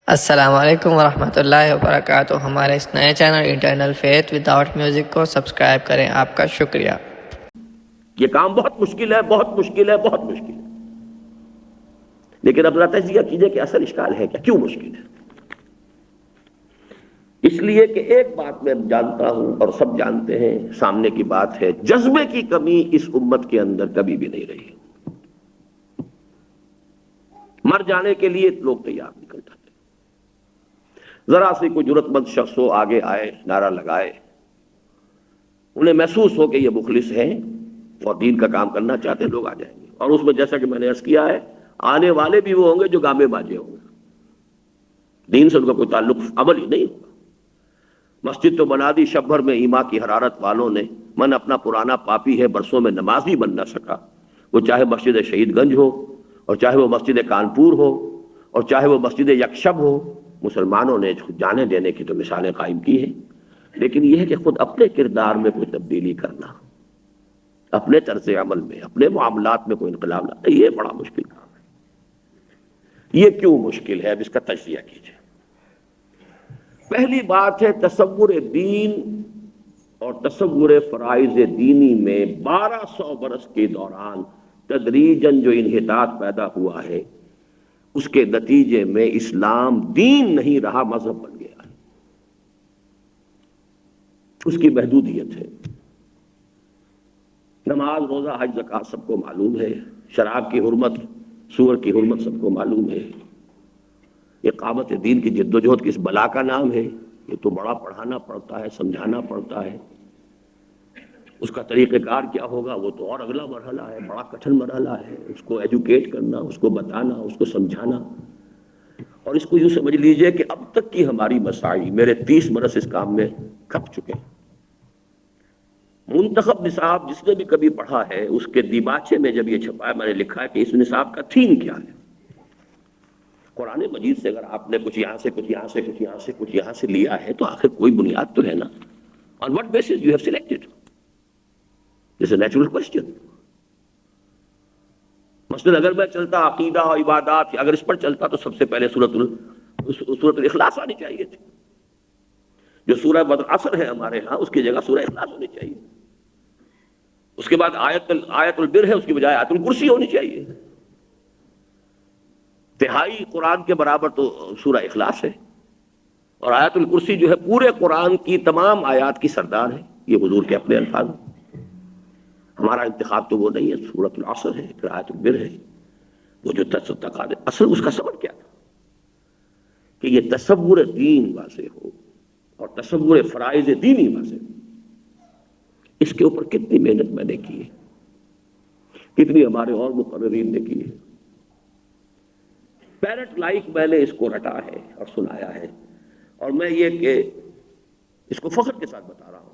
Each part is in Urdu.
السلام علیکم ورحمۃ اللہ وبرکاتہ۔ ہمارے اس نئے channel internal faith without music کو سبسکرائب کریں، آپ کا شکریہ۔ یہ کام بہت مشکل ہے، بہت مشکل ہے، بہت مشکل ہے، لیکن اب ذرا تجزیہ کیجئے کہ اصل اشکال ہے کیوں مشکل ہے؟ اس لیے کہ ایک بات میں جانتا ہوں اور سب جانتے ہیں، سامنے کی بات ہے، جذبے کی کمی اس امت کے اندر کبھی بھی نہیں رہی۔ مر جانے کے لیے لوگ تیار نکل جاتے، ذرا سی کوئی جرات مند شخص ہو آگے آئے، نعرہ لگائے، انہیں محسوس ہو کہ یہ مخلص ہیں اور دین کا کام کرنا چاہتے ہیں، لوگ آ جائیں گے۔ اور اس میں جیسا کہ میں نے عرض کیا ہے، آنے والے بھی وہ ہوں گے جو گامے باجے ہوں گے، دین سے ان کا کوئی تعلق عمل ہی نہیں ہوگا۔ مسجد تو بنا دی شب بھر میں ایما کی حرارت والوں نے، من اپنا پرانا پاپی ہے برسوں میں نماز ہی بن نہ سکا۔ وہ چاہے مسجد شہید گنج ہو، اور چاہے وہ مسجد کانپور ہو، اور چاہے وہ مسجد یکشب ہو، مسلمانوں نے جانے دینے کی تو مثالیں قائم کی ہیں، لیکن یہ ہے کہ خود اپنے کردار میں کوئی تبدیلی کرنا، اپنے طرز عمل میں، اپنے معاملات میں کوئی انقلاب لانا، یہ بڑا مشکل کام ہے۔ یہ کیوں مشکل ہے؟ اب اس کا تجزیہ کیجیے۔ پہلی بات ہے، تصور دین اور تصور فرائض دینی میں 1200 برس کے دوران تدریجاً جو انحطاط پیدا ہوا ہے، اس کے نتیجے میں اسلام دین نہیں رہا، مذہب بن گیا ہے۔ اس کی محدودیت ہے۔ نماز، روزہ، حج، زکوٰۃ سب کو معلوم ہے، شراب کی حرمت، سور کی حرمت سب کو معلوم ہے۔ اقامت دین کی جد و جہد کس بلا کا نام ہے؟ یہ تو بڑا پڑھانا پڑتا ہے، سمجھانا پڑتا ہے۔ اس کا طریقہ کار کیا ہوگا وہ تو اور اگلا مرحلہ ہے، بڑا کٹھن مرحلہ ہے۔ اس کو ایجوکیٹ کرنا، اس کو بتانا، اس کو سمجھانا۔ اور اس کو یوں سمجھ لیجئے کہ اب تک کی ہماری مساعی، میرے 30 برس اس کام میں کھپ چکے ہیں۔ منتخب نصاب جس نے بھی کبھی پڑھا ہے، اس کے دیباچے میں جب یہ چھپا ہے، میں نے لکھا ہے کہ اس نصاب کا تھیم کیا ہے۔ قرآن مجید سے اگر آپ نے کچھ یہاں سے کچھ یہاں سے کچھ یہاں سے کچھ یہاں سے لیا ہے تو آخر کوئی بنیاد تو ہے نا۔ On what basis you have selected? This is a natural question۔ مثلا اگر میں چلتا عقیدہ اور عبادات، اگر اس پر چلتا تو سب سے پہلے سورۃ الاخلاص آنی چاہیے تھی۔ جو سورہ بدر عصر ہے ہمارے ہاں، اس کی جگہ سورہ اخلاص ہونی چاہیے۔ اس کے بعد آیت البر ہے، اس کی بجائے آیت الکرسی ہونی چاہیے۔ تہائی قرآن کے برابر تو سورہ اخلاص ہے، اور آیت الکرسی جو ہے پورے قرآن کی تمام آیات کی سردار ہے۔ یہ حضور کے اپنے الفاظ ہیں۔ ہمارا انتخاب تو وہ نہیں ہے، سورۃ العصر ہے، پھر آیت البر ہے۔ وہ جو تقاضے، اصل اس کا سبب کیا تھا کہ یہ تصور دین واضح ہو اور تصور فرائض دینی واضح ہو۔ اس کے اوپر کتنی محنت میں نے کی ہے، کتنی ہمارے اور مقررین نے کی ہے۔ پیرٹ لائک میں نے اس کو رٹا ہے اور سنایا ہے، اور میں یہ کہ اس کو فخر کے ساتھ بتا رہا ہوں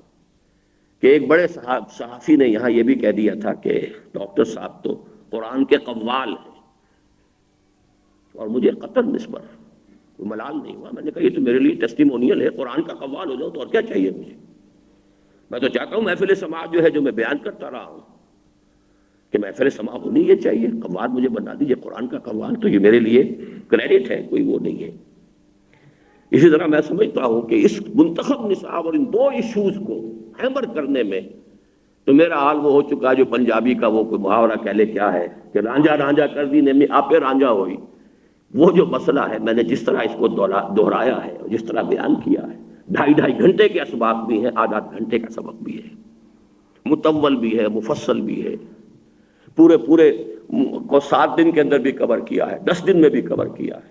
کہ ایک بڑے صحافی نے یہاں یہ بھی کہہ دیا تھا کہ ڈاکٹر صاحب تو قرآن کے قوال ہیں، اور مجھے قطعاً اس پر کوئی ملال نہیں ہوا۔ میں نے کہا یہ تو میرے لیے ٹیسٹیمونیل ہے، قرآن کا قوال ہو جاؤ تو اور کیا چاہیے مجھے۔ میں تو چاہتا ہوں محفل سماعت جو ہے، جو میں بیان کرتا رہا ہوں کہ محفل سماع ہونی یہ چاہیے، قوال مجھے بنا دیجیے قرآن کا قوال، تو یہ میرے لیے کریڈٹ ہے، کوئی وہ نہیں ہے۔ اسی طرح میں سمجھتا ہوں کہ اس منتخب نصاب اور ان دو ایشوز کو ہیمر کرنے میں تو میرا حال وہ ہو چکا جو پنجابی کا وہ کوئی محاورہ کہہ لے کیا ہے کہ رانجھا رانجھا کر دی نے آپے رانجھا ہوئی۔ وہ جو مسئلہ ہے، میں نے جس طرح اس کو دہرایا ہے اور جس طرح بیان کیا ہے، 2.5 گھنٹے کے اسباق بھی ہیں، آدھا گھنٹے کا سبق بھی ہے، مطول بھی ہے، مفصل بھی ہے، پورے کو 7 دن کے اندر بھی کور کیا ہے، 10 دن میں بھی کور کیا ہے،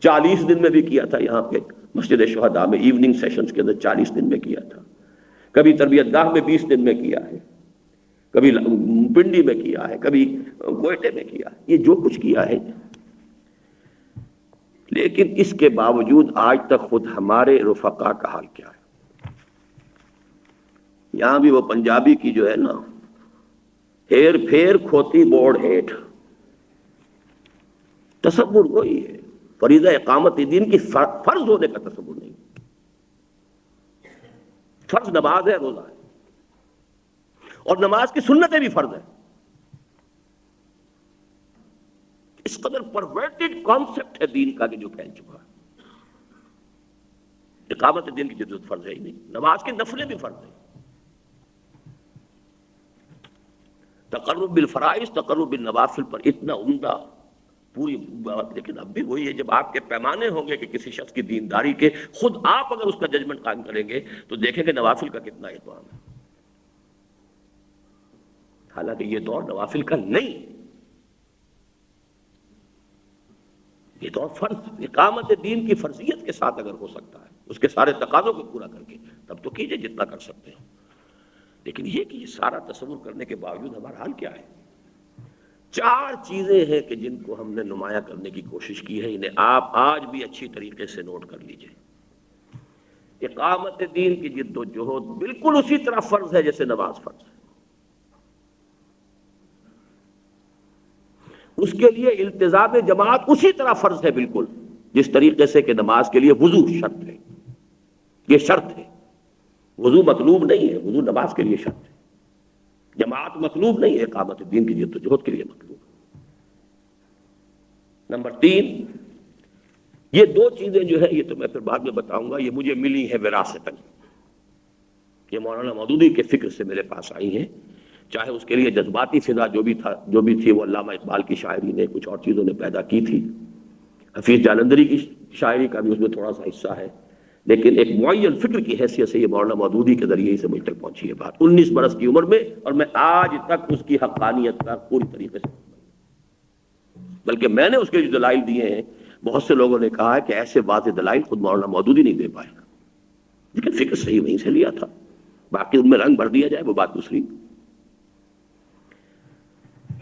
40 دن میں بھی کیا تھا۔ یہاں پہ مسجد شہداء میں ایوننگ سیشنز کے اندر 40 دن میں کیا تھا، کبھی تربیت گاہ میں 20 دن میں کیا ہے، کبھی پنڈی میں کیا ہے، کبھی کوئٹے میں کیا ہے، یہ جو کچھ کیا ہے۔ لیکن اس کے باوجود آج تک خود ہمارے رفقا کا حال کیا ہے؟ یہاں بھی وہ پنجابی کی جو ہے نا، ہیر پھیر کھوتی بورڈ ہیٹ، تصور وہی ہے۔ فریضہ اقامت دین کی فرض ہونے کا تصور نہیں۔ فرض نماز ہے، روزہ ہے، اور نماز کی سنتیں بھی فرض ہے۔ اس قدر پرورٹڈ کانسیپٹ ہے دین کا کہ جو پھیل چکا ہے۔ اقامت دین کی جدت فرض ہے ہی نہیں، نماز کی نفلیں بھی فرض ہیں، تقرب بالفرائض تقرب بالنوافل پر اتنا عمدہ پوری بات، لیکن اب بھی وہی ہے، جب آپ کے پیمانے ہوں گے کہ کسی شخص کی دینداری کے، خود آپ اگر اس کا ججمنٹ قائم کریں گے تو دیکھیں گے نوافل کا کتنا اہتمام ہے، حالانکہ یہ دور نوافل کا نہیں ہے، یہ دور فرض اقامت دین کی فرضیت کے ساتھ اگر ہو سکتا ہے، اس کے سارے تقاضوں کو پورا کر کے، تب تو کیجئے جتنا کر سکتے ہیں، لیکن یہ کہ یہ سارا تصور کرنے کے باوجود ہمارا حال کیا ہے؟ 4 چیزیں ہیں کہ جن کو ہم نے نمایاں کرنے کی کوشش کی ہے، انہیں آپ آج بھی اچھی طریقے سے نوٹ کر لیجئے۔ اقامت دین کی جد و جہد بالکل اسی طرح فرض ہے جیسے نماز فرض ہے، اس کے لیے التزام جماعت اسی طرح فرض ہے بالکل جس طریقے سے کہ نماز کے لیے وضو شرط ہے، یہ شرط ہے، وضو مطلوب نہیں ہے، وضو نماز کے لیے شرط ہے، جماعت مطلوب نہیں ہے، اقامت دین کی جد و جہد کے لیے مطلوب ہے۔ نمبر 3، یہ 2 چیزیں جو ہے، یہ تو میں پھر بعد میں بتاؤں گا، یہ مجھے ملی ہے وراثتاً، یہ مولانا مودودی کے فکر سے میرے پاس آئی ہیں، چاہے اس کے لیے جذباتی فضا جو بھی تھی وہ علامہ اقبال کی شاعری نے کچھ اور چیزوں نے پیدا کی تھی، حفیظ جالندھری کی شاعری کا بھی اس میں تھوڑا سا حصہ ہے، لیکن ایک معین فکر کی حیثیت سے یہ مولانا مودودی کے ذریعے سے مجھ تک پہنچی ہے بات 19 برس کی عمر میں، اور میں آج تک اس کی حقانیت کا پوری طریقے سے، بلکہ میں نے اس کے جو دلائل دیے ہیں، بہت سے لوگوں نے کہا ہے کہ ایسے واضح دلائل خود مولانا مودودی نہیں دے پائے گا، لیکن فکر صحیح وہیں سے لیا تھا، باقی ان میں رنگ بھر دیا جائے وہ بات دوسری۔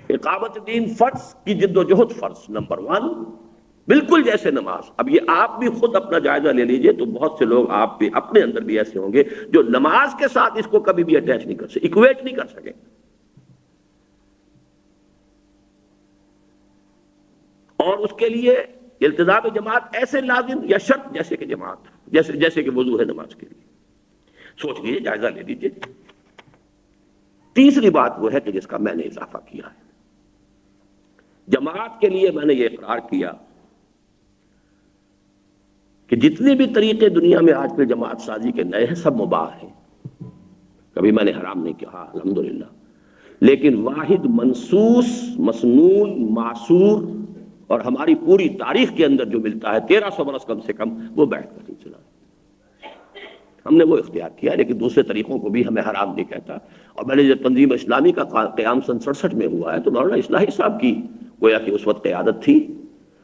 اقامت دین فرض کی جد و جہد فرض نمبر 1، بالکل جیسے نماز۔ اب یہ آپ بھی خود اپنا جائزہ لے لیجئے تو بہت سے لوگ آپ بھی اپنے اندر بھی ایسے ہوں گے جو نماز کے ساتھ اس کو کبھی بھی اٹیچ نہیں کر سکے، اکویٹ نہیں کر سکے، اور اس کے لیے التزام جماعت ایسے لازم یا شرط جیسے کہ جماعت، جیسے کہ وضو ہے نماز کے لیے۔ سوچ لیجئے، جائزہ لے لیجئے۔ تیسری بات وہ ہے کہ جس کا میں نے اضافہ کیا ہے، جماعت کے لیے میں نے یہ اقرار کیا کہ جتنے بھی طریقے دنیا میں آج کل جماعت سازی کے نئے ہیں سب مباح ہیں، کبھی میں نے حرام نہیں کہا الحمدللہ، لیکن واحد منصوص مسنون معصور اور ہماری پوری تاریخ کے اندر جو ملتا ہے 1300 برس کم سے کم، وہ بیٹھ کا سلسلہ ہم نے وہ اختیار کیا، لیکن دوسرے طریقوں کو بھی ہمیں حرام نہیں کہتا۔ اور میں نے جب تنظیم اسلامی کا قیام سن 67 میں ہوا ہے تو مولانا اصلاحی صاحب کی گویا کہ اس وقت قیادت تھی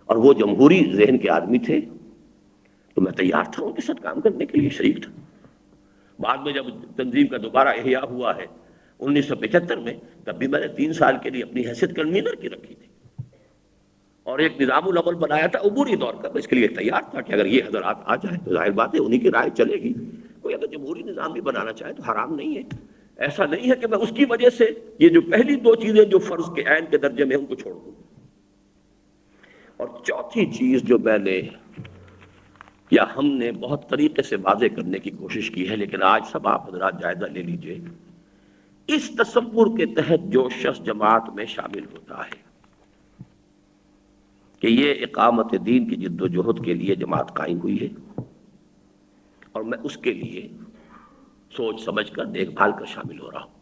اور وہ جمہوری ذہن کے آدمی تھے، تو میں تیار تھا ان کے ساتھ کام کرنے کے لیے، شریک تھا۔ بعد میں جب تنظیم کا دوبارہ احیاء ہوا ہے 1975 میں، تب بھی میں نے 3 سال کے لیے اپنی حیثیت کنوینر کی رکھی تھی اور ایک نظام العمل بنایا تھا عبوری دور کا، میں اس کے لیے تیار تھا کہ اگر یہ حضرات آ جائیں تو ظاہر بات ہے انہی کی رائے چلے گی، کوئی اگر جمہوری نظام بھی بنانا چاہے تو حرام نہیں ہے، ایسا نہیں ہے کہ میں اس کی وجہ سے یہ جو پہلی 2 چیزیں جو فرض کے عین کے درجے میں ان کو چھوڑ دوں۔ اور چوتھی چیز جو میں نے یا ہم نے بہت طریقے سے واضح کرنے کی کوشش کی ہے، لیکن آج سب آپ حضرات جائزہ لے لیجئے، اس تصور کے تحت جو شخص جماعت میں شامل ہوتا ہے کہ یہ اقامت دین کی جد و جہد کے لیے جماعت قائم ہوئی ہے اور میں اس کے لیے سوچ سمجھ کر دیکھ بھال کر شامل ہو رہا ہوں،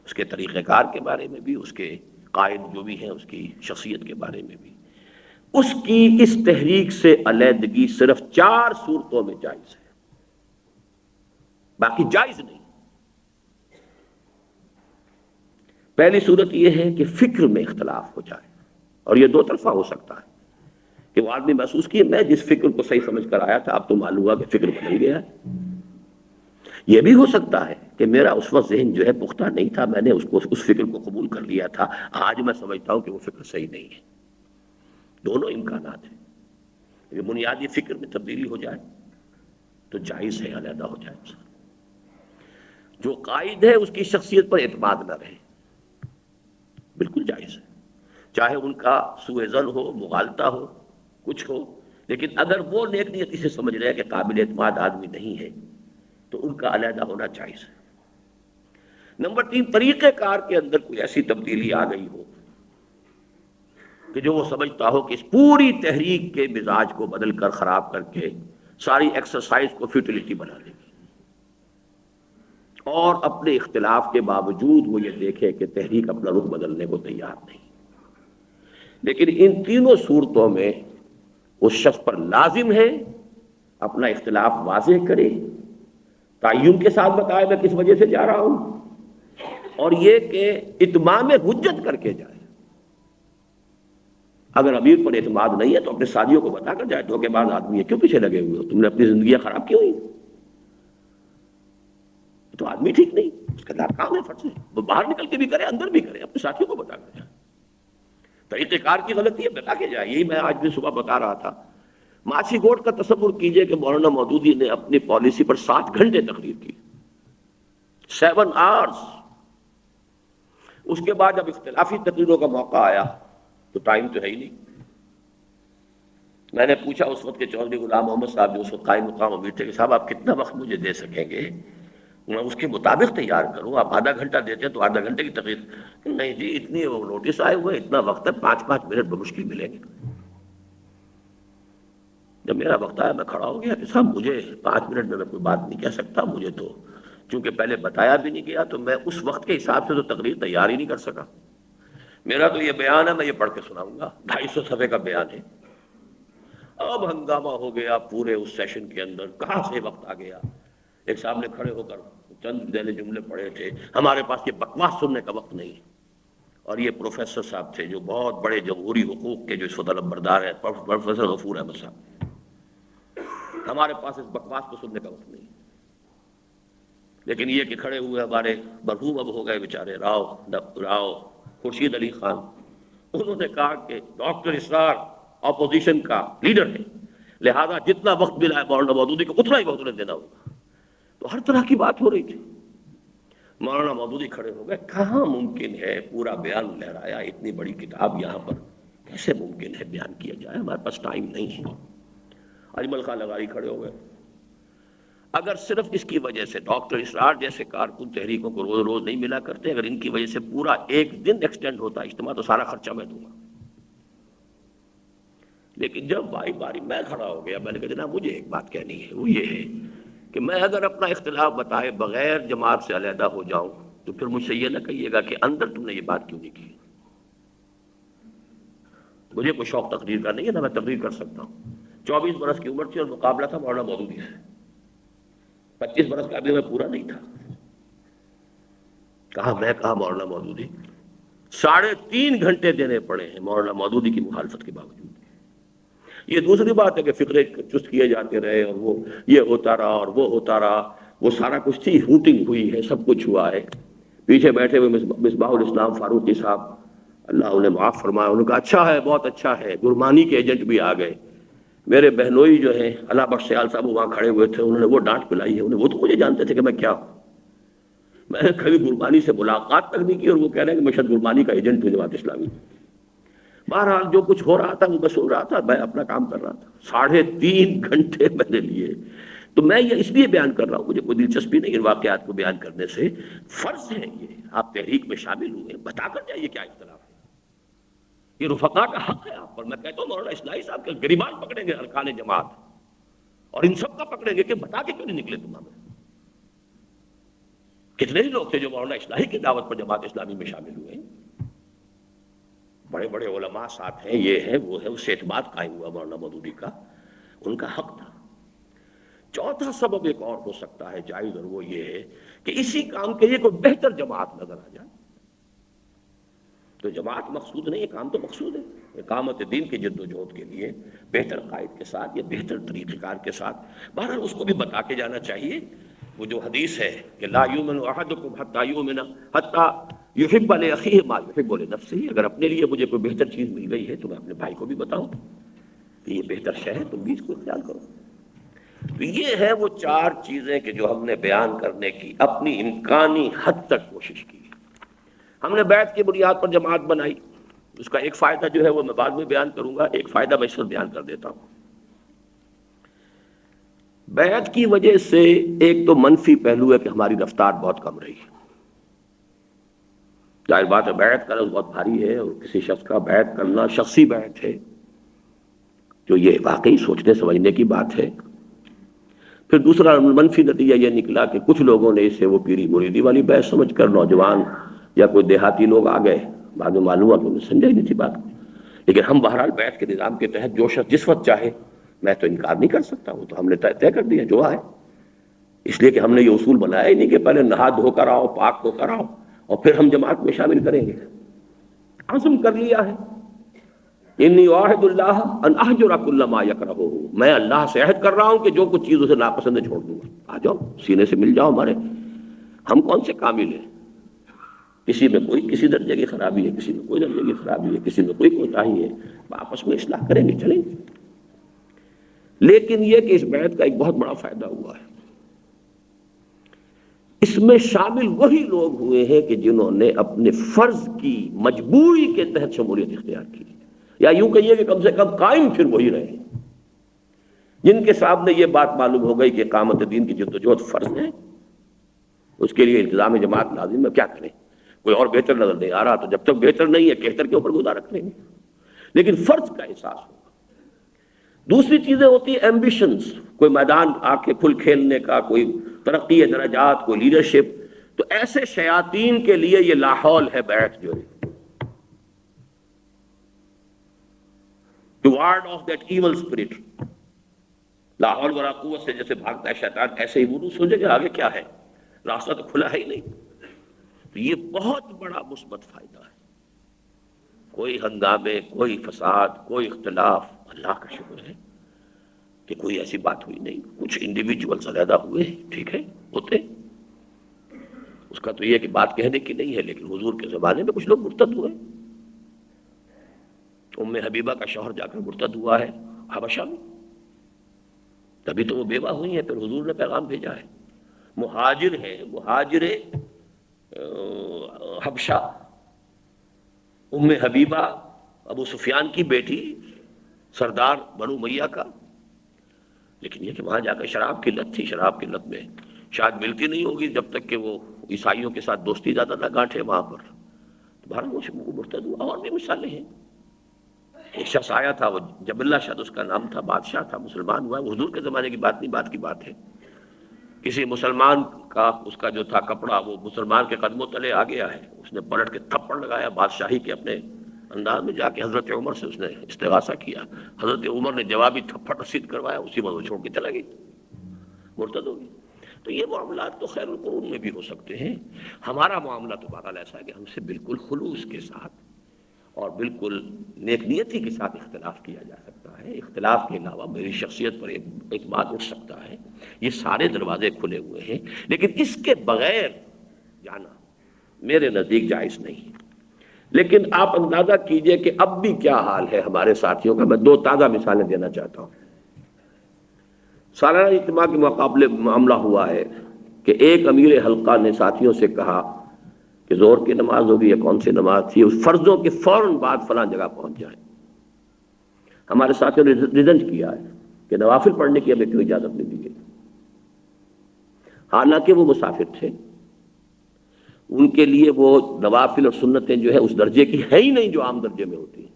اس کے طریقہ کار کے بارے میں بھی، اس کے قائد جو بھی ہیں اس کی شخصیت کے بارے میں بھی، اس کی اس تحریک سے علیحدگی صرف 4 صورتوں میں جائز ہے، باقی جائز نہیں۔ پہلی صورت یہ ہے کہ فکر میں اختلاف ہو جائے، اور یہ 2 طرفہ ہو سکتا ہے کہ وہ آدمی محسوس کیے میں جس فکر کو صحیح سمجھ کر آیا تھا اب تو معلوم ہوا کہ فکر بدل گیا ہے۔ یہ بھی ہو سکتا ہے کہ میرا اس وقت ذہن جو ہے پختہ نہیں تھا، میں نے اس فکر کو قبول کر لیا تھا، آج میں سمجھتا ہوں کہ وہ فکر صحیح نہیں ہے۔ دونوں امکانات ہیں، اگر بنیادی فکر میں تبدیلی ہو جائے تو جائز ہے علیحدہ ہو جائے، جو قائد ہے اس کی شخصیت پر اعتماد نہ رہے، بالکل جائز ہے، چاہے ان کا سوء ظن ہو، مغالطہ ہو، کچھ ہو، لیکن اگر وہ نیک نیتی سے سمجھ رہے ہیں کہ قابل اعتماد آدمی نہیں ہے تو ان کا علیحدہ ہونا جائز ہے۔ نمبر 3، طریقہ کار کے اندر کوئی ایسی تبدیلی آ گئی ہو کہ جو وہ سمجھتا ہو کہ اس پوری تحریک کے مزاج کو بدل کر خراب کر کے ساری ایکسرسائز کو فیوٹیلیٹی بنا دے گی، اور اپنے اختلاف کے باوجود وہ یہ دیکھے کہ تحریک اپنا رخ بدلنے کو تیار نہیں۔ لیکن ان تینوں صورتوں میں اس شخص پر لازم ہے اپنا اختلاف واضح کرے، تعین کے ساتھ بتائے میں کس وجہ سے جا رہا ہوں، اور یہ کہ اتمام حجت کر کے جائے۔ اگر امیر پر اعتماد نہیں ہے تو اپنے ساتھیوں کو بتا کر جائے، دھوکے باز آدمی ہے، کیوں پیچھے لگے ہوئے ہو، تم نے اپنی زندگیاں خراب کی ہوئی، تو آدمی ٹھیک نہیں، اس کا کام ہے، فرض ہے، وہ باہر نکل کے بھی کرے اندر بھی کرے، اپنے ساتھیوں کو بتا کر جائے۔ طریقہ کار کی غلطی ہے، بتا کے جائے۔ یہی میں آج بھی صبح بتا رہا تھا، ماچھی گوٹ کا تصور کیجئے کہ مولانا مودودی نے اپنی پالیسی پر 7 گھنٹے تقریر کی، 7 آورز۔ اس کے بعد جب اختلافی تقریروں کا موقع آیا تو ٹائم تو ہے ہی نہیں۔ میں نے پوچھا اس وقت کے چودھری غلام محمد صاحب جو اس وقت قائم مقام امیر تھے کہ صاحب آپ کتنا وقت مجھے دے سکیں گے، میں اس کے مطابق تیار کروں، آپ آدھا گھنٹہ دیتے ہیں تو آدھا گھنٹے کی تقریر۔ نہیں جی، اتنی نوٹس آئے ہوئے، اتنا وقت ہے، 5 منٹ بمشکل ملیں گے۔ جب میرا وقت آیا میں کھڑا ہو گیا کہ صاحب مجھے 5 منٹ میں کوئی بات نہیں کہہ سکتا، مجھے تو چونکہ پہلے بتایا بھی نہیں گیا تو میں اس وقت کے حساب سے تو تقریر تیار ہی نہیں کر سکا۔ میرا تو یہ بیان ہے، میں یہ پڑھ کے سناؤں گا، 250 صفحے کا بیان ہے۔ اب ہنگامہ ہو گیا پورے اس سیشن کے اندر، کہاں سے وقت آ گیا۔ ایک صاحب نے کھڑے ہو کر چند ذیلی جملے پڑھے تھے، ہمارے پاس یہ بکواس سننے کا وقت نہیں۔ اور یہ پروفیسر صاحب تھے جو بہت بڑے جمہوری حقوق کے جو اس وقت علمبردار ہیں، پروفیسر غفور احمد صاحب، ہمارے پاس اس بکواس کو سننے کا وقت نہیں۔ لیکن یہ کہ کھڑے ہوئے ہمارے مرحوم اب ہو گئے بیچارے راؤ خورشید علی خان، انہوں نے کہا کہ ڈاکٹر اسرار اپوزیشن کا لیڈر ہے، لہذا جتنا وقت ملا ہے مولانا مودودی کو اتنا ہی وقت انہیں دینا ہوگا۔ تو ہر طرح کی بات ہو رہی تھی۔ مولانا مودودی کھڑے ہو گئے، کہاں ممکن ہے، پورا بیان لہرایا، اتنی بڑی کتاب یہاں پر کیسے ممکن ہے بیان کیا جائے، ہمارے پاس ٹائم نہیں ہے۔ اجمل خان لغاری کھڑے ہو گئے، اگر صرف اس کی وجہ سے ڈاکٹر اسرار جیسے کارکن تحریکوں کو روز روز نہیں ملا کرتے، اگر ان کی وجہ سے پورا 1 دن ایکسٹینڈ ہوتا اجتماع تو سارا خرچہ میں دوں گا۔ لیکن جب باری باری میں کھڑا ہو گیا، میں نے کہا جناب مجھے ایک بات کہنی ہے، وہ یہ ہے کہ میں اگر اپنا اختلاف بتائے بغیر جماعت سے علیحدہ ہو جاؤں تو پھر مجھ سے یہ نہ کہیے گا کہ اندر تم نے یہ بات کیوں نہیں کی۔ مجھے کوئی شوق تقریر کا نہیں ہے، نہ میں تقریر کر سکتا ہوں۔ 24 برس کی عمر تھی اور مقابلہ تھا مولانا مودودی سے، 25 برس کا ابھی میں پورا نہیں تھا۔ کہا مولانا مودودی 3.5 گھنٹے دینے پڑے ہیں مولانا مودودی کی مخالفت کے باوجود۔ یہ دوسری بات ہے کہ فقرے چست کیے جاتے رہے اور وہ یہ ہوتا رہا اور وہ ہوتا رہا، وہ سارا کچھ تھی، ہوٹنگ ہوئی ہے، سب کچھ ہوا ہے۔ پیچھے بیٹھے ہوئے مصباح الاسلام فاروقی صاحب، اللہ انہیں معاف فرمائے، انہوں نے کہا اچھا ہے، بہت اچھا ہے، گرمانی کے ایجنٹ بھی آ گئے۔ میرے بہنوئی جو ہیں اللہ بخش سیال صاحب وہاں کھڑے ہوئے تھے، انہوں نے وہ ڈانٹ پلائی ہے، وہ تو مجھے جانتے تھے کہ میں کیا ہوں، میں نے کبھی گرمانی سے ملاقات تک نہیں کی اور وہ کہہ رہے ہیں کہ میں شاید گرمانی کا ایجنٹ ہوں جماعت اسلامی۔ بہرحال جو کچھ ہو رہا تھا وہ میں سن رہا تھا، میں اپنا کام کر رہا تھا۔ 3.5 گھنٹے میں نے لیے۔ تو میں یہ اس لیے بیان کر رہا ہوں، مجھے کوئی دلچسپی نہیں ان واقعات کو بیان کرنے سے، فرض ہے یہ آپ تحریک میں شامل ہوئے، بتا کر جائیے کیا اختلاف ہے، یہ رفقا کا حق ہے آپ پر۔ میں کہتا ہوں مولانا اصلاحی صاحب کے گریبان پکڑیں گے ارکان جماعت، اور ان سب کا پکڑیں گے کہ بتا کے کیوں نہیں نکلے تم ہمیں۔ کتنے ہی لوگ تھے جو مولانا اصلاحی کی دعوت پر جماعت اسلامی میں شامل ہوئے، بڑے بڑے علماء ساتھ ہیں، یہ ہے وہ ہے، اس سے اعتماد قائم ہوا مولانا مودودی کا، ان کا حق تھا۔ چوتھا سبب ایک اور ہو سکتا ہے جائز، اور وہ یہ ہے کہ اسی کام کے لیے کوئی بہتر جماعت نظر آ جائے۔ تو جماعت مقصود نہیں، یہ کام تو مقصود ہے، اقامت دین کی جد و جہد کے لیے بہتر قائد کے ساتھ یا بہتر طریقہ کار کے ساتھ، بہرحال اس کو بھی بتا کے جانا چاہیے۔ وہ جو حدیث ہے کہ لا یؤمن احدکم حتی یؤمن حتی یحب لاخیہ ما یحب لنفسہ، اگر اپنے لیے مجھے کوئی بہتر چیز مل گئی ہے تو میں اپنے بھائی کو بھی بتاؤں کہ یہ بہتر شے ہے، تم بھی اس کو اختیار کرو۔ تو یہ ہے وہ 4 چیزیں کہ جو ہم نے بیان کرنے کی اپنی امکانی حد تک کوشش کی۔ ہم نے بیعت کی بنیاد پر جماعت بنائی، اس کا ایک فائدہ جو ہے وہ میں بعد میں بیان کروں گا، ایک فائدہ میں اس وقت بیان کر دیتا ہوں۔ بیعت کی وجہ سے ایک تو منفی پہلو ہے کہ ہماری رفتار بہت کم رہی ہے۔ ظاہر بات ہے بیعت کا لفظ بہت بھاری ہے، اور کسی شخص کا بیعت کرنا شخصی بیعت ہے، جو یہ واقعی سوچنے سمجھنے کی بات ہے۔ پھر دوسرا منفی نتیجہ یہ نکلا کہ کچھ لوگوں نے اسے وہ پیری مریدی والی بحث سمجھ کر نوجوان یا کوئی دیہاتی لوگ آ گئے، بعد میں معلوم ہوا کہ انہیں سمجھا ہی نہیں تھی بات کو. لیکن ہم بہرحال بیعت کے نظام کے تحت جو شخص جس وقت چاہے، میں تو انکار نہیں کر سکتا، وہ تو ہم نے طے کر دیا جو ہے، اس لیے کہ ہم نے یہ اصول بنایا ہی نہیں کہ پہلے نہا دھو کر آؤ، پاک ہو کر آؤ اور پھر ہم جماعت میں شامل کریں گے. عزم کر لیا ہے، انی اعاہد اللہ ان اہجر کل ما یکرہ، میں اللہ سے عہد کر رہا ہوں کہ جو کچھ چیز اسے ناپسند ہے چھوڑ دوں گا. آ جاؤ سینے سے مل جاؤ ہمارے. ہم کون سے کامل ہیں؟ کسی میں کوئی کسی درجے کی خرابی ہے، کسی میں کوئی درجے کی خرابی ہے، کسی میں کوئی کوتاہی ہے، آپس میں اصلاح کریں گے، چلیں گے. لیکن یہ کہ اس بیعت کا ایک بہت بڑا فائدہ ہوا ہے، اس میں شامل وہی لوگ ہوئے ہیں کہ جنہوں نے اپنے فرض کی مجبوری کے تحت شمولیت اختیار کی، یا یوں کہیے کہ کم سے کم قائم پھر وہی رہے، جن کے سامنے یہ بات معلوم ہو گئی کہ اقامت دین کی جدوجہد فرض ہے، اس کے لیے التزام جماعت لازم ہے. کیا کریں؟ کوئی اور بہتر نظر نہیں آ رہا تو جب تک بہتر نہیں ہے کہتر کے اوپر گزارا کریں گے، لیکن فرض کا احساس ہوگا. دوسری چیزیں ہوتی ہیں ایمبیشنز، کوئی میدان آ کے کھل کھیلنے کا، کوئی ترقی درجات، کوئی لیڈرشپ. تو ایسے شیاطین کے لیے یہ لاحول ہے بیعت جو ہے، to ward off that evil spirit. لاحول ورا قوت سے جیسے بھاگتا ہے شیطان، ایسے ہی وہ سوچے کہ آگے کیا ہے، راستہ تو کھلا ہے ہی نہیں. تو یہ بہت بڑا مثبت فائدہ ہے. کوئی ہنگامے، کوئی فساد، کوئی اختلاف، اللہ کا شکر ہے کہ کوئی ایسی بات ہوئی نہیں. کچھ انڈیویجولز علیحدہ ہوئے، ٹھیک ہے، ہوتے، اس کا تو یہ کہ بات کہنے کی نہیں ہے، لیکن حضور کے زمانے میں کچھ لوگ مرتد ہوئے. ام حبیبہ کا شوہر جا کر مرتد ہوا ہے حبشہ میں، تبھی تو وہ بیوہ ہوئی ہیں، پھر حضور نے پیغام بھیجا ہے. مہاجر ہیں، مہاجر حبشہ، ام حبیبہ ابو سفیان کی بیٹی، سردار بنو امیہ کا. لیکن یہ کہ وہاں جا کر شراب کی لت تھی، شراب کی لت میں شاید ملتی نہیں ہوگی جب تک کہ وہ عیسائیوں کے ساتھ دوستی زیادہ نہ گانٹھے وہاں پر. تو بھارت وہ مرتد ہوا. اور بھی مثالیں ہیں. ایک شخص آیا تھا، وہ جب اللہ شاید اس کا نام تھا، بادشاہ تھا، مسلمان ہوا. وہ حضور کے زمانے کی بات نہیں، بات کی بات ہے. کسی مسلمان کا اس کا جو تھا کپڑا وہ مسلمان کے قدموں تلے آ گیا ہے، اس نے پلٹ کے تھپڑ لگایا بادشاہی کے اپنے انداز میں. جا کے حضرت عمر سے اس نے استغاثہ کیا، حضرت عمر نے جوابی تھپڑ رسید کروایا، اسی وقت وہ چھوڑ کے چلا گئی، مرتد ہو گئی. تو یہ معاملات تو خیر القرون میں بھی ہو سکتے ہیں. ہمارا معاملہ تو بہرحال ایسا ہے کہ ہم سے بالکل خلوص کے ساتھ اور بالکل نیک نیتی کے ساتھ اختلاف کیا جا سکتا ہے. اختلاف کے علاوہ میری شخصیت پر اعتماد اٹھ سکتا ہے. یہ سارے دروازے کھلے ہوئے ہیں، لیکن اس کے بغیر جانا میرے نزدیک جائز نہیں. لیکن آپ اندازہ کیجئے کہ اب بھی کیا حال ہے ہمارے ساتھیوں کا. میں دو تازہ مثالیں دینا چاہتا ہوں. سالانہ اجتماع کے مقابلے معاملہ ہوا ہے کہ ایک امیر حلقہ نے ساتھیوں سے کہا کہ زور کی نماز ہوگی یا کون سی نماز تھی، اس فرضوں کے فوراً بعد فلاں جگہ پہنچ جائیں. ہمارے ساتھیوں نے ریزنٹ کیا ہے کہ نوافل پڑھنے کی ہمیں کوئی اجازت نہیں دی گئی، حالانکہ وہ مسافر تھے. ان کے لیے وہ نوافل اور سنتیں جو ہے اس درجے کی ہے ہی نہیں جو عام درجے میں ہوتی ہیں.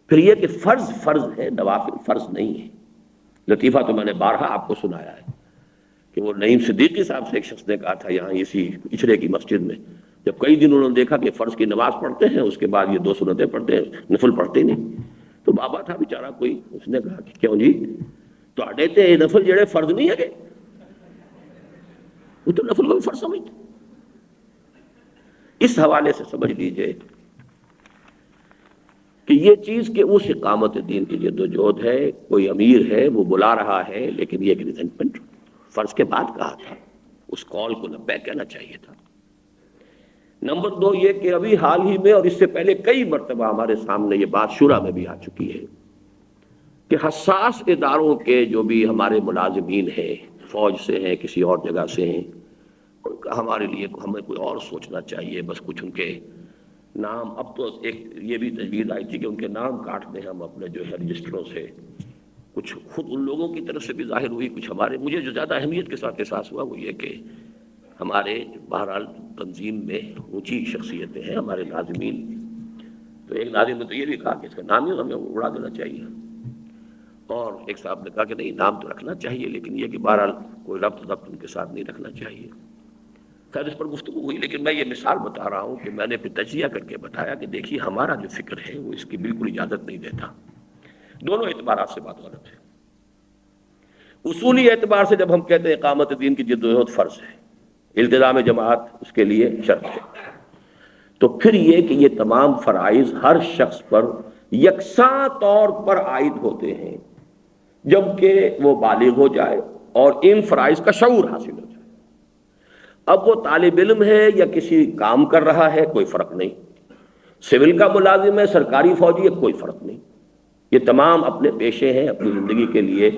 پھر یہ کہ فرض ہے، نوافل فرض نہیں ہے. لطیفہ تو میں نے بارہا آپ کو سنایا ہے کہ وہ نعیم صدیقی صاحب سے ایک شخص نے کہا تھا یہاں اسی اچھڑے کی مسجد میں، جب کئی دن انہوں نے دیکھا کہ فرض کی نماز پڑھتے ہیں، اس کے بعد یہ دو سنتیں پڑھتے ہیں، نفل پڑھتے نہیں. تو بابا تھا بیچارہ کوئی، اس نے کہا کہ کیوں جی تو اڈیتے ہیں نفل جڑے فرض نہیں ہے کہ وہ تو نفل کو بھی فرض سمجھتے. اس حوالے سے سمجھ لیجئے کہ یہ چیز کہ اس اقامت دین کی جدوجہد ہے، کوئی امیر ہے وہ بلا رہا ہے، لیکن یہ ایک ریزنٹمنٹ فرض کے بعد کہا تھا، اس کال کو لبیک کہنا چاہیے تھا. نمبر دو یہ کہ ابھی حال ہی میں اور اس سے پہلے کئی مرتبہ ہمارے سامنے یہ بات شورا میں بھی آ چکی ہے کہ حساس اداروں کے جو بھی ہمارے ملازمین ہیں، فوج سے ہیں، کسی اور جگہ سے ہیں، ان کا ہمارے لیے ہمیں کوئی اور سوچنا چاہیے. بس کچھ ان کے نام، اب تو ایک یہ بھی تجویز آئی تھی کہ ان کے نام کاٹ دیں ہم اپنے جو ہے رجسٹروں سے. کچھ خود ان لوگوں کی طرف سے بھی ظاہر ہوئی، کچھ ہمارے. مجھے جو زیادہ اہمیت کے ساتھ احساس ہوا وہ یہ کہ ہمارے بہرحال تنظیم میں اونچی شخصیتیں ہیں، ہمارے ناظمین. تو ایک ناظم نے تو یہ بھی کہا کہ اس کا نام ہی ہمیں اڑا دینا چاہیے. اور ایک صاحب نے کہا کہ نہیں نام تو رکھنا چاہیے، لیکن یہ کہ بہرحال کوئی ربط ان کے ساتھ نہیں رکھنا چاہیے۔ خیر اس پر گفتگو ہوئی، لیکن میں یہ مثال بتا رہا ہوں کہ میں نے پھر تجزیہ کر کے بتایا کہ دیکھیے ہمارا جو فکر ہے وہ اس کی بالکل اجازت نہیں دیتا۔ دونوں اعتبارات سے بات غلط ہے۔ اصولی اعتبار سے جب ہم کہتے ہیں اقامت دین کی جدوجہد فرض ہے، التزام جماعت اس کے لیے شرط ہے، تو پھر یہ کہ یہ تمام فرائض ہر شخص پر یکساں طور پر عائد ہوتے ہیں جبکہ وہ بالغ ہو جائے اور ان فرائض کا شعور حاصل ہو جائے۔ اب وہ طالب علم ہے یا کسی کام کر رہا ہے کوئی فرق نہیں، سول کا ملازم ہے، سرکاری فوجی ہے، کوئی فرق نہیں، یہ تمام اپنے پیشے ہیں اپنی زندگی کے لیے۔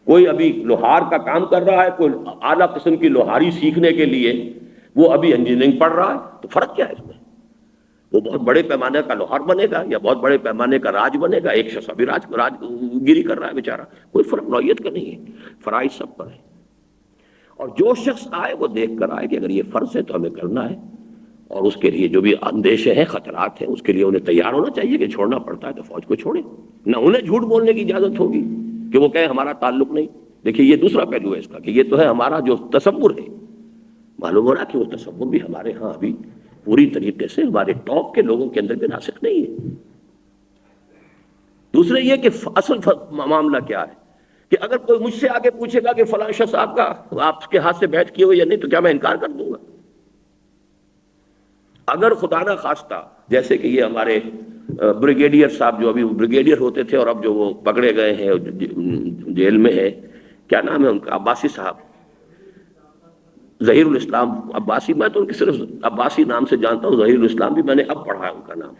کوئی ابھی لوہار کا کام کر رہا ہے، کوئی اعلیٰ قسم کی لوہاری سیکھنے کے لیے وہ ابھی انجینئرنگ پڑھ رہا ہے، تو فرق کیا ہے اس میں؟ وہ بہت بڑے پیمانے کا لوہار بنے گا یا بہت بڑے پیمانے کا راج بنے گا، ایک شخص ابھی راج گیری کر رہا ہے بیچارہ، کوئی فرق نوعیت کا نہیں ہے، فرائض سب پر ہے۔ اور جو شخص آئے وہ دیکھ کر آئے کہ اگر یہ فرض ہے تو ہمیں کرنا ہے، اور اس کے لیے جو بھی اندیشے ہیں خطرات ہیں اس کے لیے انہیں تیار ہونا چاہیے کہ چھوڑنا پڑتا ہے تو فوج کو چھوڑیں، نہ انہیں جھوٹ بولنے کی اجازت ہوگی کہ وہ کہیں ہمارا تعلق نہیں۔ دیکھیے یہ دوسرا پہلو ہے اس کا کہ یہ تو ہے ہمارا جو تصور ہے، معلوم ہو رہا کہ وہ تصور بھی ہمارے ہاں ابھی پوری طریقے سے ہمارے ٹاپ کے لوگوں کے اندر بھی راسخ نہیں ہے۔ دوسرے یہ کہ اصل معاملہ کیا ہے کہ اگر کوئی مجھ سے آگے پوچھے گا کہ فلاں شخص آپ کے ہاتھ سے بیعت کیے ہوئے یا نہیں، تو کیا میں انکار کر دوں گا؟ اگر خدا نہ خواستہ جیسے کہ یہ ہمارے بریگیڈیئر صاحب جو ابھی بریگیڈیئر ہوتے تھے اور اب جو وہ پکڑے گئے ہیں جیل میں ہے، کیا نام ہے ان کا، عباسی صاحب، ظہیر الاسلام عباسی، میں تو ان کی صرف عباسی نام سے جانتا ہوں، ظہیر الاسلام بھی میں نے اب پڑھا ہے ان کا نام۔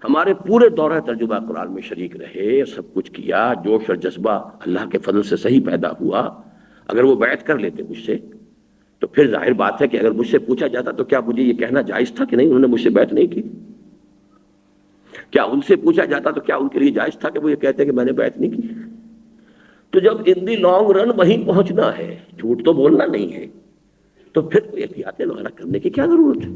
ہمارے پورے دورہ ترجمہ قرآن میں شریک رہے، سب کچھ کیا، جوش اور جذبہ اللہ کے فضل سے صحیح پیدا ہوا۔ اگر وہ بیعت کر لیتے مجھ سے تو پھر ظاہر بات ہے کہ اگر مجھ سے پوچھا جاتا تو کیا مجھے یہ کہنا جائز تھا کہ نہیں انہوں نے مجھ سے بیعت نہیں کی؟ کیا ان سے پوچھا جاتا تو کیا ان کے لیے جائز تھا کہ وہ یہ کہتے کہ میں نے بیعت نہیں کی؟ تو جب ان دی لانگ رن وہیں پہنچنا ہے، جھوٹ تو بولنا نہیں ہے، تو پھر کوئی احتیاطیں وغیرہ کرنے کی کیا ضرورت ہے؟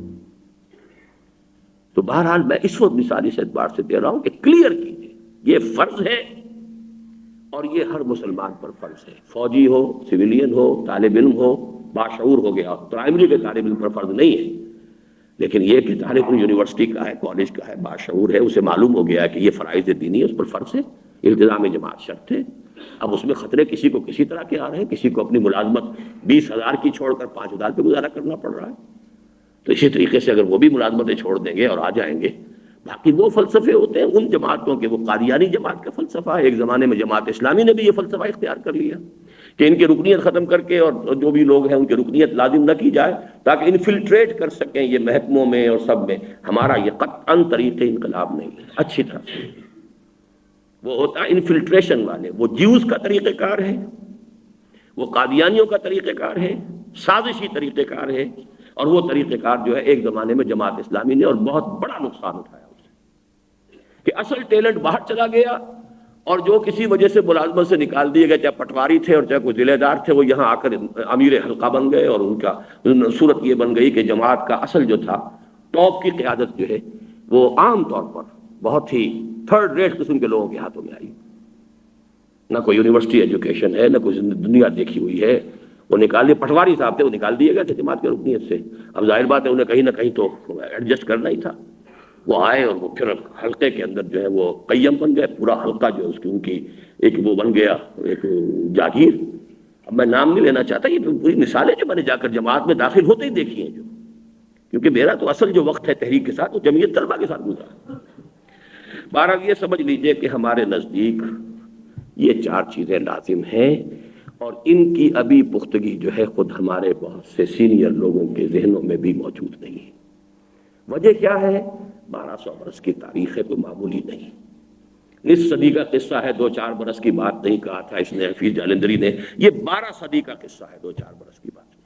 تو بہرحال میں اس وقت مثال اس اعتبار سے دے رہا ہوں کہ کلیئر کیجیے یہ فرض ہے، اور یہ ہر مسلمان پر فرض ہے، فوجی ہو، سویلین ہو، طالب علم ہو، باشعور ہو گیا، پرائمری کے طالب علم پر فرض نہیں ہے، لیکن یہ کہ طالب علم یونیورسٹی کا ہے، کالج کا ہے، باشعور ہے، اسے معلوم ہو گیا کہ یہ فرائض دینی ہے، اس پر فرض ہے، التزام جماعت شرط ہے۔ اب اس میں خطرے کسی کو کسی طرح کے آ رہے ہیں، کسی کو اپنی ملازمت 20,000 کی چھوڑ کر 5,000 پہ گزارا کرنا پڑ رہا ہے، تو اسی طریقے سے اگر وہ بھی ملازمتیں چھوڑ دیں گے اور آ جائیں گے، باقی وہ فلسفے ہوتے ہیں ان جماعتوں کے، وہ قادیانی جماعت کا فلسفہ ہے، ایک زمانے میں جماعت اسلامی نے بھی یہ فلسفہ اختیار کر لیا کہ ان کی رکنیت ختم کر کے اور جو بھی لوگ ہیں ان کی رکنیت لازم نہ کی جائے تاکہ انفلٹریٹ کر سکیں یہ محکموں میں اور سب میں۔ ہمارا یہ قطعاً طریقہ انقلاب نہیں ہے، اچھی طرح سے وہ ہوتا ہے انفلٹریشن والے، وہ جیوز کا طریقہ کار ہے، وہ قادیانیوں کا طریقہ کار ہے، سازشی طریقہ کار ہے، اور وہ طریقہ کار جو ہے ایک زمانے میں جماعت اسلامی نے اور بہت بڑا نقصان اٹھایا اس سے، کہ اصل ٹیلنٹ باہر چلا گیا اور جو کسی وجہ سے ملازمت سے نکال دیے گئے، چاہے پٹواری تھے اور چاہے کوئی ذمہ دار تھے، وہ یہاں آ کر امیر حلقہ بن گئے، اور ان کا صورت یہ بن گئی کہ جماعت کا اصل جو تھا ٹاپ کی قیادت جو ہے وہ عام طور پر بہت ہی تھرڈ ریٹ قسم کے لوگوں کے ہاتھوں میں آئی، نہ کوئی یونیورسٹی ایجوکیشن ہے، نہ کوئی دنیا دیکھی ہوئی ہے، وہ نکال لیے، پٹواری صاحب تھے وہ نکال دیے گئے تھے جماعت کی رکنیت سے۔ اب ظاہر بات ہے انہیں کہیں نہ کہیں تو ایڈجسٹ کرنا ہی تھا، وہ آئے اور وہ پھر حلقے کے اندر جو ہے وہ قیم بن گئے، پورا حلقہ جو اس کی ان کی ایک وہ بن گیا ایک جاگیر۔ اب میں نام نہیں لینا چاہتا، یہ پوری مثالیں جو میں نے جا کر جماعت میں داخل ہوتے ہی دیکھی ہیں، جو کیونکہ میرا تو اصل جو وقت ہے تحریک کے ساتھ وہ جمعیت طلبہ کے ساتھ گزرا۔ بہرحال یہ سمجھ لیجئے کہ ہمارے نزدیک یہ 4 چیزیں لازم ہیں، اور ان کی ابھی پختگی جو ہے خود ہمارے بہت سے سینئر لوگوں کے ذہنوں میں بھی موجود نہیں ہے۔ وجہ کیا ہے؟ 1200 برس کی تاریخ ہے، کوئی معمولی نہیں، اس صدی کا قصہ ہے، 2-4 برس کی بات نہیں کہا تھا اس نے حفیظ جالندری نے، یہ 12 صدی کا قصہ ہے، 2-4 برس کی بات نہیں۔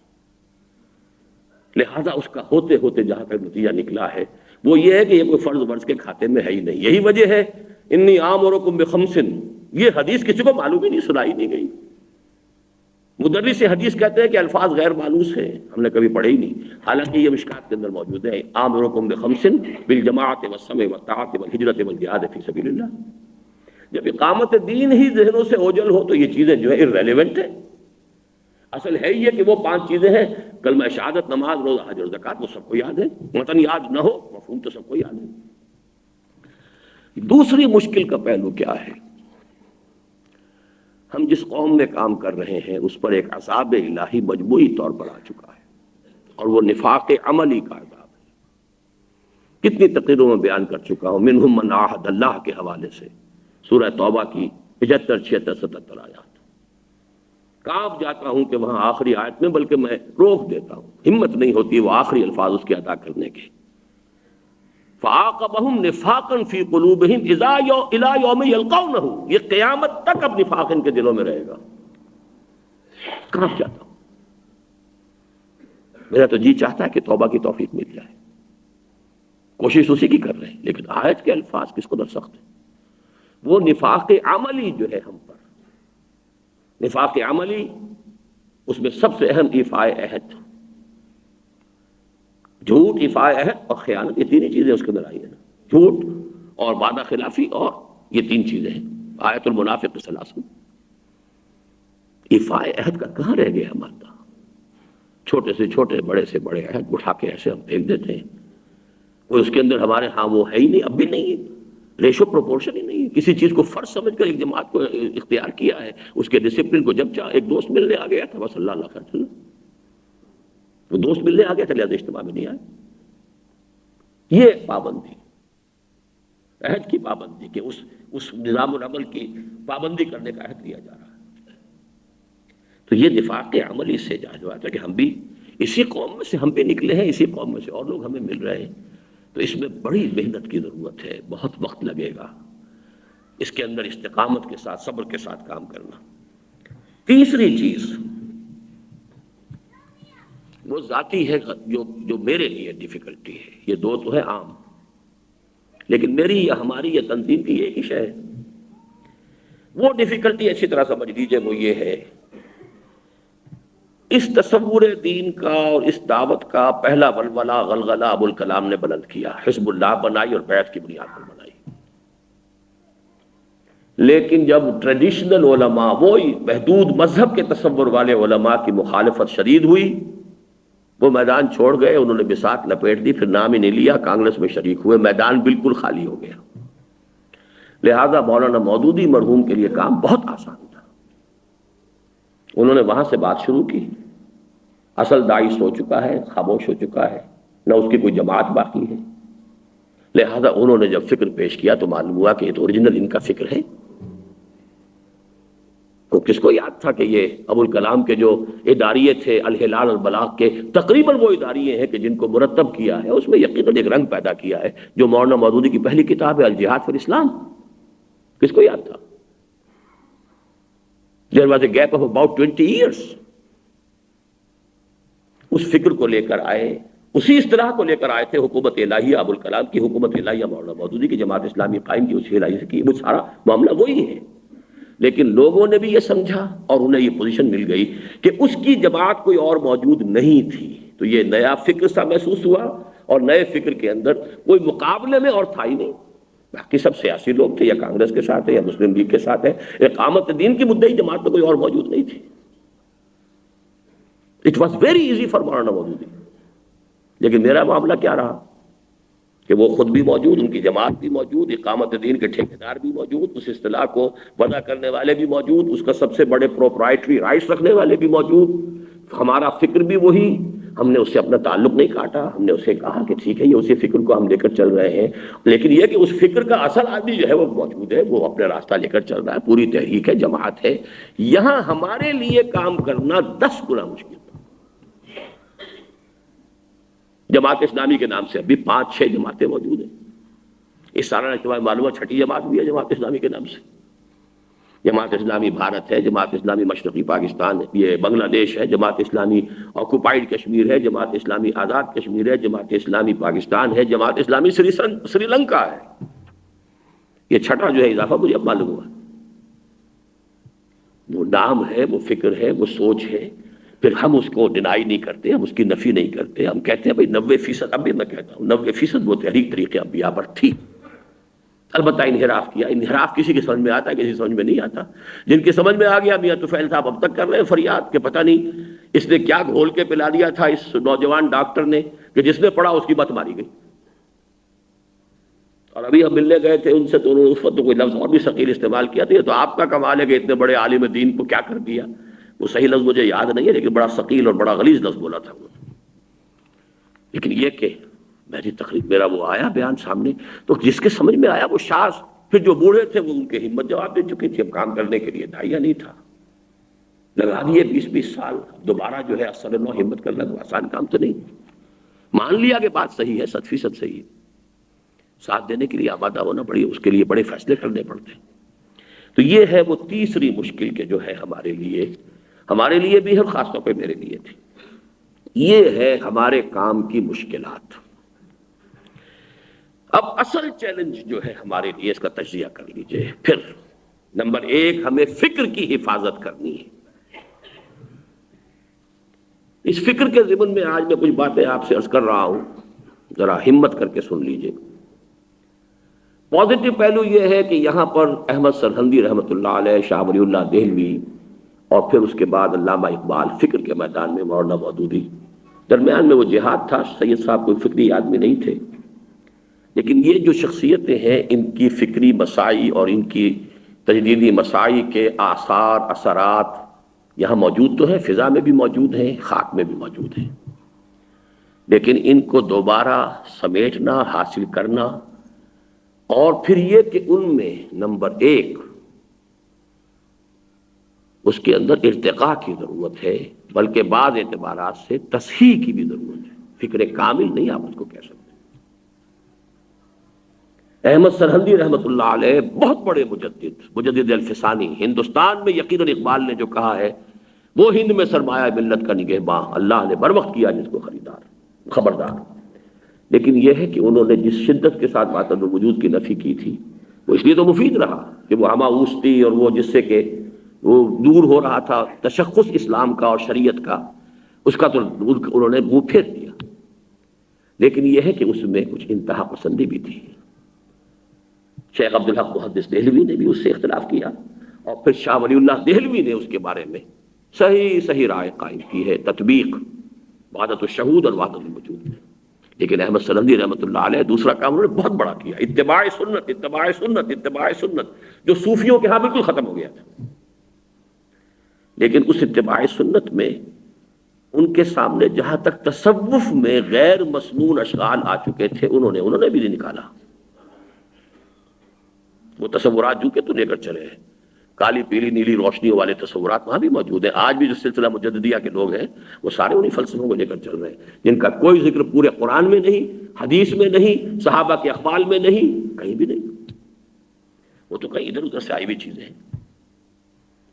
لہذا اس کا ہوتے ہوتے جہاں تک نتیجہ نکلا ہے وہ یہ ہے کہ یہ کوئی فرض ورض کے کھاتے میں ہے ہی نہیں۔ یہی وجہ ہے انی آمرکم بخمس، یہ حدیث کسی کو معلوم ہی نہیں، سنائی نہیں گئی۔ مدرس حدیث کہتے ہیں کہ الفاظ غیر مانوس ہیں، ہم نے کبھی پڑھے ہی نہیں، حالانکہ یہ مشکات کے اندر موجود ہے، آمرکم بخمس بالجماعت والسمع والطاعت والہجرۃ والجہاد فی سبیل اللہ۔ جب اقامت دین ہی ذہنوں سے اوجل ہو تو یہ چیزیں جو ہے irrelevant ہیں. اصل ہے یہ کہ وہ 5 چیزیں ہیں، کلمہ شہادت، نماز، روزہ، حج اور زکوٰۃ، وہ سب کو یاد ہے. متن یاد نہ ہو، مفہوم تو سب کو یاد ہے. دوسری مشکل کا پہلو کیا ہے؟ ہم جس قوم میں کام کر رہے ہیں اس پر ایک عذاب الہی مجموعی طور پر آ چکا ہے، اور وہ نفاق عملی کا عذاب ہے. کتنی تقریروں میں بیان کر چکا ہوں. منہم من عاہد اللہ کے حوالے سے سورہ توبہ کی 75، 76، 77 آیات. کانپ جاتا ہوں کہ وہاں آخری آیت میں، بلکہ میں روک دیتا ہوں، ہمت نہیں ہوتی وہ آخری الفاظ اس کے ادا کرنے کے. فَعَاقَبَهُمْ نِفَاقًا فِي قُلُوبِهِمْ إِلَى يَوْمِ يَلْقَوْنَهُ. یہ قیامت تک اب نفاق ان کے دلوں میں رہے گا. کانپ جاتا ہوں. میرا تو جی چاہتا ہے کہ توبہ کی توفیق مل جائے. کوشش اسی کی کر رہے ہیں، لیکن آیت کے الفاظ کس قدر سخت ہیں. وہ نفاق عملی جو ہے ہم پر، نفاق عملی، اس میں سب سے اہم ایفاء عہد، جھوٹ، ایفاء عہد اور خیانت، یہ 3 ہی چیزیں اس کے اندر آئی ہیں. جھوٹ اور وعدہ خلافی، اور یہ 3 چیزیں ہیں. آیت المنافق ثلاث. ایفاء عہد کا کہاں رہ گیا ہمارا؟ چھوٹے سے چھوٹے، بڑے سے بڑے عہد اٹھا کے ایسے ہم پھینک دیتے ہیں. کوئی اس کے اندر ہمارے ہاں وہ ہے ہی نہیں، اب بھی نہیں ہے. ریشو پروپورشن ہی نہیں ہے. کسی چیز کو فرض سمجھ کر ایک جماعت کو اختیار کیا ہے، اس کے ڈسپلن کو جب چاہ. ایک دوست ملنے آ گیا تھا، بس اللہ اللہ خیر، وہ دوست ملنے آ گیا تھا، لہٰذا اجتماع میں نہیں آئے. یہ پابندی، عہد کی پابندی، کہ اس نظام العمل کی پابندی کرنے کا عہد لیا جا رہا ہے. تو یہ نفاق عملی سے جا کہ ہم بھی اسی قوم میں سے ہم بھی نکلے ہیں، اسی قوم میں سے اور لوگ ہمیں مل رہے ہیں. تو اس میں بڑی محنت کی ضرورت ہے، بہت وقت لگے گا. اس کے اندر استقامت کے ساتھ، صبر کے ساتھ کام کرنا. تیسری چیز وہ ذاتی ہے، جو میرے لیے ڈیفیکلٹی ہے. یہ 2 تو ہے عام، لیکن میری یا ہماری یا تنظیم کی ایک ہی شے ہے. وہ ڈیفیکلٹی اچھی طرح سمجھ لیجیے، وہ یہ ہے، اس تصور دین کا اور اس دعوت کا پہلا ولولہ غلغلہ ابوالکلام نے بلند کیا. حزب اللہ بنائی اور بیعت کی بنیاد پر بنائی. لیکن جب ٹریڈیشنل علماء، وہی محدود مذہب کے تصور والے علماء کی مخالفت شدید ہوئی، وہ میدان چھوڑ گئے. انہوں نے بساط لپیٹ دی، پھر نام ہی نہیں لیا، کانگریس میں شریک ہوئے. میدان بالکل خالی ہو گیا. لہذا مولانا مودودی مرحوم کے لیے کام بہت آسان تھا. انہوں نے وہاں سے بات شروع کی. اصل داعی سو چکا ہے، خاموش ہو چکا ہے، نہ اس کی کوئی جماعت باقی ہے. لہذا انہوں نے جب فکر پیش کیا تو معلوم ہوا کہ یہ تو اوریجنل ان کا فکر ہے. تو کس کو یاد تھا کہ یہ ابوالکلام کے جو اداریے تھے الہلال البلاغ کے، تقریباً وہ اداریے ہیں کہ جن کو مرتب کیا ہے، اس میں یقیناً ایک رنگ پیدا کیا ہے جو مولانا مودودی کی پہلی کتاب ہے الجہاد فی الاسلام. کس کو یاد تھا؟ There was a gap of about 20 years. اس فکر کو لے کر آئے، اسی اصطلاح کو لے کر آئے تھے. حکومت الہیہ ابوالکلام کی، حکومت الہیہ مولانا مودودی کی، جماعت اسلامی قائم کی، اسی الہیہ سے کی. وہ سارا معاملہ وہی ہے. لیکن لوگوں نے بھی یہ سمجھا اور انہیں یہ پوزیشن مل گئی کہ اس کی جماعت کوئی اور موجود نہیں تھی. تو یہ نیا فکر سا محسوس ہوا، اور نئے فکر کے اندر کوئی مقابلے میں اور تھا ہی نہیں. باقی سب سیاسی لوگ تھے، یا کانگریس کے ساتھ ہے یا مسلم لیگ کے ساتھ ہے. اقامت دین کی مدعی جماعت میں کوئی اور موجود نہیں تھی. It was very easy for Maulana Maududi. لیکن میرا معاملہ کیا رہا کہ وہ خود بھی موجود، ان کی جماعت بھی موجود، اقامت دین کے ٹھیکیدار بھی موجود، اس اصطلاح کو وضع کرنے والے بھی موجود، اس کا سب سے بڑے پروپرائٹری رائٹس رکھنے والے بھی موجود. ہمارا فکر بھی وہی. ہم نے اس سے اپنا تعلق نہیں کاٹا. ہم نے اسے کہا کہ ٹھیک ہے، یہ اسی فکر کو ہم لے کر چل رہے ہیں. لیکن یہ کہ اس فکر کا اصل آدمی جو ہے وہ موجود ہے، وہ اپنا راستہ لے کر چل رہا ہے. پوری تحریک ہے، جماعت ہے. یہاں ہمارے لیے کام کرنا 10 گنا مشکل تھا. جماعت اسلامی کے نام سے ابھی 5-6 جماعتیں موجود ہیں. اس سالانہ اجتماع معلومہ 6ٹھی جماعت بھی ہے جماعت اسلامی کے نام سے. جماعت اسلامی بھارت ہے، جماعت اسلامی مشرقی پاکستان ہے، یہ بنگلہ دیش ہے، جماعت اسلامی آکوپائیڈ کشمیر ہے، جماعت اسلامی آزاد کشمیر ہے، جماعت اسلامی پاکستان ہے، جماعت اسلامی سری لنکا ہے. یہ 6ٹھا جو ہے اضافہ مجھے اب معلوم ہوا. وہ نام ہے، وہ فکر ہے، وہ سوچ ہے. پھر ہم اس کو ڈینائی نہیں کرتے، ہم اس کی نفی نہیں کرتے. ہم کہتے ہیں بھائی 90%، اب بھی میں کہتا ہوں 90% وہ تحریک طریقے انبیاء پر تھی. البتہ انحراف کیا. انحراف کسی کے سمجھ میں آتا ہے، کسی سمجھ میں نہیں آتا. جن کی سمجھ میں آ گیا میاں طفیل صاحب اب تک کر رہے ہیں فریاد کہ پتہ نہیں اس نے کیا گھول کے پلا دیا تھا اس نوجوان ڈاکٹر نے کہ جس نے پڑھا اس کی بات ماری گئی. اور ابھی ہم ملنے گئے تھے ان سے تو انہوں نے اس وقت کوئی لفظ اور بھی ثقیل استعمال کیا تھا. یہ تو آپ کا کمال ہے کہ اتنے بڑے عالم دین کو کیا کر دیا. وہ صحیح لفظ مجھے یاد نہیں ہے لیکن بڑا ثقیل اور بڑا غلیظ لفظ بولا تھا وہ. لیکن یہ کہ میری تقریر میرا وہ آیا بیان سامنے تو جس کے سمجھ میں آیا وہ شاذ. پھر جو بوڑھے تھے وہ ان کے ہمت جواب دے چکی تھی. اب کام کرنے کے لیے داعیہ نہیں تھا. لگا دیے 20-20 سال. دوبارہ جو ہے اثر نو ہمت کرنا تو آسان کام تو نہیں. مان لیا کہ بات صحیح ہے، 100% صحیح ہے. ساتھ دینے کے لیے آمادہ ہونا پڑی، اس کے لیے بڑے فیصلے کرنے پڑتے ہیں. تو یہ ہے وہ تیسری مشکل کہ جو ہے ہمارے لیے بھی ہے، خاص طور پہ میرے لیے تھی. یہ ہے ہمارے کام کی مشکلات. اب اصل چیلنج جو ہے ہمارے لیے اس کا تجزیہ کر لیجئے. پھر نمبر 1 ہمیں فکر کی حفاظت کرنی ہے. اس فکر کے ضمن میں آج میں کچھ باتیں آپ سے عرض کر رہا ہوں، ذرا ہمت کر کے سن لیجئے. پازیٹو پہلو یہ ہے کہ یہاں پر احمد سرہندی رحمۃ اللہ علیہ، شاہ ولی اللہ دہلوی اور پھر اس کے بعد علامہ اقبال فکر کے میدان میں، مولانا مودودی، درمیان میں وہ جہاد تھا. سید صاحب کوئی فکری آدمی نہیں تھے. لیکن یہ جو شخصیتیں ہیں ان کی فکری مساعی اور ان کی تجدیدی مساعی کے آثار اثرات یہاں موجود تو ہیں، فضا میں بھی موجود ہیں، خاک میں بھی موجود ہیں. لیکن ان کو دوبارہ سمیٹنا، حاصل کرنا، اور پھر یہ کہ ان میں نمبر 1 اس کے اندر ارتقاء کی ضرورت ہے، بلکہ بعض اعتبارات سے تصحیح کی بھی ضرورت ہے. فکر کامل نہیں آپ اس کو کہہ سکتے. احمد سرہندی رحمۃ اللہ علیہ بہت بڑے مجدد الفسانی، ہندوستان میں یقیناً اقبال نے جو کہا ہے وہ ہند میں سرمایہ ملت کا نگہباں، اللہ نے بر وقت کیا جس کو خبردار. لیکن یہ ہے کہ انہوں نے جس شدت کے ساتھ وحدت الوجود کی نفی کی تھی وہ اس لیے تو مفید رہا کہ وہ ہماؤس تھی اور وہ جس سے کہ وہ دور ہو رہا تھا تشخص اسلام کا اور شریعت کا، اس کا تو انہوں نے منہ پھیر دیا. لیکن یہ ہے کہ اس میں کچھ انتہا پسندی بھی تھی. شیخ عبدالحق محدث دہلوی نے بھی اس سے اختلاف کیا، اور پھر شاہ ولی اللہ دہلوی نے اس کے بارے میں صحیح رائے قائم کی ہے، تطبیق وحدت الشہود اور وحدت الوجود میں. لیکن احمد سرہندی رحمۃ اللہ علیہ دوسرا کام انہوں نے بہت بڑا کیا، اتباع سنت جو صوفیوں کے ہاں بالکل ختم ہو گیا تھا. لیکن اس اتباع سنت میں ان کے سامنے جہاں تک تصوف میں غیر مسنون اشغال آ چکے تھے انہوں نے بھی نہیں نکالا. وہ تصورات جو کہ تو لے کر چلے ہیں، کالی پیلی نیلی روشنیوں والے تصورات وہاں بھی موجود ہیں. آج بھی جو سلسلہ مجددیہ کے لوگ ہیں وہ سارے انہی فلسفوں کو لے کر چل رہے ہیں جن کا کوئی ذکر پورے قرآن میں نہیں، حدیث میں نہیں، صحابہ کے اقوال میں نہیں، کہیں بھی نہیں. وہ تو کہیں ادھر ادھر سے آئی ہوئی چیزیں ہیں.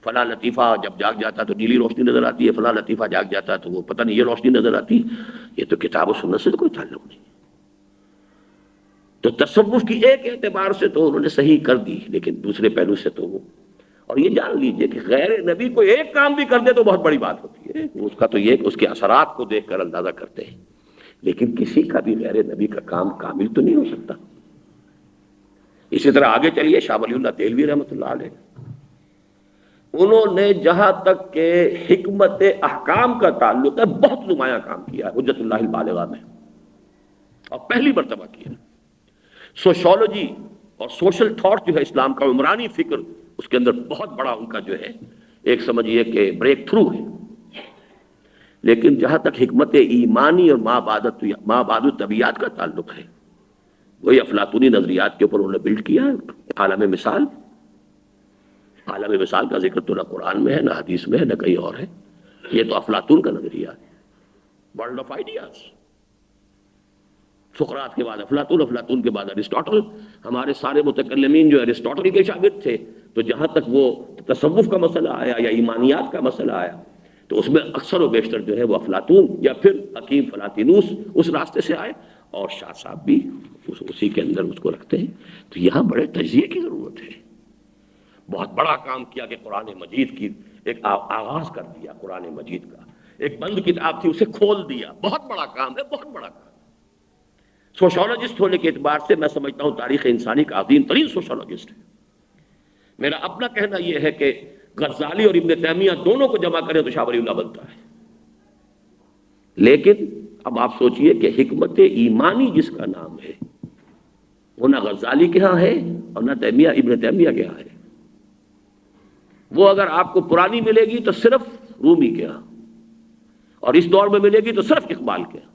فلاں لطیفہ جب جاگ جاتا تو نیلی روشنی نظر آتی ہے، فلاں لطیفہ جاگ جاتا تو وہ پتہ نہیں یہ روشنی نظر آتی. یہ تو کتاب و سنت سے تو کوئی تعلق نہیں. تو تصوف کی ایک اعتبار سے تو انہوں نے صحیح کر دی، لیکن دوسرے پہلو سے تو وہ، اور یہ جان لیجئے کہ غیر نبی کو ایک کام بھی کر دے تو بہت بڑی بات ہوتی ہے. اس کا تو یہ کہ اس کے اثرات کو دیکھ کر اندازہ کرتے ہیں، لیکن کسی کا بھی غیر نبی کا کام کامل تو نہیں ہو سکتا. اسی طرح آگے چلیے شاہ ولی اللہ دہلوی رحمۃ اللہ علیہ، انہوں نے جہاں تک کہ حکمت احکام کا تعلق ہے بہت نمایاں کام کیا ہے حجت اللہ البالغہ میں، اور پہلی مرتبہ کیا. سوشولوجی اور سوشل تھاٹ جو ہے اسلام کا عمرانی فکر، اس کے اندر بہت بڑا ان کا جو ہے ایک سمجھیے کہ بریک تھرو ہے. لیکن جہاں تک حکمت ایمانی اور ما بعد الطبیعات کا تعلق ہے، وہی افلاطونی نظریات کے اوپر انہوں نے بلڈ کیا. عالم مثال کا ذکر تو نہ قرآن میں ہے، نہ حدیث میں ہے، نہ کہیں اور ہے. یہ تو افلاطون کا نظریہ ہے، ورلڈ آف آئیڈیاز. سقراط کے بعد افلاطون کے بعد ارسطاٹل. ہمارے سارے متکلمین جو ارسطاٹل کے شاگرد تھے، تو جہاں تک وہ تصوف کا مسئلہ آیا یا ایمانیات کا مسئلہ آیا تو اس میں اکثر و بیشتر جو ہے وہ افلاطون یا پھر حکیم فلاطینوس اس راستے سے آئے، اور شاہ صاحب بھی اسی کے اندر اس کو رکھتے ہیں. تو یہاں بڑے تجزیے کی ضرورت ہے. بہت بڑا کام کیا کہ قرآن مجید کی ایک آغاز کر دیا. قرآن مجید کا ایک بند کتاب تھی اسے کھول دیا. بہت بڑا کام ہے، بہت بڑا کام. سوشولوجسٹ ہونے کے اعتبار سے میں سمجھتا ہوں تاریخ انسانی کا عظیم ترین سوشولوجسٹ ہے. میرا اپنا کہنا یہ ہے کہ غزالی اور ابن تیمیہ دونوں کو جمع کریں تو شاہ ولی اللہ بنتا ہے. لیکن اب آپ سوچئے کہ حکمت ایمانی جس کا نام ہے وہ نہ غزالی کے ہاں ہے اور نہ ابن تیمیہ کے ہاں ہے. وہ اگر آپ کو پرانی ملے گی تو صرف رومی کے ہاں، اور اس دور میں ملے گی تو صرف اقبال کے ہاں.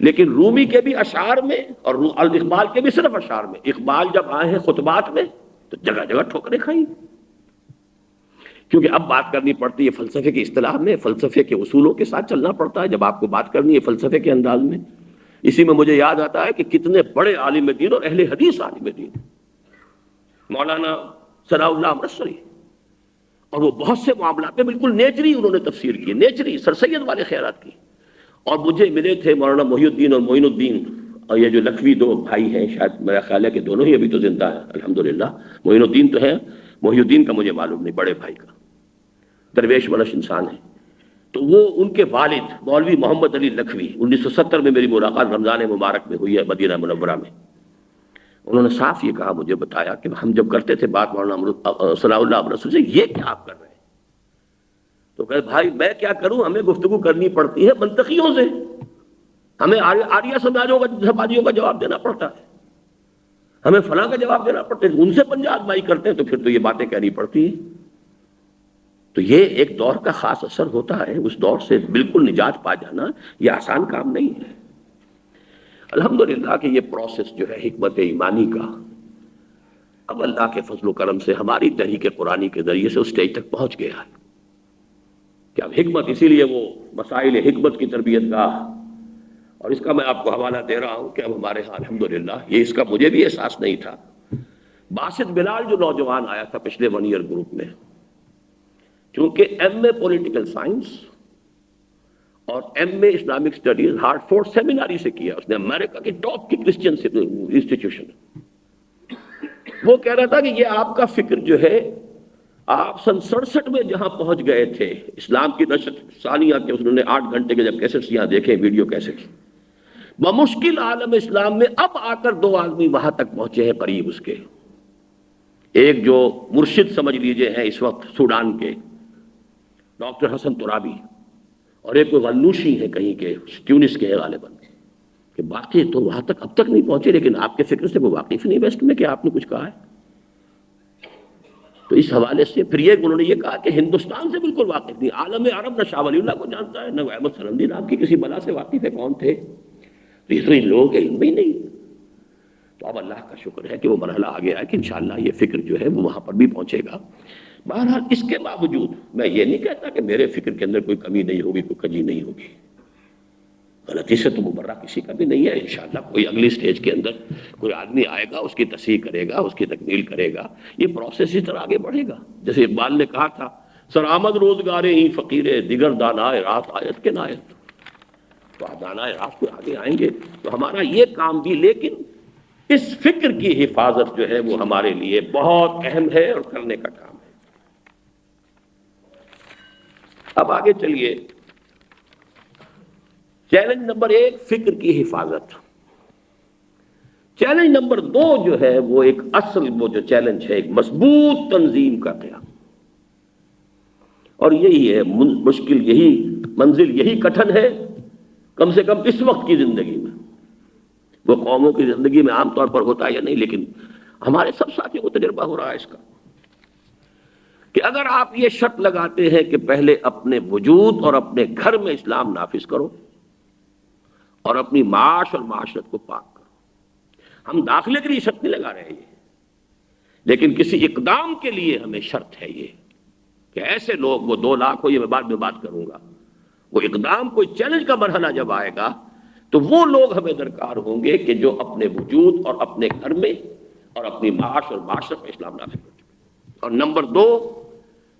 لیکن رومی کے بھی اشعار میں اور اقبال کے بھی صرف اشعار میں. اقبال جب آئے ہیں خطبات میں تو جگہ جگہ ٹھوکریں کھائیں، کیونکہ اب بات کرنی پڑتی ہے فلسفے کی اصطلاح میں، فلسفے کے اصولوں کے ساتھ چلنا پڑتا ہے جب آپ کو بات کرنی ہے فلسفے کے انداز میں. اسی میں مجھے یاد آتا ہے کہ کتنے بڑے عالم دین اور اہل حدیث عالم دین، مولانا ثناء اللہ امرتسری، اور وہ بہت سے معاملات میں بالکل نیچری انہوں نے تفسیر کی، نیچری سر سید والے خیرات کی. اور مجھے ملے تھے مولانا محی الدین اور معین الدین، اور یہ جو لکھوی دو بھائی ہیں، شاید میرا خیال ہے کہ دونوں ہی ابھی تو زندہ ہیں الحمدللہ. معین الدین تو ہے، محی الدین کا مجھے معلوم نہیں، بڑے بھائی کا درویش ولش انسان ہے. تو وہ ان کے والد مولوی محمد علی لکھوی، 1970 میں میری ملاقات رمضان مبارک میں ہوئی ہے مدینہ منورہ میں. انہوں نے صاف یہ کہا، مجھے بتایا کہ ہم جب کرتے تھے بات مولانا ثناء اللہ امرتسری سے، یہ کیا آپ کر رہے ہیں؟ تو کہے بھائی میں کیا کروں، ہمیں گفتگو کرنی پڑتی ہے منطقیوں سے، ہمیں آریہ سماجیوں کا جواب دینا پڑتا ہے، ہمیں فلاں کا جواب دینا پڑتا ہے، ان سے پنجہ آزمائی کرتے ہیں تو پھر تو یہ باتیں کہنی پڑتی ہیں. تو یہ ایک دور کا خاص اثر ہوتا ہے، اس دور سے بالکل نجات پا جانا یہ آسان کام نہیں ہے. الحمدللہ کہ یہ پروسیس جو ہے حکمت ایمانی کا اب اللہ کے فضل و کرم سے ہماری تحریک قرآنی کے ذریعے سے اس سٹیج تک پہنچ گیا ہے کہ اب حکمت، اسی لیے وہ مسائل حکمت کی تربیت گاہ، اور اس کا میں آپ کو حوالہ دے رہا ہوں کہ اب ہمارے ہاں الحمدللہ یہ اس کا مجھے بھی احساس نہیں تھا. باسط بلال جو نوجوان آیا تھا پچھلے 1 ایئر گروپ میں، چونکہ ایم اے پولیٹیکل سائنس اور ایم اے اسلامک اسٹڈیز ہارٹ فورڈ سیمیناری سے کیا، اس نے امریکہ کی ٹاپ کی کرسچین انسٹیٹیوشن. وہ کہہ رہا تھا کہ یہ آپ کا فکر جو ہے، آپ سن 67 میں جہاں پہنچ گئے تھے اسلام کی نشت ثانیہ کے، انہوں نے 8 گھنٹے کے جب کیسٹس یہاں دیکھے، ویڈیو کیسٹ، بمشکل عالم اسلام میں اب آ کر 2 آدمی وہاں تک پہنچے ہیں قریب اس کے. ایک جو مرشد سمجھ لیجئے ہیں اس وقت سوڈان کے ڈاکٹر حسن ترابی، اور ایک کوئی غنوشی ہے کہیں کے ٹیونس کے غالباً، کہ باقی تو وہاں تک اب تک نہیں پہنچے، لیکن آپ کے فکر سے وہ واقف نہیں ویسٹ میں کہ آپ نے کچھ کہا ہے. تو اس حوالے سے پھر یہ انہوں نے یہ کہا کہ ہندوستان سے بالکل واقف نہیں، عالم عرب نہ شاہ ولی اللہ کو جانتا ہے، نہ احمد سرندی نام کی کسی بلا سے واقف ہے کون تھے. تو یہ تو ان لوگوں کے علم میں ہی نہیں. تو اب اللہ کا شکر ہے کہ وہ مرحلہ آ گیا ہے کہ انشاءاللہ یہ فکر جو ہے وہ وہاں پر بھی پہنچے گا. بہرحال اس کے باوجود میں یہ نہیں کہتا کہ میرے فکر کے اندر کوئی کمی نہیں ہوگی، کوئی کجی نہیں ہوگی، غلطی سے تو مبرہ کسی کا بھی نہیں ہے. انشاءاللہ کوئی اگلی سٹیج کے اندر کوئی آدمی آئے گا، اس کی تصحیح کرے گا، اس کی تکمیل کرے گا، یہ پروسیس اس طرح آگے بڑھے گا. جیسے اقبال نے کہا تھا، سر آمد روزگارے ہی فقیرے دیگر دانائے رات آیت کے نائت. تو دانائے رات کو آگے آئیں گے تو ہمارا یہ کام بھی، لیکن اس فکر کی حفاظت جو ہے وہ ہمارے لیے بہت اہم ہے اور کرنے کا کام ہے. اب آگے چلیے. چیلنج نمبر 1 فکر کی حفاظت. چیلنج نمبر 2 جو ہے وہ ایک اصل وہ جو چیلنج ہے، ایک مضبوط تنظیم کا قیام. اور یہی ہے مشکل، یہی منزل، یہی کٹھن ہے کم سے کم اس وقت کی زندگی میں. وہ قوموں کی زندگی میں عام طور پر ہوتا ہے یا نہیں، لیکن ہمارے سب ساتھیوں کو تجربہ ہو رہا ہے اس کا، کہ اگر آپ یہ شرط لگاتے ہیں کہ پہلے اپنے وجود اور اپنے گھر میں اسلام نافذ کرو اور اپنی معاش اور معاشرت کو پاک کرو. ہم داخلے کے لیے شرط نہیں لگا رہے ہیں، لیکن کسی اقدام کے لیے ہمیں شرط ہے یہ کہ ایسے لوگ، وہ 2 لاکھ ہو، یہ میں بعد میں بات کروں گا، وہ اقدام کوئی چیلنج کا مرحلہ جب آئے گا تو وہ لوگ ہمیں درکار ہوں گے کہ جو اپنے وجود اور اپنے گھر میں اور اپنی معاش اور معاشرت میں اسلام نافذ کر چکے. اور نمبر 2،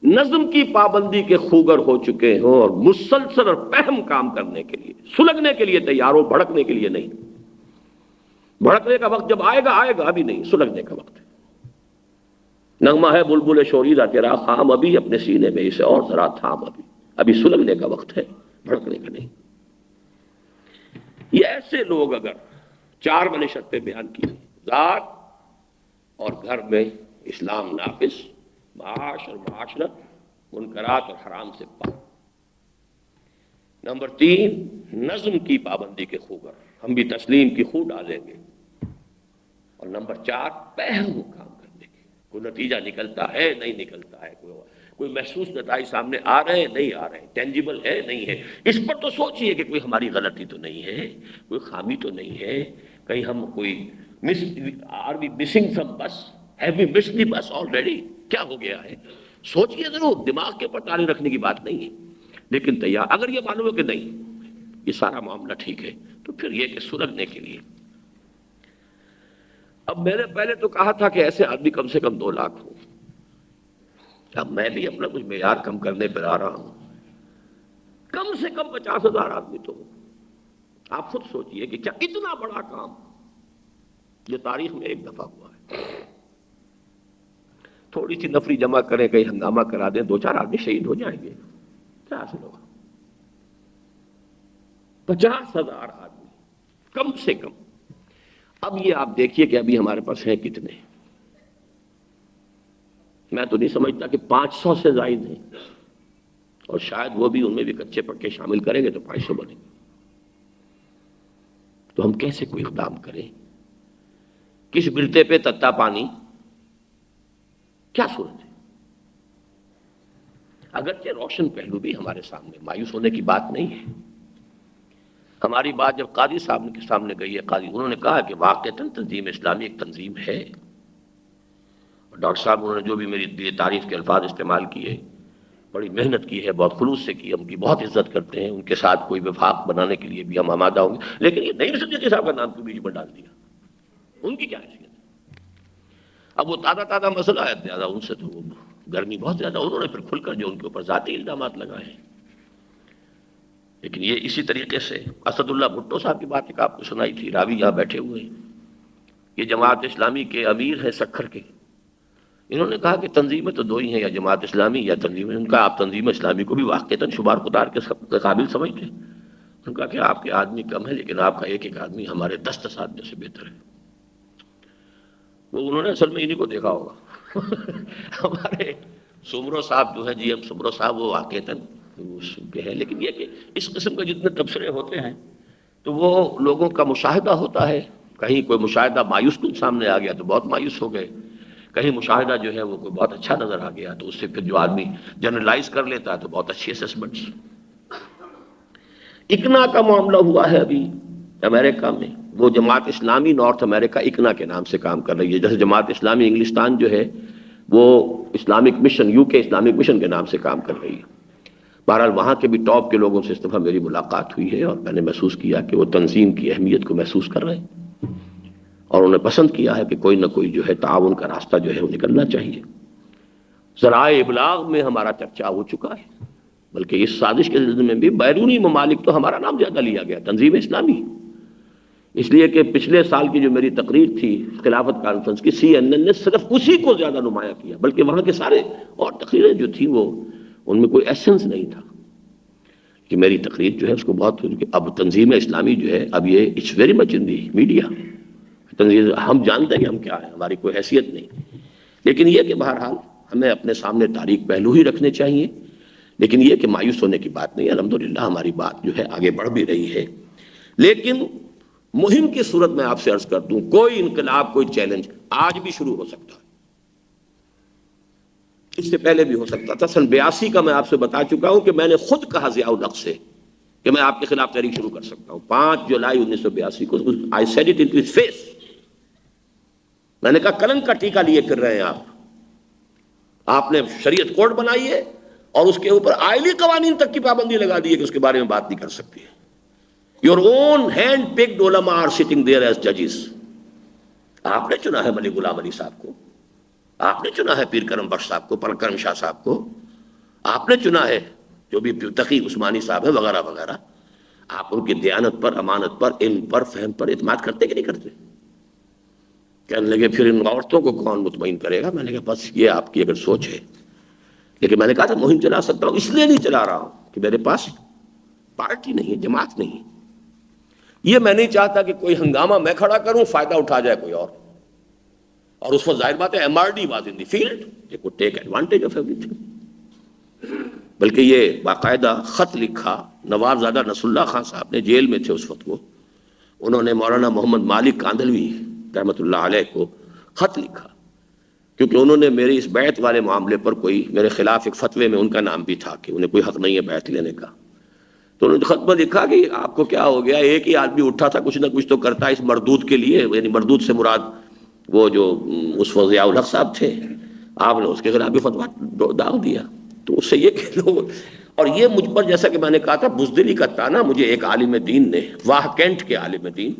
نظم کی پابندی کے خوگر ہو چکے ہوں اور مسلسل اور پہم کام کرنے کے لیے، سلگنے کے لیے تیار ہو، بھڑکنے کے لیے نہیں. بھڑکنے کا وقت جب آئے گا ابھی نہیں، سلگنے کا وقت ہے. نغمہ ہے بلبل شوریدہ تیرا خام ابھی، اپنے سینے میں اسے اور ذرا تھام ابھی سلگنے کا وقت ہے، بھڑکنے کا نہیں. یہ ایسے لوگ اگر 4 میں نے شرطیں بیان کی، ذات اور گھر میں اسلام نافذ، معاش اور معاشرت منکرات اور حرام سے پاک، نمبر 3 نظم کی پابندی کے خوگر، ہم بھی تسلیم کی خو ڈالیں گے، اور نمبر 4 پہلو کام کرنے کی، کوئی نتیجہ نکلتا ہے نہیں نکلتا ہے، کوئی محسوس نتائج سامنے آ رہے ہیں نہیں آ رہے ہیں، ٹینجیبل ہے نہیں ہے، اس پر تو سوچئے کہ کوئی ہماری غلطی تو نہیں ہے، کوئی خامی تو نہیں ہے، کہیں ہم کوئی آر وی مسنگ سم بس، ہیو وی مسڈ دی بس آلریڈی، کیا ہو گیا ہے، سوچئے ضرور، دماغ کے اوپر تالی رکھنے کی بات نہیں ہے، لیکن تیار اگر یہ معلوم ہے کہ نہیں یہ سارا معاملہ ٹھیک ہے، تو پھر یہ کہ سلجھنے کے لیے، اب میں نے پہلے تو کہا تھا کہ ایسے آدمی کم سے کم 2 لاکھ ہو، اب میں بھی اپنا کچھ معیار کم کرنے پر آ رہا ہوں، کم سے کم 50,000 آدمی تو ہو۔ آپ خود سوچئے کہ کیا اتنا بڑا کام جو تاریخ میں ایک دفعہ ہوا ہے، تھوڑی سی نفری جمع کریں، کہیں ہنگامہ کرا دیں، 2-4 آدمی شہید ہو جائیں گے، کیا حاصل ہوگا؟ 50,000 آدمی کم سے کم۔ اب یہ آپ دیکھیے کہ ابھی ہمارے پاس ہیں کتنے، میں تو نہیں سمجھتا کہ 500 سے زائد ہیں، اور شاید وہ بھی ان میں بھی کچے پکے شامل کریں گے تو 500 بنے گے، تو ہم کیسے کوئی اقدام کریں؟ کس گرتے پہ تتا پانی، کیا صورت ہے؟ اگرچہ روشن پہلو بھی ہمارے سامنے، مایوس ہونے کی بات نہیں ہے۔ ہماری بات جب قاضی صاحب کے سامنے گئی ہے، قاضی انہوں نے کہا کہ واقعتاً تنظیم اسلامی ایک تنظیم ہے، اور ڈاکٹر صاحب انہوں نے جو بھی میری لیے تعریف کے الفاظ استعمال کیے، بڑی محنت کی ہے، بہت خلوص سے کی، ہم کی بہت عزت کرتے ہیں، ان کے ساتھ کوئی وفاق بنانے کے لیے بھی ہم آمادہ ہوں گے، لیکن یہ نعیم صدیقی صاحب کا نام کیوں بیچ میں ڈال دیا؟ ان کی کیا حیثیت ہے؟ اب وہ تازہ مسئلہ ہے، زیادہ ان سے تو وہ گرمی بہت زیادہ، انہوں نے پھر کھل کر جو ان کے اوپر ذاتی الزامات لگائے ہیں۔ لیکن یہ اسی طریقے سے اسد اللہ بھٹو صاحب کی بات ایک آپ کو سنائی تھی، راوی یہاں بیٹھے ہوئے ہیں، یہ جماعت اسلامی کے امیر ہیں سکھر کے، انہوں نے کہا کہ تنظیمیں تو 2 ہی ہیں، یا جماعت اسلامی یا تنظیمیں، ان کا آپ تنظیم اسلامی کو بھی واقعتاً شمار خدار کے قابل سمجھتے ہیں؟ ان کا کہ آپ کے آدمی کم ہے، لیکن آپ کا ایک آدمی ہمارے 10 آدمیوں سے بہتر ہے۔ وہ انہوں نے اصل میں انہی کو دیکھا ہوگا ہمارے سمرو صاحب جو ہے، جی ایم سمرو صاحب، وہ واقعتاً کے ہیں، لیکن یہ کہ اس قسم کے جتنے تبصرے ہوتے ہیں تو وہ لوگوں کا مشاہدہ ہوتا ہے، کہیں کوئی مشاہدہ مایوس کن سامنے آ گیا تو بہت مایوس ہو گئے، کہیں مشاہدہ جو ہے وہ کوئی بہت اچھا نظر آ گیا تو اس سے پھر جو آدمی جنرلائز کر لیتا ہے تو بہت اچھی اسسمنٹس۔ اکنا کا معاملہ ہوا ہے ابھی امریکہ میں، وہ جماعت اسلامی نارتھ امریکہ اکنا کے نام سے کام کر رہی ہے، جیسے جماعت اسلامی انگلستان جو ہے وہ Islamic mission, UK Islamic mission کے نام سے کام کر رہی ہے۔ بہرحال وہاں کے بھی ٹاپ کے لوگوں سے اس دفعہ میری ملاقات ہوئی ہے، اور میں نے محسوس کیا کہ وہ تنظیم کی اہمیت کو محسوس کر رہے ہیں، اور انہوں نے پسند کیا ہے کہ کوئی نہ کوئی جو ہے تعاون کا راستہ جو ہے وہ نکلنا چاہیے۔ ذرائع ابلاغ میں ہمارا چرچا ہو چکا ہے، بلکہ اس سازش کے سلسلے میں بھی بیرونی ممالک تو ہمارا نام زیادہ لیا گیا، تنظیم اسلامی، اس لیے کہ پچھلے سال کی جو میری تقریر تھی خلافت کانفرنس کی، CNN نے صرف اسی کو زیادہ نمایاں کیا، بلکہ وہاں کے سارے اور تقریریں جو تھیں وہ ان میں کوئی ایسنس نہیں تھا، کہ میری تقریر جو ہے اس کو بہت، اب تنظیم اسلامی جو ہے اب یہ it's very much in the media, تنظیم ہم جانتے ہیں کہ ہم کیا ہیں، ہماری کوئی حیثیت نہیں، لیکن یہ کہ بہرحال ہمیں اپنے سامنے تاریخ پہلو ہی رکھنے چاہیے، لیکن یہ کہ مایوس ہونے کی بات نہیں، الحمدللہ ہماری بات جو ہے آگے بڑھ بھی رہی ہے۔ لیکن مہم کی صورت میں آپ سے عرض کر دوں، کوئی انقلاب، کوئی چیلنج آج بھی شروع ہو سکتا ہے، اس سے پہلے بھی ہو سکتا تھا۔ سن 82 کا میں آپ سے بتا چکا ہوں کہ میں نے خود کہا ضیاء الحق سے کہ میں آپ کے خلاف تحریک شروع کر سکتا ہوں، 5 جولائی 1982 کو I said it into his face، میں نے کہا کلنک کا ٹیکہ لیے پھر رہے ہیں آپ نے شریعت کوڈ بنائی ہے اور اس کے اوپر آئلی قوانین تک کی پابندی لگا دی ہے کہ اس کے بارے میں بات نہیں کر سکتی۔ Your own hand-picked ulama are sitting there as judges۔ آپ نے چنا ہے ملک غلام علی صاحب کو، آپ نے چنا ہے پیر کرم بخش صاحب کو، پل کرم شاہ صاحب کو، آپ نے چنا ہے جو بھی تقی عثمانی صاحب ہے وغیرہ وغیرہ، آپ ان کی دیانت پر، امانت پر، علم پر، فہم پر اعتماد کرتے کہ نہیں کرتے؟ کہنے لگے پھر ان عورتوں کو کون مطمئن کرے گا؟ میں نے کہا بس یہ آپ کی اگر سوچ ہے، لیکن میں نے کہا تھا مہم چلا سکتا ہوں، اس لیے نہیں چلا رہا ہوں کہ میرے پاس پارٹی نہیں ہے، جماعت نہیں ہے، یہ میں نہیں چاہتا کہ کوئی ہنگامہ میں کھڑا کروں، فائدہ اٹھا جائے کوئی اور اس وقت ظاہر بات ہے MRD was in the field, they could take advantage of every thing. بلکہ یہ باقاعدہ خط لکھا، نواب زادہ نصر اللہ خان صاحب نے جیل میں تھے اس وقت، وہ انہوں نے مولانا محمد مالک کاندھلوی رحمۃ اللہ علیہ کو خط لکھا، کیونکہ انہوں نے میری اس بیعت والے معاملے پر کوئی میرے خلاف ایک فتوے میں ان کا نام بھی تھا کہ انہیں کوئی حق نہیں ہے بیعت لینے کا، تو انہوں نے خط میں لکھا کہ آپ کو کیا ہو گیا، ایک ہی آدمی اٹھا تھا کچھ نہ کچھ تو کرتا اس مردود کے لیے، یعنی مردود سے مراد وہ جو اس وقت ضیاء الحق صاحب تھے، آپ نے اس کے خلاف بھی فتویٰ داغ دیا۔ تو اس سے یہ کہ لوگ، اور یہ مجھ پر جیسا کہ میں نے کہا تھا بزدلی کا تانا مجھے ایک عالم دین نے، واہ کینٹ کے عالم دین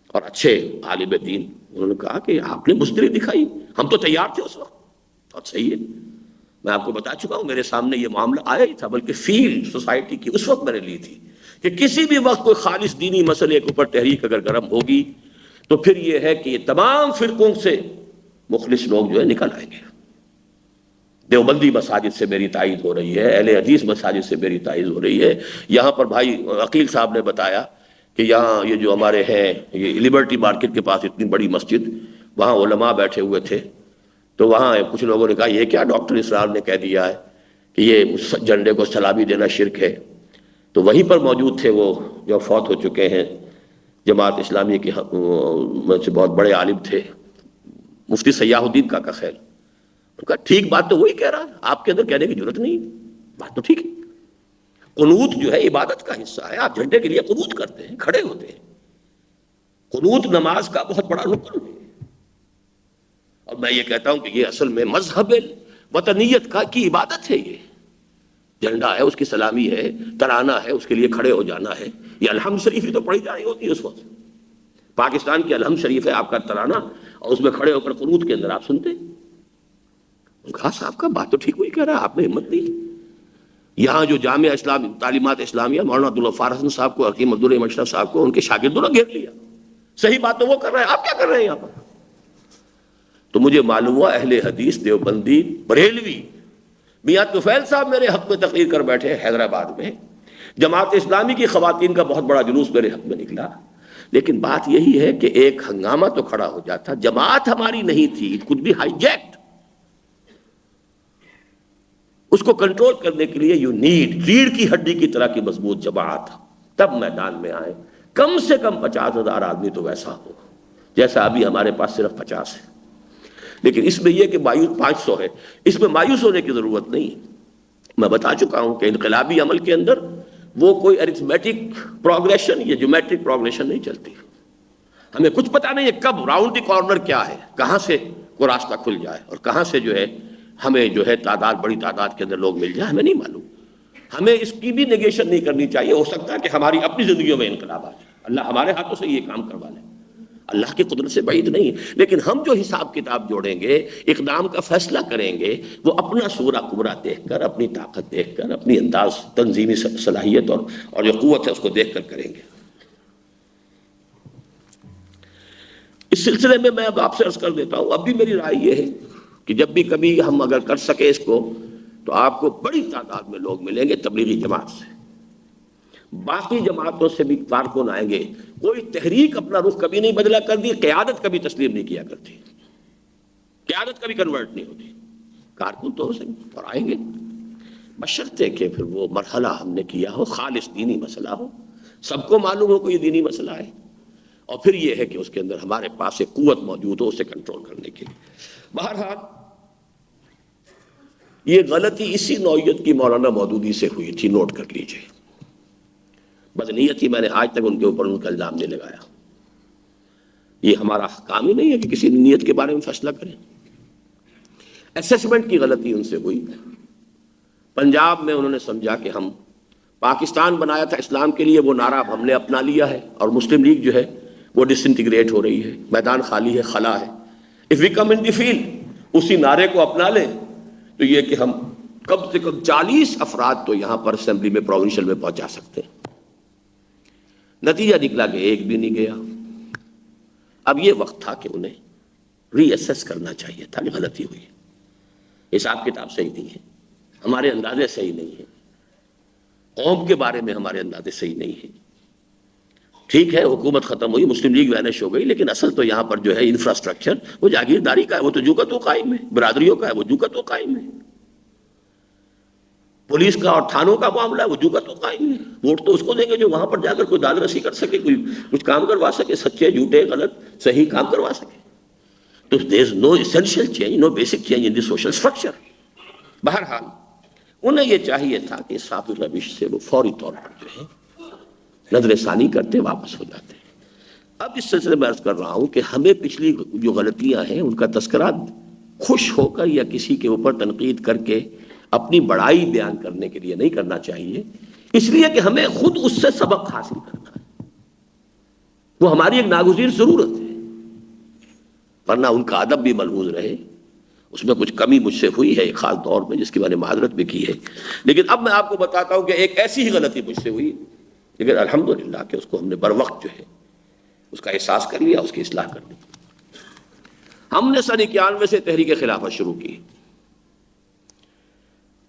اور اچھے عالم دین، انہوں نے کہا کہ آپ نے بزدلی دکھائی، ہم تو تیار تھے اس وقت۔ اور صحیح ہے، میں آپ کو بتا چکا ہوں میرے سامنے یہ معاملہ آیا ہی تھا، بلکہ فیلڈ سوسائٹی کی اس وقت میں نے لی تھی کہ کسی بھی وقت کوئی خالص دینی مسئلے کے اوپر تحریک اگر گرم ہوگی تو پھر یہ ہے کہ یہ تمام فرقوں سے مخلص لوگ جو ہے نکل آئیں گے۔ دیوبندی مساجد سے میری تائید ہو رہی ہے، اہل حدیث مساجد سے میری تائید ہو رہی ہے۔ یہاں پر بھائی عقیل صاحب نے بتایا کہ یہاں یہ جو ہمارے ہیں یہ لبرٹی مارکیٹ کے پاس اتنی بڑی مسجد، وہاں علماء بیٹھے ہوئے تھے، تو وہاں کچھ لوگوں نے کہا یہ کیا ڈاکٹر اسرار نے کہہ دیا ہے کہ یہ جھنڈے کو سلامی دینا شرک ہے۔ تو وہیں پر موجود تھے وہ جو فوت ہو چکے ہیں جماعت اسلامی کے میں سے بہت بڑے عالم تھے، مفتی سیاح الدین کاکا خیل۔ ان کا ٹھیک بات تو وہی کہہ رہا ہے، آپ کے اندر کہنے کی ضرورت نہیں، بات تو ٹھیک ہے۔ قنوت جو ہے عبادت کا حصہ ہے، آپ جھنڈے کے لیے قنوت کرتے ہیں، کھڑے ہوتے ہیں، قنوت نماز کا بہت بڑا رکن ہے۔ اور میں یہ کہتا ہوں کہ یہ اصل میں مذہب وطنیت کی عبادت ہے، یہ جھنڈا ہے، اس کی سلامی ہے، ترانہ ہے، اس کے لیے کھڑے ہو جانا ہے۔ یہ الحمد شریف ہی تو پڑھی جا رہی ہوتی ہے اس وقت، پاکستان کی الحمد شریف ہے آپ کا ترانہ، اور اس میں کھڑے ہو کر قنوت کے اندر آپ سنتے ہیں۔ کہا صاحب کا بات تو ٹھیک وہی کہہ رہا ہے، آپ نے ہمت دی۔ یہاں جو جامعہ اسلام تعلیمات اسلامیہ مولانا عبدالغفار حسن صاحب کو، حکیم عبدالرحیم اشرف صاحب کو، ان کے شاگردوں نے گھیر لیا، صحیح بات تو وہ کر رہے ہیں، آپ کیا کر رہے ہیں یہاں پر؟ تو مجھے معلوم ہوا اہل حدیث دیوبندی بریلوی میاں طفیل صاحب میرے حق میں تقریر کر بیٹھے حیدرآباد میں، جماعت اسلامی کی خواتین کا بہت بڑا جلوس میرے حق میں نکلا، لیکن بات یہی ہے کہ ایک ہنگامہ تو کھڑا ہو جاتا، جماعت ہماری نہیں تھی، it could be hijacked. اس کو کنٹرول کرنے کے لیے یو نیڈ ریڑھ کی ہڈی کی طرح کی مضبوط جماعت، تب میدان میں آئے، کم سے کم 50,000 آدمی تو ویسا ہو جیسا ابھی ہمارے پاس صرف 50 ہے۔ لیکن اس میں یہ کہ 500 ہے، اس میں مایوس ہونے کی ضرورت نہیں۔ میں بتا چکا ہوں کہ انقلابی عمل کے اندر وہ کوئی ارتھمیٹک پروگریشن یا جیومیٹرک پروگریشن نہیں چلتی، ہمیں کچھ پتہ نہیں ہے کب راؤنڈ دی کارنر کیا ہے، کہاں سے کو راستہ کھل جائے اور کہاں سے جو ہے ہمیں جو ہے بڑی تعداد کے اندر لوگ مل جائیں، ہمیں نہیں معلوم۔ ہمیں اس کی بھی نیگیشن نہیں کرنی چاہیے، ہو سکتا ہے کہ ہماری اپنی زندگیوں میں انقلاب آ جائے، اللہ ہمارے ہاتھوں سے یہ کام کروا لے، اللہ کی قدرت سے بعید نہیں ہے۔ لیکن ہم جو حساب کتاب جوڑیں گے، اقدام کا فیصلہ کریں گے، وہ اپنا سورہ کبریٰ دیکھ کر، اپنی طاقت دیکھ کر، اپنی انداز تنظیمی صلاحیت اور جو قوت ہے اس کو دیکھ کر کریں گے۔ اس سلسلے میں اب آپ سے عرض کر دیتا ہوں، اب بھی میری رائے یہ ہے کہ جب بھی کبھی ہم اگر کر سکے اس کو، تو آپ کو بڑی تعداد میں لوگ ملیں گے تبلیغی جماعت سے، باقی جماعتوں سے بھی کارکن آئیں گے۔ کوئی تحریک اپنا رخ کبھی نہیں بدلا کرتی، قیادت کبھی تسلیم نہیں کیا کرتی، قیادت کبھی کنورٹ نہیں ہوتی، کارکن تو ہو سکتے اور آئیں گے، بشرطے کہ پھر وہ مرحلہ ہم نے کیا ہو، خالص دینی مسئلہ ہو، سب کو معلوم ہو کہ یہ دینی مسئلہ ہے، اور پھر یہ ہے کہ اس کے اندر ہمارے پاس ایک قوت موجود ہو اسے کنٹرول کرنے کے لیے۔ بہرحال یہ غلطی اسی نوعیت کی مولانا مودودی سے ہوئی تھی، نوٹ کر لیجئے۔ بدنیتی میں نے آج تک ان کے اوپر ان کا الزام نہیں لگایا، یہ ہمارا کام ہی نہیں ہے کہ کسی نیت کے بارے میں فیصلہ کریں۔ اسیسمنٹ کی غلطی ان سے ہوئی، پنجاب میں انہوں نے سمجھا کہ ہم پاکستان بنایا تھا اسلام کے لیے، وہ نعرہ ہم نے اپنا لیا ہے، اور مسلم لیگ جو ہے وہ ڈس انٹیگریٹ ہو رہی ہے، میدان خالی ہے، خلا ہے۔ If we come in the field, اسی نعرے کو اپنا لیں تو یہ کہ ہم کم سے کم 40 افراد تو یہاں پر اسمبلی میں پروونشل میں پہنچا سکتے ہیں۔ نتیجہ نکلا کہ ایک بھی نہیں گیا۔ اب یہ وقت تھا کہ انہیں ری ایسس کرنا چاہیے تھا کہ غلطی ہوئی ہے، حساب کتاب صحیح نہیں ہے، ہمارے اندازے صحیح نہیں ہیں، قوم کے بارے میں ہمارے اندازے صحیح نہیں ہیں، ٹھیک ہے حکومت ختم ہوئی، مسلم لیگ وینش ہو گئی، لیکن اصل تو یہاں پر جو ہے انفراسٹرکچر وہ جاگیرداری کا ہے، وہ تو جو کا تو قائم ہے، برادریوں کا ہے وہ جو کا تو قائم ہے، پولیس کا اور تھانوں کا معاملہ ہے وہ جو کا تو قائم ہے۔ ووٹ تو اس کو دیں گے جو وہاں پر جا کر کوئی داد رسی کر سکے، کوئی کچھ کام کروا سکے، سچے جھوٹے غلط صحیح کام کروا سکے۔ تو there is no essential change, no basic change in the social structure۔ بہرحال انہیں یہ چاہیے تھا کہ صافی روش سے وہ فوری طور پر جو ہے نظر ثانی کرتے واپس ہو جاتے۔ اب اس سلسلے میں عرض کر رہا ہوں کہ ہمیں پچھلی جو غلطیاں ہیں ان کا تذکرہ خوش ہو کر یا کسی کے اوپر تنقید کر کے اپنی بڑائی بیان کرنے کے لیے نہیں کرنا چاہیے، اس لیے کہ ہمیں خود اس سے سبق حاصل کرنا ہے، وہ ہماری ایک ناگزیر ضرورت ہے، ورنہ ان کا ادب بھی ملحوظ رہے۔ اس میں کچھ کمی مجھ سے ہوئی ہے ایک خاص دور میں جس کی میں نے معذرت بھی کی ہے، لیکن اب میں آپ کو بتاتا ہوں کہ ایک ایسی ہی غلطی مجھ سے ہوئی، لیکن الحمدللہ کہ اس کو ہم نے بر وقت جو ہے اس کا احساس کر لیا، اس کی اصلاح کر لی۔ ہم نے سن 91 سے تحریک خلافت شروع کی،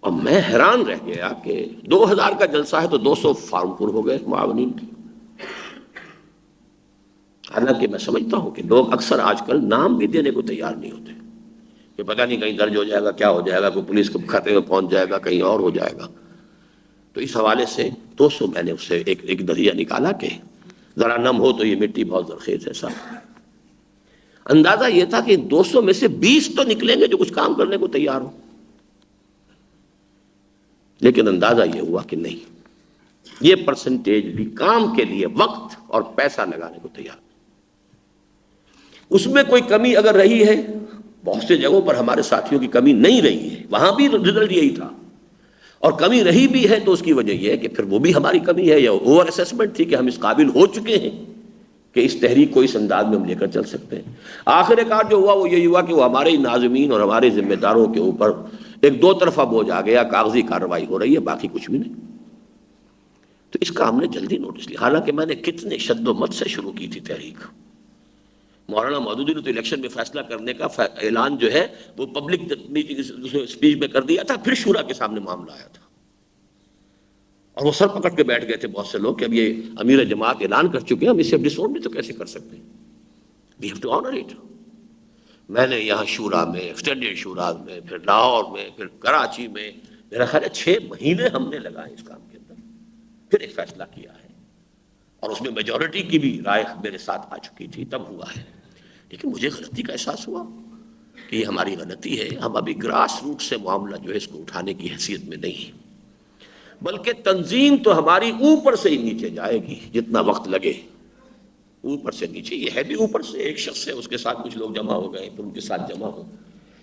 اور میں حیران رہ گیا کہ 2000 کا جلسہ ہے تو 200 فارم پر ہو گئے معاونین کی۔ حالانکہ میں سمجھتا ہوں کہ لوگ اکثر آج کل نام بھی دینے کو تیار نہیں ہوتے کہ پتہ نہیں کہیں درج ہو جائے گا، کیا ہو جائے گا، کوئی پولیس کے کھاتے میں پہنچ جائے گا، کہیں اور ہو جائے گا۔ تو اس حوالے سے 200 میں نے اس سے ایک نظریہ نکالا کہ ذرا نم ہو تو یہ مٹی بہت زرخیز ہے صاحب۔ اندازہ یہ تھا کہ 200 میں سے 20 تو نکلیں گے جو کچھ کام کرنے کو تیار ہو، لیکن اندازہ یہ ہوا کہ نہیں، یہ پرسنٹیج بھی کام کے لیے وقت اور پیسہ لگانے کو تیار۔ اس میں کوئی کمی اگر رہی ہے، بہت سے جگہوں پر ہمارے ساتھیوں کی کمی نہیں رہی ہے، وہاں بھی رزلٹ یہی تھا، اور کمی رہی بھی ہے تو اس کی وجہ یہ ہے کہ پھر وہ بھی ہماری کمی ہے یا اوور اسیسمنٹ تھی کہ ہم اس قابل ہو چکے ہیں کہ اس تحریک کو اس انداز میں ہم لے کر چل سکتے ہیں۔ آخر کار جو ہوا وہ یہی ہوا کہ وہ ہمارے ہی ناظمین اور ہمارے ذمہ داروں کے اوپر ایک دو طرفہ بوجھ آ گیا، کاغذی کارروائی ہو رہی ہے، باقی کچھ بھی نہیں۔ تو اس کا ہم نے جلدی نوٹس لیا، حالانکہ میں نے کتنے شد و مت سے شروع کی تھی تحریک۔ مولانا مودودی نے تو الیکشن میں فیصلہ کرنے کا اعلان جو ہے وہ پبلک میٹنگ اسپیچ میں کر دیا تھا، پھر شورا کے سامنے معاملہ آیا تھا، اور وہ سر پکڑ کے بیٹھ گئے تھے بہت سے لوگ کہ اب یہ امیر جماعت اعلان کر چکے ہیں، ہم اسے ڈس اون بھی تو کیسے کر سکتے ہیں، we have to honour it. میں نے یہاں شورا میں، ایکسٹینڈیڈ شورا میں، پھر لاہور میں، پھر کراچی میں، میرا خیال ہے 6 مہینے ہم نے لگائے اس کام کے اندر، پھر ایک فیصلہ کیا ہے، اور اس میں میجورٹی کی بھی رائے میرے ساتھ آ چکی تھی، تب ہوا ہے۔ لیکن مجھے غلطی کا احساس ہوا کہ یہ ہماری غلطی ہے، ہم ابھی گراس روٹ سے معاملہ جو ہے اس کو اٹھانے کی حیثیت میں نہیں ہے، بلکہ تنظیم تو ہماری اوپر سے ہی نیچے جائے گی، جتنا وقت لگے اوپر سے نیچے، یہ ہے بھی اوپر سے ایک شخص ہے، اس کے ساتھ کچھ لوگ جمع ہو گئے، پھر ان کے ساتھ جمع ہو،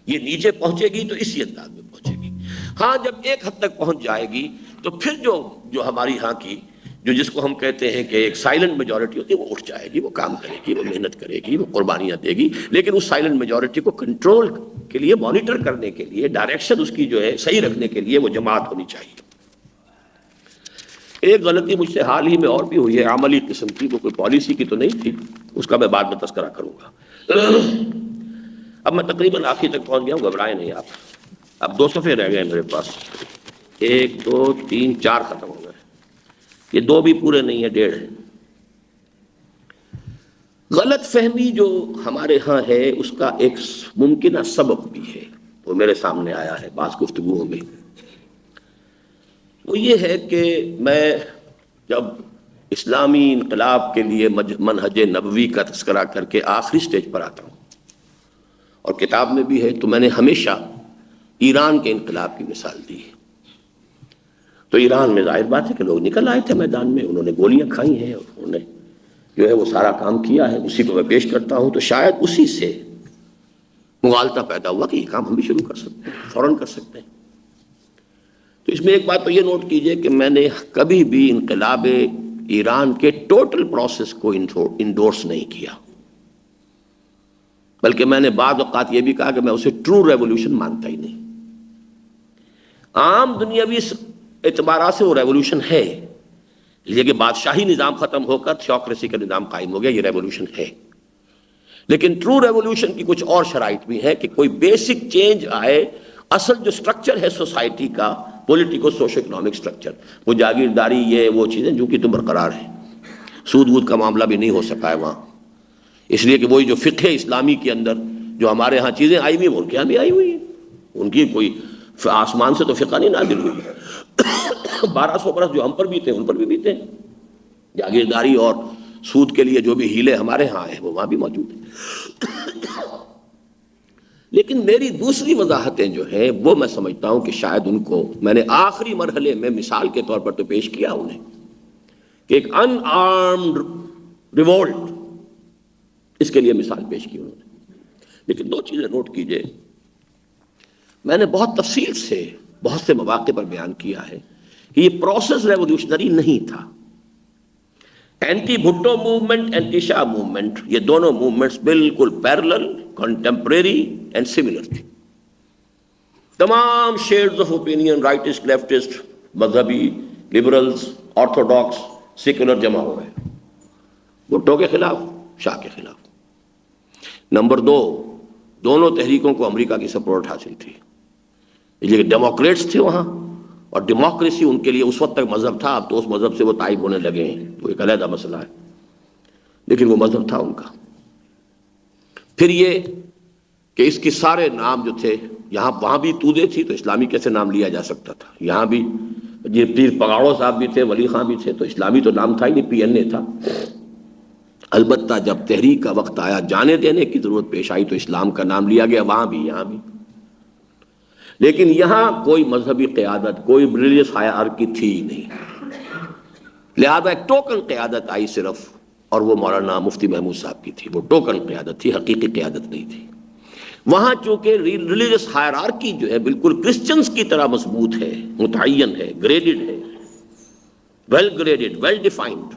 یہ نیچے پہنچے گی تو اسی انداز میں پہنچے گی۔ ہاں جب ایک حد تک پہنچ جائے گی تو پھر جو ہماری ہاں کی جو جس کو ہم کہتے ہیں کہ ایک سائلنٹ میجورٹی ہوتی ہے، وہ اٹھ جائے گی، وہ کام کرے گی، وہ محنت کرے گی، وہ قربانیاں دے گی، لیکن اس سائلنٹ میجورٹی کو کنٹرول کے لیے، مانیٹر کرنے کے لیے، ڈائریکشن اس کی جو ہے صحیح رکھنے کے لیے وہ جماعت ہونی چاہیے۔ ایک غلطی مجھ سے حال ہی میں اور بھی ہوئی ہے، عملی قسم کی، وہ کوئی پالیسی کی تو نہیں تھی، اس کا میں بعد میں تذکرہ کروں گا۔ اب میں تقریباً آخر تک پہنچ گیا ہوں، گھبرائے نہیں آپ، اب 2 صفحے رہ گئے میرے پاس، 1 2 3 4 ختم ہو گئے، یہ 2 بھی پورے نہیں ہیں، 1.5 ہے۔ غلط فہمی جو ہمارے ہاں ہے اس کا ایک ممکنہ سبب بھی ہے، وہ میرے سامنے آیا ہے بعض گفتگوؤں میں، وہ یہ ہے کہ میں جب اسلامی انقلاب کے لیے منہج نبوی کا تذکرہ کر کے آخری سٹیج پر آتا ہوں، اور کتاب میں بھی ہے، تو میں نے ہمیشہ ایران کے انقلاب کی مثال دی ہے۔ تو ایران میں ظاہر بات ہے کہ لوگ نکل آئے تھے میدان میں، انہوں نے گولیاں کھائی ہیں، اور انہوں نے جو ہے وہ سارا کام کیا ہے، اسی کو میں پیش کرتا ہوں، تو شاید اسی سے مغالطہ پیدا ہوا کہ یہ کام ہم بھی شروع کر سکتے ہیں، فوراً کر سکتے ہیں۔ تو اس میں ایک بات تو یہ نوٹ کیجئے کہ میں نے کبھی بھی انقلاب ایران کے ٹوٹل پروسیس کو انڈورس نہیں کیا، بلکہ میں نے بعض اوقات یہ بھی کہا کہ میں اسے ٹرو ریولوشن مانتا ہی نہیں۔ عام دنیاوی اعتبارات سے وہ ریولوشن ہے، یہ کہ بادشاہی نظام ختم ہو کر تھیوکریسی کا نظام قائم ہو گیا، یہ ریولوشن ہے، لیکن ٹرو ریولوشن کی کچھ اور شرائط بھی ہے کہ کوئی بیسک چینج آئے، اصل جو سٹرکچر ہے سوسائٹی کا، پولیٹیکو سوشو اکنامک سٹرکچر، وہ جاگیرداری، یہ وہ چیزیں جو کہ تو برقرار ہیں، سود وود کا معاملہ بھی نہیں ہو سکا ہے وہاں، اس لیے کہ وہی جو فقہ اسلامی کے اندر جو ہمارے ہاں چیزیں آئی ہوئی ہیں وہ ان کے یہاں بھی آئی ہوئی ہیں، ان کی کوئی آسمان سے تو فقہ نہیں نازل ہوئی 1200 برس جو ہم پر بھی تھے ان پر بھی تھے، جاگیرداری اور سود کے لیے جو بھی ہیلے ہمارے ہاں ہیں وہ وہاں بھی موجود ہیں۔ لیکن میری دوسری وضاحتیں جو ہیں وہ میں سمجھتا ہوں کہ شاید ان کو میں نے آخری مرحلے میں مثال کے طور پر تو پیش کیا انہیں کہ ایک ان آرمڈ ریوولٹ، اس کے لیے مثال پیش کی انہوں نے۔ لیکن دو چیزیں نوٹ کیجئے، میں نے بہت تفصیل سے بہت سے مواقع پر بیان کیا ہے کہ یہ پروسیس ریولیوشنری نہیں تھا۔ اینٹی بھٹو موومنٹ، اینٹی شاہ موومنٹ، یہ دونوں موومنٹس بالکل پیرلل، کنٹمپریری اینڈ سملر تھی۔ تمام sheds of opinion, rightist, leftist, مذہبی، لبرلز، آرتھوڈاکس، سیکولر جمع ہو گئے بھٹو کے خلاف، شاہ کے خلاف۔ نمبر دو، دونوں تحریکوں کو امریکہ کی سپورٹ حاصل تھی، اس لیے ڈیموکریٹس تھے وہاں، اور ڈیموکریسی ان کے لیے اس وقت تک مذہب تھا، اب تو اس مذہب سے وہ تائب ہونے لگے ہیں، وہ ایک علیحدہ مسئلہ ہے، لیکن وہ مذہب تھا ان کا۔ پھر یہ کہ اس کے سارے نام جو تھے، یہاں وہاں بھی تودے تھی تو اسلامی کیسے نام لیا جا سکتا تھا، یہاں بھی یہ پیر پگاڑو صاحب بھی تھے، ولی خان بھی تھے، تو اسلامی تو نام تھا ہی نہیں، پی این اے تھا۔ البتہ جب تحریک کا وقت آیا، جانے دینے کی ضرورت پیش آئی، تو اسلام کا نام لیا گیا، وہاں بھی یہاں بھی۔ لیکن یہاں کوئی مذہبی قیادت، کوئی ریلیجس ہائرارکی تھی ہی نہیں، لہذا ایک ٹوکن قیادت آئی صرف، اور وہ مولانا مفتی محمود صاحب کی تھی، وہ ٹوکن قیادت تھی، حقیقی قیادت نہیں تھی۔ وہاں چونکہ ریلیجس ہائرارکی جو ہے بالکل کرسچنز کی طرح مضبوط ہے، متعین ہے، گریڈڈ ہے، ویل گریڈڈ، ویل ڈیفائنڈ،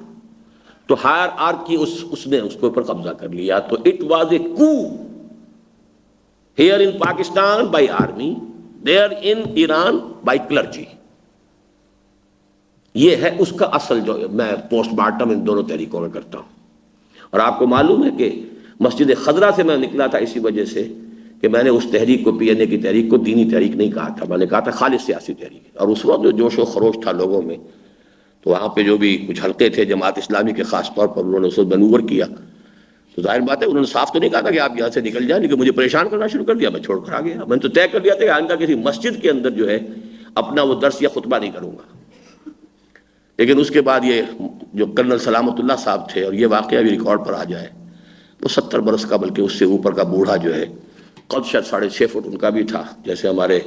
تو ہائرارکی اس نے اس کے اوپر قبضہ کر لیا۔ تو اٹ واز اے کو here in Pakistan by army, there in Iran by clergy. یہ ہے اس کا اصل جو میں پوسٹ مارٹم ان دونوں تحریکوں میں کرتا ہوں۔ اور آپ کو معلوم ہے کہ مسجد خضرا سے میں نکلا تھا اسی وجہ سے کہ میں نے اس تحریک کو، پی این اے کی تحریک کو دینی تحریک نہیں کہا تھا، میں نے کہا تھا خالص سیاسی تحریک۔ اور اس وقت جو جوش و خروش تھا لوگوں میں، تو وہاں پہ جو بھی کچھ حلقے تھے جماعت اسلامی کے، خاص طور پر انہوں نے اس کو مینور کیا، تو ظاہر بات ہے انہوں نے صاف تو نہیں کہا تھا کہ آپ یہاں سے نکل جائیں، لیکن مجھے پریشان کرنا شروع کر دیا، میں چھوڑ کر آ گیا۔ میں نے تو طے کر لیا تھا کہ آئندہ کسی مسجد کے اندر جو ہے اپنا وہ درس یا خطبہ نہیں کروں گا۔ لیکن اس کے بعد یہ جو کرنل سلامت اللہ صاحب تھے، اور یہ واقعہ بھی ریکارڈ پر آ جائے، وہ 70 برس کا بلکہ اس سے اوپر کا بوڑھا جو ہے، قد شاید 6.5 فٹ ان کا بھی تھا، جیسے ہمارے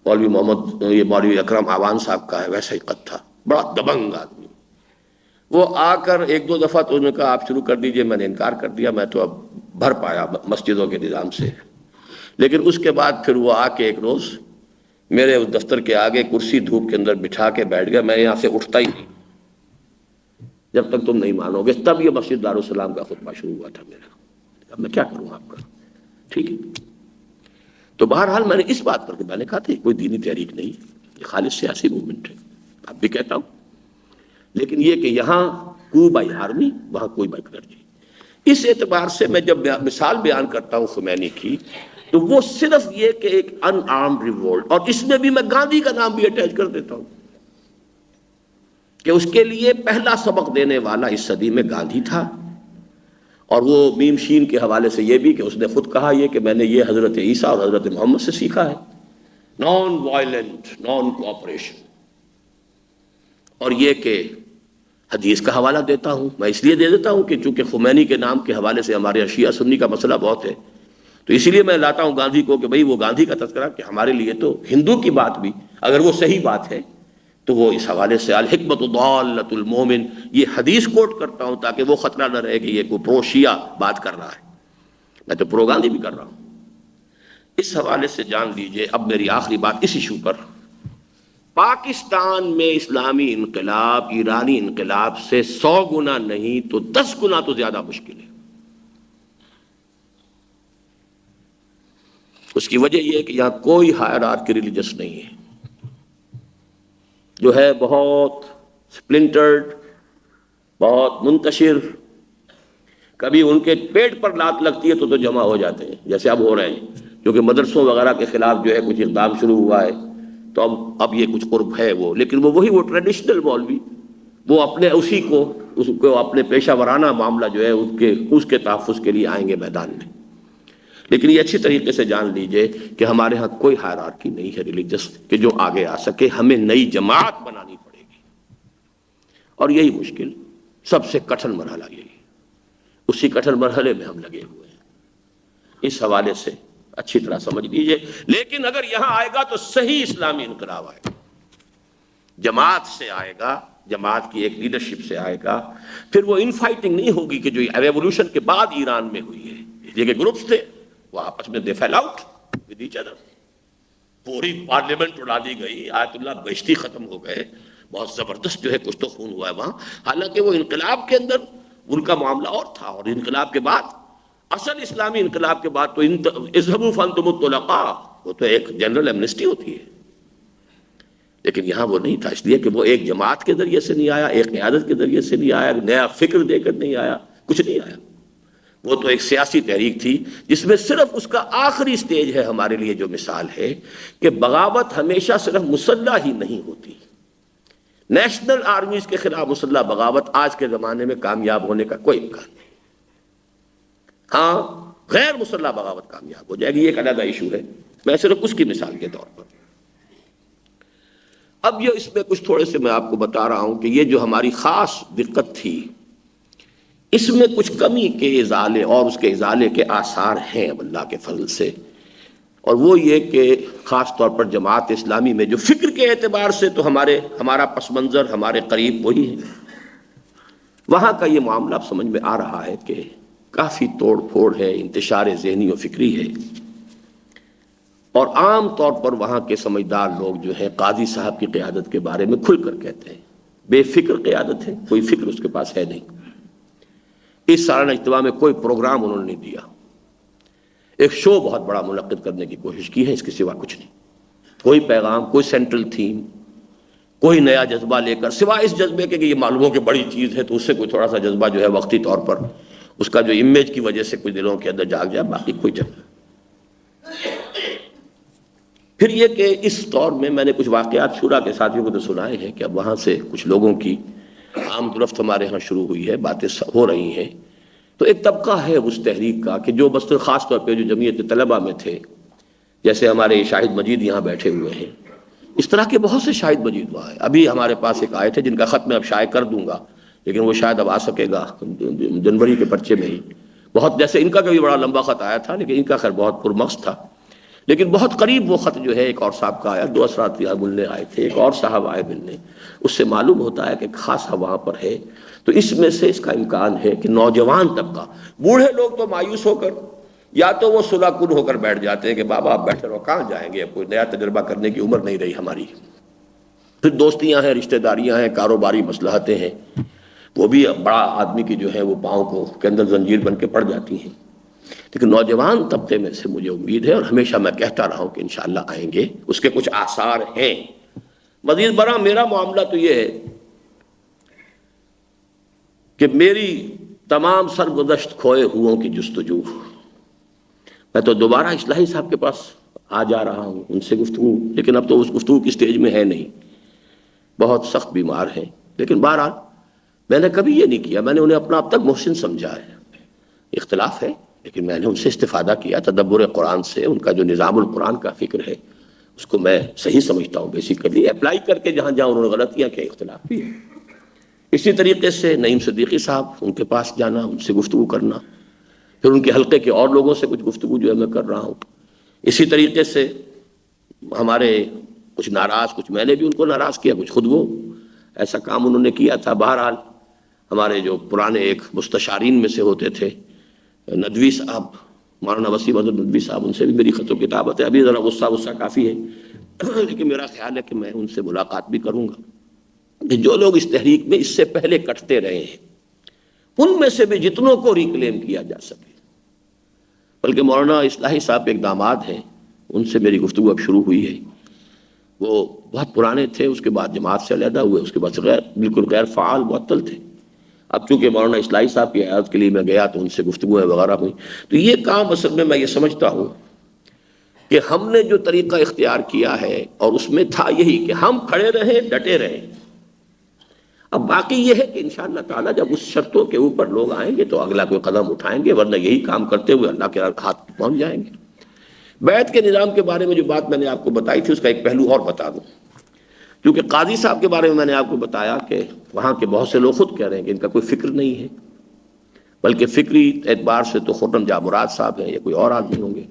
مولوی محمد یہ مولوی اکرم آوان صاحب کا ہے ویسا ہی قد تھا، بڑا دبنگ آدمی۔ وہ آ کر ایک دو دفعہ تو انہوں نے کہا آپ شروع کر دیجئے، میں نے انکار کر دیا، میں تو اب بھر پایا مسجدوں کے نظام سے۔ لیکن اس کے بعد پھر وہ آ کے ایک روز میرے اس دفتر کے آگے کرسی دھوپ کے اندر بٹھا کے بیٹھ گیا، میں یہاں سے اٹھتا ہی نہیں جب تک تم نہیں مانو گے۔ تب یہ مسجد دارالسلام کا خطبہ شروع ہوا تھا میرا۔ اب میں کیا کروں آپ کا، ٹھیک ہے۔ تو بہرحال میں نے اس بات پر کہ میں نے کہا تھا کوئی دینی تحریک نہیں، یہ خالص سیاسی موومنٹ ہے، اب بھی کہتا ہوں۔ لیکن یہ کہ یہاں کو بائی آرمی، وہاں کوئی بائی کلرجی۔ اس اعتبار سے میں جب مثال بیان کرتا ہوں خمینی کی، تو وہ صرف یہ کہ ایک ان آرمڈ ریوولٹ، اور اس میں بھی میں گاندھی کا نام بھی اٹیچ کر دیتا ہوں کہ اس کے لیے پہلا سبق دینے والا اس صدی میں گاندھی تھا۔ اور وہ میم شین کے حوالے سے یہ بھی کہ اس نے خود کہا یہ کہ میں نے یہ حضرت عیسیٰ اور حضرت محمد سے سیکھا ہے، نان وائلنٹ، نان کوآپریشن۔ اور یہ کہ حدیث کا حوالہ دیتا ہوں، میں اس لیے دے دیتا ہوں کہ چونکہ خمینی کے نام کے حوالے سے ہمارے شیعہ سنی کا مسئلہ بہت ہے، تو اسی لیے میں لاتا ہوں گاندھی کو کہ بھئی وہ گاندھی کا تذکرہ کہ ہمارے لیے تو ہندو کی بات بھی اگر وہ صحیح بات ہے تو وہ اس حوالے سے الحکمت ضالۃ المومن، یہ حدیث کوٹ کرتا ہوں تاکہ وہ خطرہ نہ رہے کہ یہ کوئی پرو شیعہ بات کر رہا ہے، میں تو پرو گاندھی بھی کر رہا ہوں۔ اس حوالے سے جان لیجئے، اب میری آخری بات اس ایشو پر، پاکستان میں اسلامی انقلاب ایرانی انقلاب سے 100 گنا نہیں تو 10 گنا تو زیادہ مشکل ہے۔ اس کی وجہ یہ ہے کہ یہاں کوئی ہائرارکی ریلیجس نہیں ہے، جو ہے بہت سپلنٹرڈ، بہت منتشر۔ کبھی ان کے پیٹ پر لات لگتی ہے تو جمع ہو جاتے ہیں، جیسے اب ہو رہے ہیں، کیونکہ مدرسوں وغیرہ کے خلاف جو ہے کچھ اقدام شروع ہوا ہے، تو اب یہ کچھ قرب ہے وہ، لیکن وہی ٹریڈیشنل مولوی وہ اپنے اسی کو اپنے پیشہ ورانہ معاملہ جو ہے اس کے تحفظ کے لیے آئیں گے میدان میں. لیکن یہ اچھی طریقے سے جان لیجئے کہ ہمارے ہاں کوئی ہائرارکی نہیں ہے ریلیجس کہ جو آگے آ سکے. ہمیں نئی جماعت بنانی پڑے گی، اور یہی مشکل سب سے کٹھن مرحلہ یہی، اسی کٹھن مرحلے میں ہم لگے ہوئے ہیں. اس حوالے سے اچھی طرح سمجھ لیجئے. لیکن اگر یہاں آئے گا تو صحیح اسلامی انقلاب آئے گا، جماعت سے آئے گا، جماعت کی ایک لیڈرشپ سے آئے گا. پھر وہ ان فائٹنگ نہیں ہوگی کہ جو ریولوشن کے بعد ایران میں ہوئی ہے. یہ کہ گروپس تھے وہ آپس میں دے فیل آؤٹ ود ایچ ادر، پوری پارلیمنٹ اڑا دی گئی، آیت اللہ بہشتی ختم ہو گئے، بہت زبردست جو ہے کچھ تو خون ہوا ہے وہاں. حالانکہ وہ انقلاب کے اندر ان کا معاملہ اور تھا، اور انقلاب کے بعد اصل اسلامی انقلاب کے بعد تو اذهبوا فانتم الطلقاء، وہ تو ایک جنرل ایمنسٹی ہوتی ہے. لیکن یہاں وہ نہیں تھا، اس لیے کہ وہ ایک جماعت کے ذریعے سے نہیں آیا، ایک قیادت کے ذریعے سے نہیں آیا، نیا فکر دے کر نہیں آیا، کچھ نہیں آیا. وہ تو ایک سیاسی تحریک تھی جس میں صرف اس کا آخری سٹیج ہے ہمارے لیے جو مثال ہے کہ بغاوت ہمیشہ صرف مسلح ہی نہیں ہوتی. نیشنل آرمیز کے خلاف مسلح بغاوت آج کے زمانے میں کامیاب ہونے کا کوئی امکان نہیں. ہاں غیر مسلح بغاوت کامیاب ہو جائے گی، یہ ایک علیحدہ ایشو ہے، میں صرف اس کی مثال کے طور پر. اب یہ اس میں کچھ تھوڑے سے میں آپ کو بتا رہا ہوں کہ یہ جو ہماری خاص دقت تھی اس میں کچھ کمی کے ازالے اور اس کے ازالے کے آثار ہیں اب اللہ کے فضل سے. اور وہ یہ کہ خاص طور پر جماعت اسلامی میں جو فکر کے اعتبار سے تو ہمارا پس منظر ہمارے قریب وہی ہے، وہاں کا یہ معاملہ اب سمجھ میں آ رہا ہے کہ کافی توڑ پھوڑ ہے، انتشار ذہنی و فکری ہے. اور عام طور پر وہاں کے سمجھدار لوگ جو ہیں قاضی صاحب کی قیادت کے بارے میں کھل کر کہتے ہیں بے فکر قیادت ہے، کوئی فکر اس کے پاس ہے نہیں. اس سالانہ اجتماع میں کوئی پروگرام انہوں نے نہیں دیا، ایک شو بہت بڑا منعقد کرنے کی کوشش کی ہے، اس کے سوا کچھ نہیں. کوئی پیغام، کوئی سینٹرل تھیم، کوئی نیا جذبہ لے کر، سوائے اس جذبے کے کہ یہ معلوم ہو کہ بڑی چیز ہے تو اس سے کوئی تھوڑا سا جذبہ جو ہے وقتی طور پر اس کا جو امیج کی وجہ سے کچھ دلوں کے اندر جاگ جائے، باقی کوئی جگہ. پھر یہ کہ اس دور میں نے کچھ واقعات شورا کے ساتھیوں کو تو سنائے ہیں کہ اب وہاں سے کچھ لوگوں کی عام رفت ہمارے ہاں شروع ہوئی ہے، باتیں ہو رہی ہیں. تو ایک طبقہ ہے اس تحریک کا کہ جو بس خاص طور پہ جو جمعیت طلبہ میں تھے، جیسے ہمارے شاہد مجید یہاں بیٹھے ہوئے ہیں، اس طرح کے بہت سے شاہد مجید وہاں ہیں. ابھی ہمارے پاس ایک آئے تھے جن کا خط میں اب شائع کر دوں گا، لیکن وہ شاید اب آ سکے گا جنوری کے پرچے میں ہی. بہت جیسے ان کا کبھی بڑا لمبا خط آیا تھا، لیکن ان کا خیر بہت پرمغز تھا. لیکن بہت قریب وہ خط جو ہے ایک اور صاحب کا آیا، 2 اسرات یہاں ملنے آئے تھے، ایک اور صاحب آئے ملنے. اس سے معلوم ہوتا ہے کہ خاصا وہاں پر ہے. تو اس میں سے اس کا امکان ہے کہ نوجوان طبقہ، بوڑھے لوگ تو مایوس ہو کر یا تو وہ صلح کن ہو کر بیٹھ جاتے ہیں کہ بابا آپ بیٹھے رہو، کہاں جائیں گے، اب کوئی نیا تجربہ کرنے کی عمر نہیں رہی ہماری. پھر دوستیاں ہیں، رشتہ داریاں ہیں، کاروباری مصلحتیں ہیں، وہ بھی بڑا آدمی کی جو ہے وہ پاؤں کو کے اندر زنجیر بن کے پڑ جاتی ہیں. لیکن نوجوان طبقے میں سے مجھے امید ہے، اور ہمیشہ میں کہتا رہا ہوں کہ انشاءاللہ آئیں گے، اس کے کچھ آثار ہیں. مزید برآں میرا معاملہ تو یہ ہے کہ میری تمام سرگزشت کھوئے ہوئوں کی جستجو، میں تو دوبارہ اصلاحی صاحب کے پاس آ جا رہا ہوں، ان سے گفتگو، لیکن اب تو اس گفتگو کی سٹیج میں ہے نہیں، بہت سخت بیمار ہیں. لیکن بہرحال میں نے کبھی یہ نہیں کیا، میں نے انہیں اپنا اب تک محسن سمجھا ہے. اختلاف ہے لیکن میں نے ان سے استفادہ کیا تدبر قرآن سے. ان کا جو نظام القرآن کا فکر ہے اس کو میں صحیح سمجھتا ہوں، بیسیکلی اپلائی کر کے جہاں جہاں انہوں نے غلطیاں کیا، اختلاف بھی ہے. اسی طریقے سے نعیم صدیقی صاحب، ان کے پاس جانا، ان سے گفتگو کرنا، پھر ان کے حلقے کے اور لوگوں سے کچھ گفتگو جو ہے میں کر رہا ہوں. اسی طریقے سے ہمارے کچھ ناراض، کچھ میں نے بھی ان کو ناراض کیا، کچھ خود وہ ایسا کام انہوں نے کیا تھا. بہرحال ہمارے جو پرانے ایک مستشارین میں سے ہوتے تھے ندوی صاحب، مولانا وسیم احمد ندوی صاحب، ان سے بھی میری خط و کتابت ہے. ابھی ذرا غصہ کافی ہے، لیکن میرا خیال ہے کہ میں ان سے ملاقات بھی کروں گا کہ جو لوگ اس تحریک میں اس سے پہلے کٹتے رہے ہیں ان میں سے بھی جتنوں کو ریکلیم کیا جا سکے. بلکہ مولانا اصلاحی صاحب ایک داماد ہیں، ان سے میری گفتگو اب شروع ہوئی ہے. وہ بہت پرانے تھے، اس کے بعد جماعت سے علیحدہ ہوئے، اس کے بعد بالکل غیر فعال معطل تھے. اب چونکہ مولانا اصلاحی صاحب کی عیادت کے لیے میں گیا تو ان سے گفتگو وغیرہ ہوئی. تو یہ کام اصل میں یہ سمجھتا ہوں کہ ہم نے جو طریقہ اختیار کیا ہے، اور اس میں تھا یہی کہ ہم کھڑے رہیں، ڈٹے رہیں. اب باقی یہ ہے کہ انشاءاللہ تعالیٰ جب اس شرطوں کے اوپر لوگ آئیں گے تو اگلا کوئی قدم اٹھائیں گے، ورنہ یہی کام کرتے ہوئے اللہ کے ہاتھ پہنچ جائیں گے۔ بیعت کے نظام کے بارے میں جو بات میں نے آپ کو بتائی تھی اس کا ایک پہلو اور بتا دوں، کیونکہ قاضی صاحب کے بارے میں نے آپ کو بتایا کہ وہاں کے بہت سے لوگ خود کہہ رہے ہیں کہ ان کا کوئی فکر نہیں ہے، بلکہ فکری اعتبار سے تو خرم جاں مراد صاحب ہیں یا کوئی اور آدمی ہوں گے۔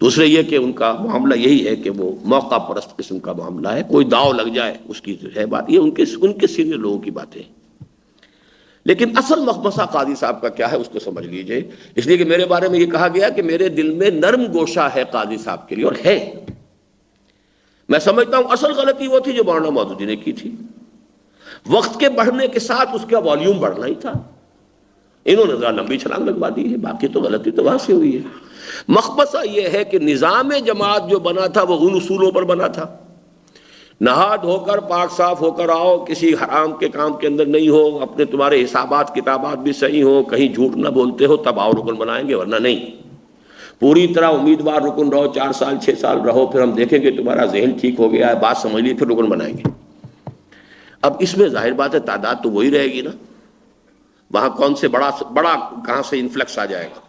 دوسرے یہ کہ ان کا معاملہ یہی ہے کہ وہ موقع پرست قسم کا معاملہ ہے، کوئی داؤ لگ جائے اس کی ہے بات، یہ ان کے سینئر لوگوں کی باتیں ہیں۔ لیکن اصل مخمصہ قاضی صاحب کا کیا ہے اس کو سمجھ لیجئے، اس لیے کہ میرے بارے میں یہ کہا گیا کہ میرے دل میں نرم گوشہ ہے قاضی صاحب کے لیے، اور ہے۔ میں سمجھتا ہوں اصل غلطی وہ تھی جو مولانا مودودی نے کی تھی، وقت کے بڑھنے کے ساتھ اس کا والیوم بڑھنا ہی تھا، انہوں نے ذرا لمبی چھلانگ لگوا دی ہے، باقی تو غلطی تو وہاں سے ہوئی ہے۔ مخمصہ یہ ہے کہ نظام جماعت جو بنا تھا وہ ان اصولوں پر بنا تھا، نہا دھو کر پاک صاف ہو کر آؤ، کسی حرام کے کام کے اندر نہیں ہو، اپنے تمہارے حسابات کتابات بھی صحیح ہو، کہیں جھوٹ نہ بولتے ہو، تب آؤ رکن بنائیں گے، ورنہ نہیں۔ پوری طرح امیدوار رکن رہو، 4 سال 6 سال رہو، پھر ہم دیکھیں گے تمہارا ذہن ٹھیک ہو گیا ہے، بات سمجھ لی، پھر رکن بنائیں گے۔ اب اس میں ظاہر بات ہے تعداد تو وہی رہے گی نا، وہاں کون سے بڑا کہاں سے انفلکس آ جائے گا،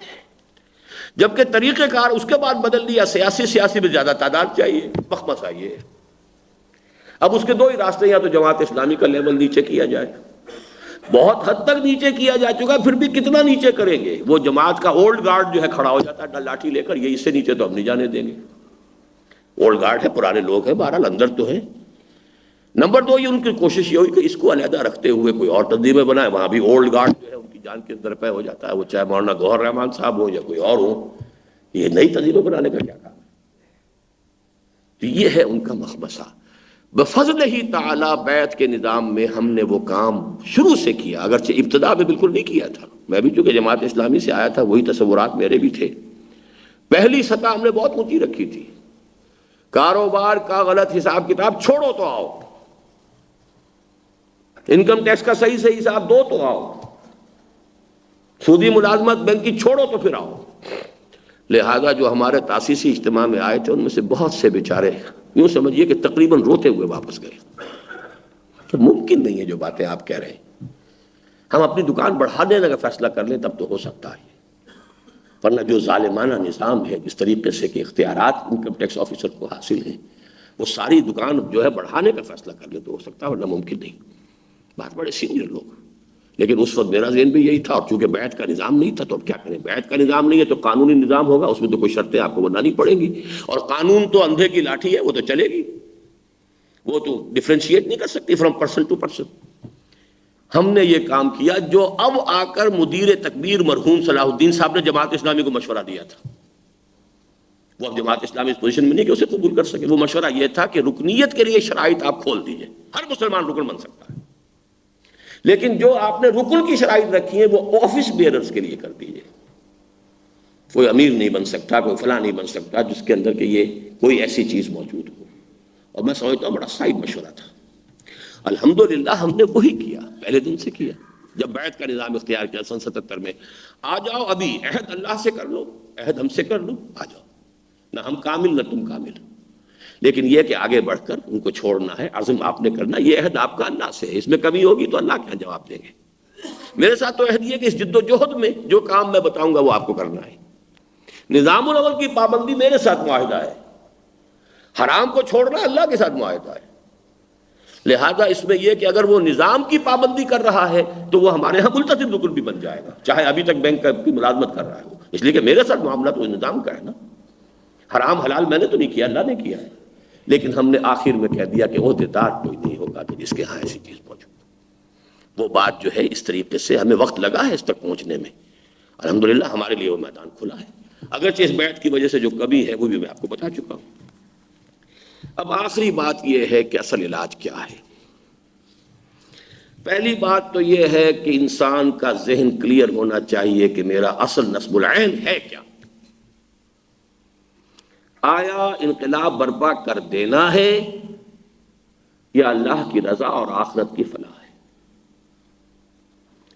جبکہ طریقہ کار اس کے بعد بدل دیا، سیاسی میں زیادہ تعداد چاہیے، مخمصہ یہ ہے۔ اب اس کے دو ہی راستے، یا تو جماعت اسلامی کا لیول نیچے کیا جائے، بہت حد تک نیچے کیا جا چکا ہے، پھر بھی کتنا نیچے کریں گے، وہ جماعت کا اولڈ گارڈ جو ہے کھڑا ہو جاتا ہے لاٹھی لے کر، یہ اس سے نیچے تو ہم نہیں جانے دیں گے، اولڈ گارڈ ہے، پرانے لوگ ہیں، بہرحال اندر تو ہیں۔ نمبر 2 یہ ان کی کوشش یہ ہوئی کہ اس کو علیحدہ رکھتے ہوئے کوئی اور تنظیمیں بنائے، وہاں بھی اولڈ گارڈ جو ہے ان کی جان کے اندر پہ ہو جاتا ہے، وہ چاہے مولانا گوہر رحمان صاحب ہو یا کوئی اور ہو، یہ نئی تنظیمیں بنانے کا کیا کام ہے؟ تو یہ ہے ان کا مخمصہ۔ بفضل ہی تعالی بیعت کے نظام میں ہم نے وہ کام شروع سے کیا، اگرچہ ابتدا میں بالکل نہیں کیا تھا، میں بھی چونکہ جماعت اسلامی سے آیا تھا، وہی تصورات میرے بھی تھے۔ پہلی سطح ہم نے بہت اونچی رکھی تھی، کاروبار کا غلط حساب کتاب چھوڑو تو آؤ، انکم ٹیکس کا صحیح سے حساب دو تو آؤ، سودی ملازمت بینک کی چھوڑو تو پھر آؤ۔ لہذا جو ہمارے تاسیسی اجتماع میں آئے تھے ان میں سے بہت سے بیچارے یوں سمجھیے کہ تقریباً روتے ہوئے واپس گئے، تو ممکن نہیں ہے جو باتیں آپ کہہ رہے ہیں، ہم اپنی دکان بڑھا دینے کا فیصلہ کر لیں تب تو ہو سکتا ہے، ورنہ جو ظالمانہ نظام ہے جس طریقے سے کہ اختیارات انکم ٹیکس آفیسر کو حاصل ہیں، وہ ساری دکان جو ہے بڑھانے کا فیصلہ کر لیں تو ہو سکتا ہے، ورنہ ممکن نہیں۔ بات بڑے سینئر لوگ، لیکن اس وقت میرا ذہن بھی یہی تھا، اور چونکہ بیعت کا نظام نہیں تھا تو اب کیا کریں، بیعت کا نظام نہیں ہے تو قانونی نظام ہوگا، اس میں تو کوئی شرطیں آپ کو بنانی پڑیں گی، اور قانون تو اندھے کی لاٹھی ہے، وہ تو چلے گی، وہ تو ڈفرینشیٹ نہیں کر سکتی فرام پرسن ٹو پرسن۔ ہم نے یہ کام کیا جو اب آ کر مدیر تکبیر مرحوم صلاح الدین صاحب نے جماعت اسلامی کو مشورہ دیا تھا، وہ اب جماعت اسلامی اس پوزیشن میں نہیں کہ اسے قبول کر سکے، وہ مشورہ یہ تھا کہ رکنیت کے لیے شرائط آپ کھول دیجئے، ہر مسلمان رکن بن سکتا ہے، لیکن جو آپ نے رکن کی شرائط رکھی ہیں وہ آفس بیئررز کے لیے کر دیجئے، کوئی امیر نہیں بن سکتا، کوئی فلاں نہیں بن سکتا جس کے اندر کہ یہ کوئی ایسی چیز موجود ہو۔ اور میں سمجھتا ہوں بڑا صحیح مشورہ تھا، الحمدللہ ہم نے وہی کیا، پہلے دن سے کیا، جب بیعت کا نظام اختیار کیا سن 77 میں، آ جاؤ ابھی عہد اللہ سے کر لو، عہد ہم سے کر لو، آ جاؤ، نہ ہم کامل نہ تم کامل، لیکن یہ کہ آگے بڑھ کر ان کو چھوڑنا ہے، عزم آپ نے کرنا، یہ عہد آپ کا اللہ سے ہے، اس میں کمی ہوگی تو اللہ کیا جواب دیں گے۔ میرے ساتھ تو عہد یہ کہ اس جد و جہد میں جو کام میں بتاؤں گا وہ آپ کو کرنا ہے، نظام الاول کی پابندی میرے ساتھ معاہدہ ہے، حرام کو چھوڑنا اللہ کے ساتھ معاہدہ ہے، لہذا اس میں یہ کہ اگر وہ نظام کی پابندی کر رہا ہے تو وہ ہمارے ہاں ملتزم رکن بھی بن جائے گا، چاہے ابھی تک بینک کی ملازمت کر رہا ہے، اس لیے کہ میرے ساتھ معاملہ تو نظام کا ہے نا، حرام حلال میں نے تو نہیں کیا، اللہ نے کیا ہے، لیکن ہم نے آخر میں کہہ دیا کہ عہدیدار کوئی نہیں ہوگا کہ جس کے ہاں ایسی چیز موجود۔ وہ بات جو ہے اس طریقے سے ہمیں وقت لگا ہے اس تک پہنچنے میں، الحمدللہ ہمارے لیے وہ میدان کھلا ہے، اگرچہ اس بیعت کی وجہ سے جو کمی ہے وہ بھی میں آپ کو بتا چکا ہوں۔ اب آخری بات یہ ہے کہ اصل علاج کیا ہے۔ پہلی بات تو یہ ہے کہ انسان کا ذہن کلیئر ہونا چاہیے کہ میرا اصل نصب العین ہے کیا، آیا انقلاب برپا کر دینا ہے یا اللہ کی رضا اور آخرت کی فلاح ہے۔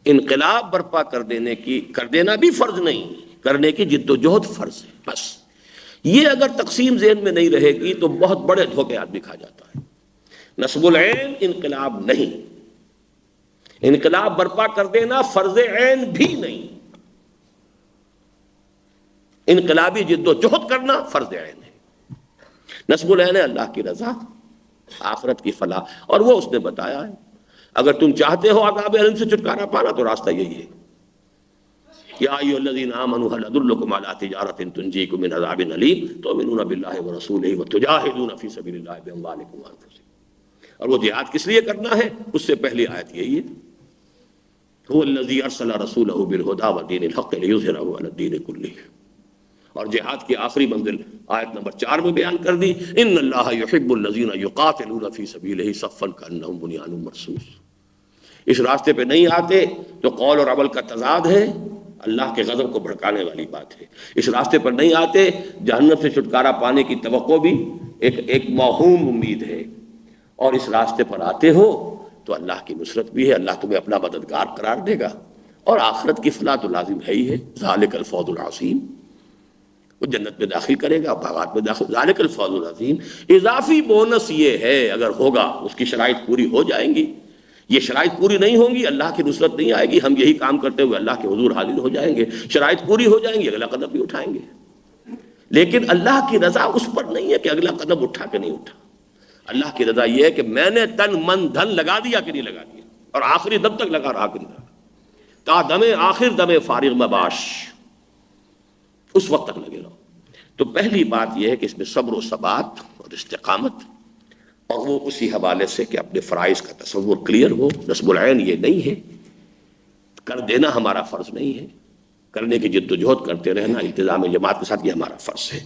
انقلاب برپا کر دینا بھی فرض نہیں، کرنے کی جد و جہد فرض ہے، بس یہ اگر تقسیم ذہن میں نہیں رہے گی تو بہت بڑے دھوکے آدمی کھا جاتا ہے۔ نصب العین انقلاب نہیں، انقلاب برپا کر دینا فرض عین بھی نہیں، انقلابی جد و جہد کرنا فرض عین ہے۔ نصب العین ہے اللہ کی رضا، آخرت کی فلاح، اور وہ اس نے بتایا ہے اگر تم چاہتے ہو عذاب الیم سے چھٹکارا پانا تو راستہ یہی ہے۔ یا ایھا الذین آمنوا هل ادلکم علی تجارۃ تنجیکم من عذاب الیم تؤمنون باللہ ورسولہ وتجاہدون فی سبیل اللہ باموالکم وانفسکم۔ اور وہ جہاد کس لیے کرنا ہے؟ اس سے پہلی آیت یہی ہے، هو الذی ارسل رسولہ بالہدی ودین الحق لیظہرہ علی الدین کلہ۔ اور جہاد کی آخری منزل آیت نمبر 4 میں بیان کر دی، ان اللہ یحب الذین یقاتلون فی سبیلہ صفا کانہم بنیان مرصوص۔ اس راستے پہ نہیں آتے تو قول اور عمل کا تضاد ہے، اللہ کے غضب کو بھڑکانے والی بات ہے۔ اس راستے پر نہیں آتے، جہنم سے چھٹکارا پانے کی توقع بھی ایک موہوم امید ہے، اور اس راستے پر آتے ہو تو اللہ کی نصرت بھی ہے، اللہ تمہیں اپنا مددگار قرار دے گا، اور آخرت کی فلاح تو لازم ہے ہی ہے۔ ذالک الفوز العظیم، وہ جنت میں داخل کرے گا، باغات میں داخل، ذالک الفوز العظیم۔ اضافی بونس یہ ہے اگر ہوگا، اس کی شرائط پوری ہو جائیں گی، یہ شرائط پوری نہیں ہوں گی اللہ کی نصرت نہیں آئے گی، ہم یہی کام کرتے ہوئے اللہ کے حضور حاضر ہو جائیں گے، شرائط پوری ہو جائیں گی، اگلا قدم بھی اٹھائیں گے۔ لیکن اللہ کی رضا اس پر نہیں ہے کہ اگلا قدم اٹھا کہ نہیں اٹھا، اللہ کی رضا یہ ہے کہ میں نے تن من دھن لگا دیا کہ نہیں لگا دیا، اور آخری دم تک لگا رہا کہ نہیں لگا، تا دم آخر دم فارغ مباش، اس وقت تک لگے رہو۔ تو پہلی بات یہ ہے کہ اس میں صبر و ثبات اور استقامت، اور وہ اسی حوالے سے کہ اپنے فرائض کا تصور کلیئر ہو۔ نصب العین یہ نہیں ہے، کر دینا ہمارا فرض نہیں ہے، کرنے کی جد و جہد کرتے رہنا التزام جماعت کے ساتھ یہ ہمارا فرض ہے۔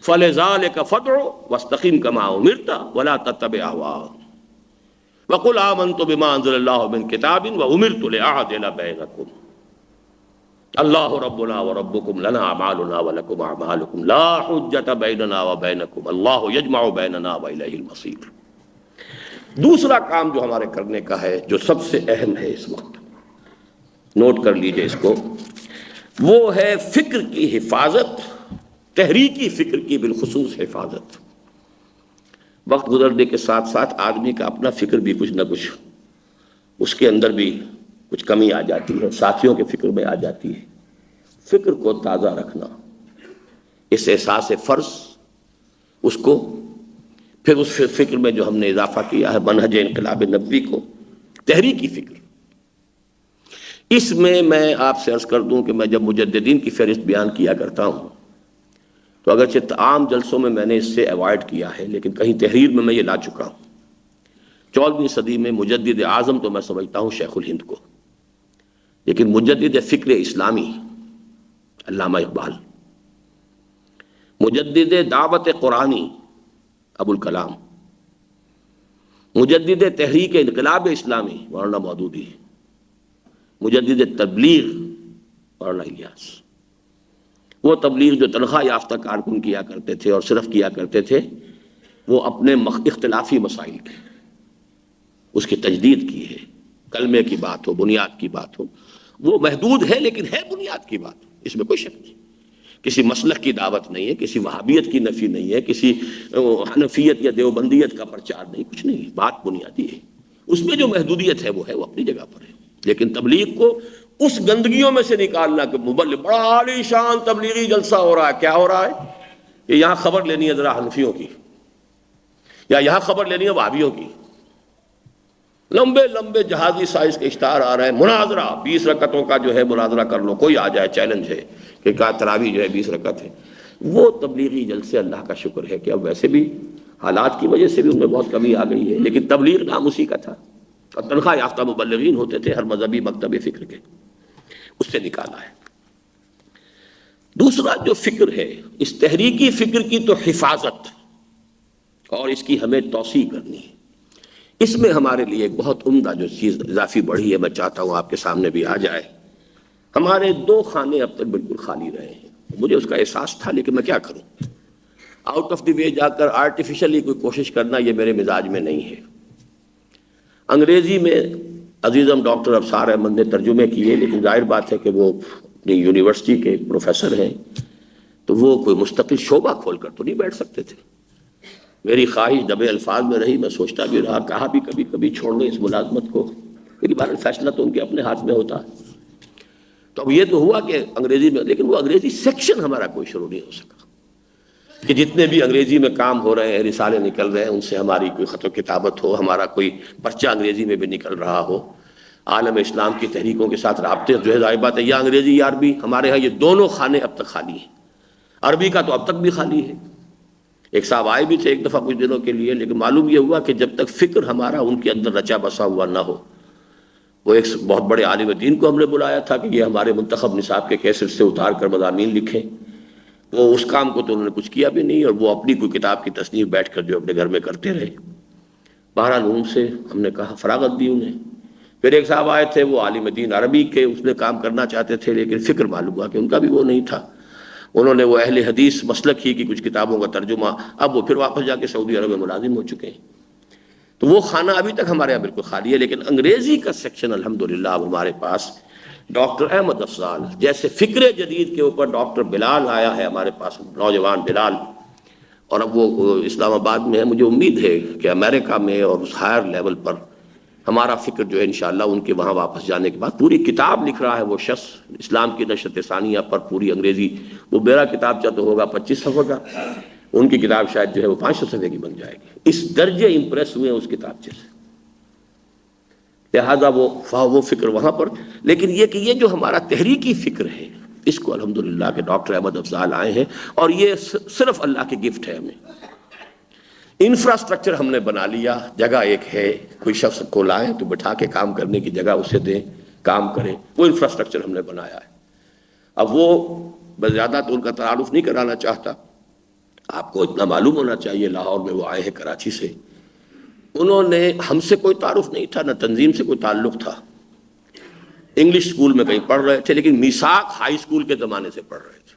فَلِذَٰلِكَ فَادْعُ وَاسْتَقِمْ كَمَا أُمِرْتَ وَلَا تَتَّبِعْ أَهْوَاءَهُمْ وَقُلْ آمَنْتُ بِمَا أَنزَلَ اللَّهُ مِن كِتَابٍ وَأُمِرْتُ لِأَعْدِلَ بَيْنَكُمْ اللہ ربنا وربکم لنا اعمالنا ولکم اعمالکم لا حجت بیننا وبینکم اللہ یجمع بیننا والیہ المصیر۔ دوسرا کام جو ہمارے کرنے کا ہے، جو سب سے اہم ہے اس وقت، نوٹ کر لیجئے اس کو، وہ ہے فکر کی حفاظت، تحریکی فکر کی بالخصوص حفاظت۔ وقت گزرنے کے ساتھ ساتھ آدمی کا اپنا فکر بھی کچھ نہ کچھ، اس کے اندر بھی کچھ کمی آ جاتی ہے، ساتھیوں کے فکر میں آ جاتی ہے۔ فکر کو تازہ رکھنا، اس احساس فرض، اس کو پھر اس فکر میں جو ہم نے اضافہ کیا ہے منہج انقلاب نبوی کو، تحریکی فکر، اس میں آپ سے عرض کر دوں کہ میں جب مجددین کی فہرست بیان کیا کرتا ہوں تو اگرچہ عام جلسوں میں نے اس سے ایوائڈ کیا ہے، لیکن کہیں تحریر میں یہ لا چکا ہوں۔ 14ویں صدی میں مجدد اعظم تو میں سمجھتا ہوں شیخ الہند کو، لیکن مجدد فکر اسلامی علامہ اقبال، مجدد دعوت قرآنی ابو الکلام، مجدد تحریک انقلاب اسلامی مولانا مودودی، مجدد تبلیغ مولانا الیاس۔ وہ تبلیغ جو تنخواہ یافتہ کارکن کیا کرتے تھے اور صرف کیا کرتے تھے، وہ اپنے اختلافی مسائل کے اس کی تجدید کی ہے، کلمے کی بات ہو، بنیاد کی بات ہو، وہ محدود ہے لیکن ہے بنیاد کی بات، اس میں کوئی شک نہیں۔ کسی مسلک کی دعوت نہیں ہے، کسی وہابیت کی نفی نہیں ہے، کسی حنفیت یا دیوبندیت کا پرچار نہیں، کچھ نہیں، بات بنیادی ہے۔ اس میں جو محدودیت ہے وہ اپنی جگہ پر ہے، لیکن تبلیغ کو اس گندگیوں میں سے نکالنا کہ مبلغ بڑا عالی شان تبلیغی جلسہ ہو رہا ہے، کیا ہو رہا ہے کہ یہاں خبر لینی ہے ذرا حنفیوں کی، یا یہاں خبر لینی ہے وہابیوں کی، لمبے لمبے جہازی سائز کے اشتہار آ رہے ہیں، مناظرہ 20 رکعتوں کا جو ہے مناظرہ کر لو، کوئی آ جائے، چیلنج ہے کہ کہا تراویح جو ہے 20 رکعت ہے۔ وہ تبلیغی جلسے اللہ کا شکر ہے کہ اب ویسے بھی حالات کی وجہ سے بھی ان میں بہت کمی آ گئی ہے، لیکن تبلیغ نام اسی کا تھا، اور تنخواہ یافتہ مبلغین ہوتے تھے ہر مذہبی مکتب فکر کے، اس سے نکالا ہے۔ دوسرا جو فکر ہے، اس تحریکی فکر کی تو حفاظت اور اس کی ہمیں توسیع کرنی ہے۔ اس میں ہمارے لیے ایک بہت عمدہ جو چیز اضافی بڑھی ہے، میں چاہتا ہوں آپ کے سامنے بھی آ جائے۔ ہمارے 2 خانے اب تک بالکل خالی رہے ہیں، مجھے اس کا احساس تھا، لیکن میں کیا کروں، آؤٹ آف دی وے جا کر آرٹیفیشلی کوئی کوشش کرنا یہ میرے مزاج میں نہیں ہے۔ انگریزی میں عزیزم ڈاکٹر ابصار احمد نے ترجمے کیے، لیکن ظاہر بات ہے کہ وہ اپنی یونیورسٹی کے پروفیسر ہیں تو وہ کوئی مستقل شعبہ کھول کر تو نہیں بیٹھ سکتے تھے۔ میری خواہش دبے الفاظ میں رہی، میں سوچتا بھی رہا، کہا بھی کبھی کبھی چھوڑ دیں اس ملازمت کو، لیکن بہرحال فیصلہ تو ان کے اپنے ہاتھ میں ہوتا ہے. تو اب یہ تو ہوا کہ انگریزی میں، لیکن وہ انگریزی سیکشن ہمارا کوئی شروع نہیں ہو سکا کہ جتنے بھی انگریزی میں کام ہو رہے ہیں، رسالے نکل رہے ہیں، ان سے ہماری کوئی خط و کتابت ہو، ہمارا کوئی پرچہ انگریزی میں بھی نکل رہا ہو. عالم اسلام کی تحریکوں کے ساتھ رابطے جو ہے ظاہر بات ہے، یا انگریزی یا عربی، ہمارے ہاں یہ دونوں خانے اب تک خالی ہیں. عربی کا تو اب تک بھی خالی ہے. ایک صاحب آئے بھی تھے ایک دفعہ کچھ دنوں کے لیے، لیکن معلوم یہ ہوا کہ جب تک فکر ہمارا ان کے اندر رچا بسا ہوا نہ ہو. وہ ایک بہت بڑے عالم دین کو ہم نے بلایا تھا کہ یہ ہمارے منتخب نصاب کے کیسٹ سے اتار کر مضامین لکھیں. وہ اس کام کو تو انہوں نے کچھ کیا بھی نہیں، اور وہ اپنی کوئی کتاب کی تصنیف بیٹھ کر جو اپنے گھر میں کرتے رہے. بہرحال ان سے ہم نے کہا، فراغت دی انہیں. پھر ایک صاحب آئے تھے، وہ عالم دین عربی کے اس میں کام کرنا چاہتے تھے، لیکن فکر معلوم ہوا کہ ان کا بھی وہ نہیں تھا. انہوں نے وہ اہل حدیث مسلک ہی کی کچھ کتابوں کا ترجمہ، اب وہ پھر واپس جا کے سعودی عرب میں ملازم ہو چکے ہیں. تو وہ خانہ ابھی تک ہمارے یہاں بالکل خالی ہے. لیکن انگریزی کا سیکشن الحمدللہ اب ہمارے پاس ڈاکٹر احمد افضال جیسے فکر جدید کے اوپر ڈاکٹر بلال آیا ہے ہمارے پاس، نوجوان بلال، اور اب وہ اسلام آباد میں ہے. مجھے امید ہے کہ امریکہ میں اور اس ہائر لیول پر ہمارا فکر جو ہے انشاءاللہ ان کے وہاں واپس جانے کے بعد پوری کتاب لکھ رہا ہے وہ شخص اسلام کی نشرت ثانیہ پر، پوری انگریزی. وہ میرا کتاب چاہ تو ہوگا 25 صفحے کا، ان کی کتاب شاید جو ہے وہ 500 صفحے کی بن جائے گی. اس درجے امپریس ہوئے اس کتابچے سے. لہذا وہ فکر وہاں پر. لیکن یہ کہ یہ جو ہمارا تحریکی فکر ہے، اس کو الحمدللہ کہ ڈاکٹر احمد افضال آئے ہیں، اور یہ صرف اللہ کی گفٹ ہے ہمیں. انفراسٹرکچر ہم نے بنا لیا. جگہ ایک ہے، کوئی شخص کو لائیں تو بٹھا کے کام کرنے کی جگہ اسے دیں، کام کرے. وہ انفراسٹرکچر ہم نے بنایا ہے. اب وہ بس زیادہ تو ان کا تعارف نہیں کرانا چاہتا. آپ کو اتنا معلوم ہونا چاہیے، لاہور میں وہ آئے ہیں کراچی سے. انہوں نے ہم سے کوئی تعارف نہیں تھا، نہ تنظیم سے کوئی تعلق تھا. انگلش اسکول میں کہیں پڑھ رہے تھے، لیکن میثاق ہائی اسکول کے زمانے سے پڑھ رہے تھے.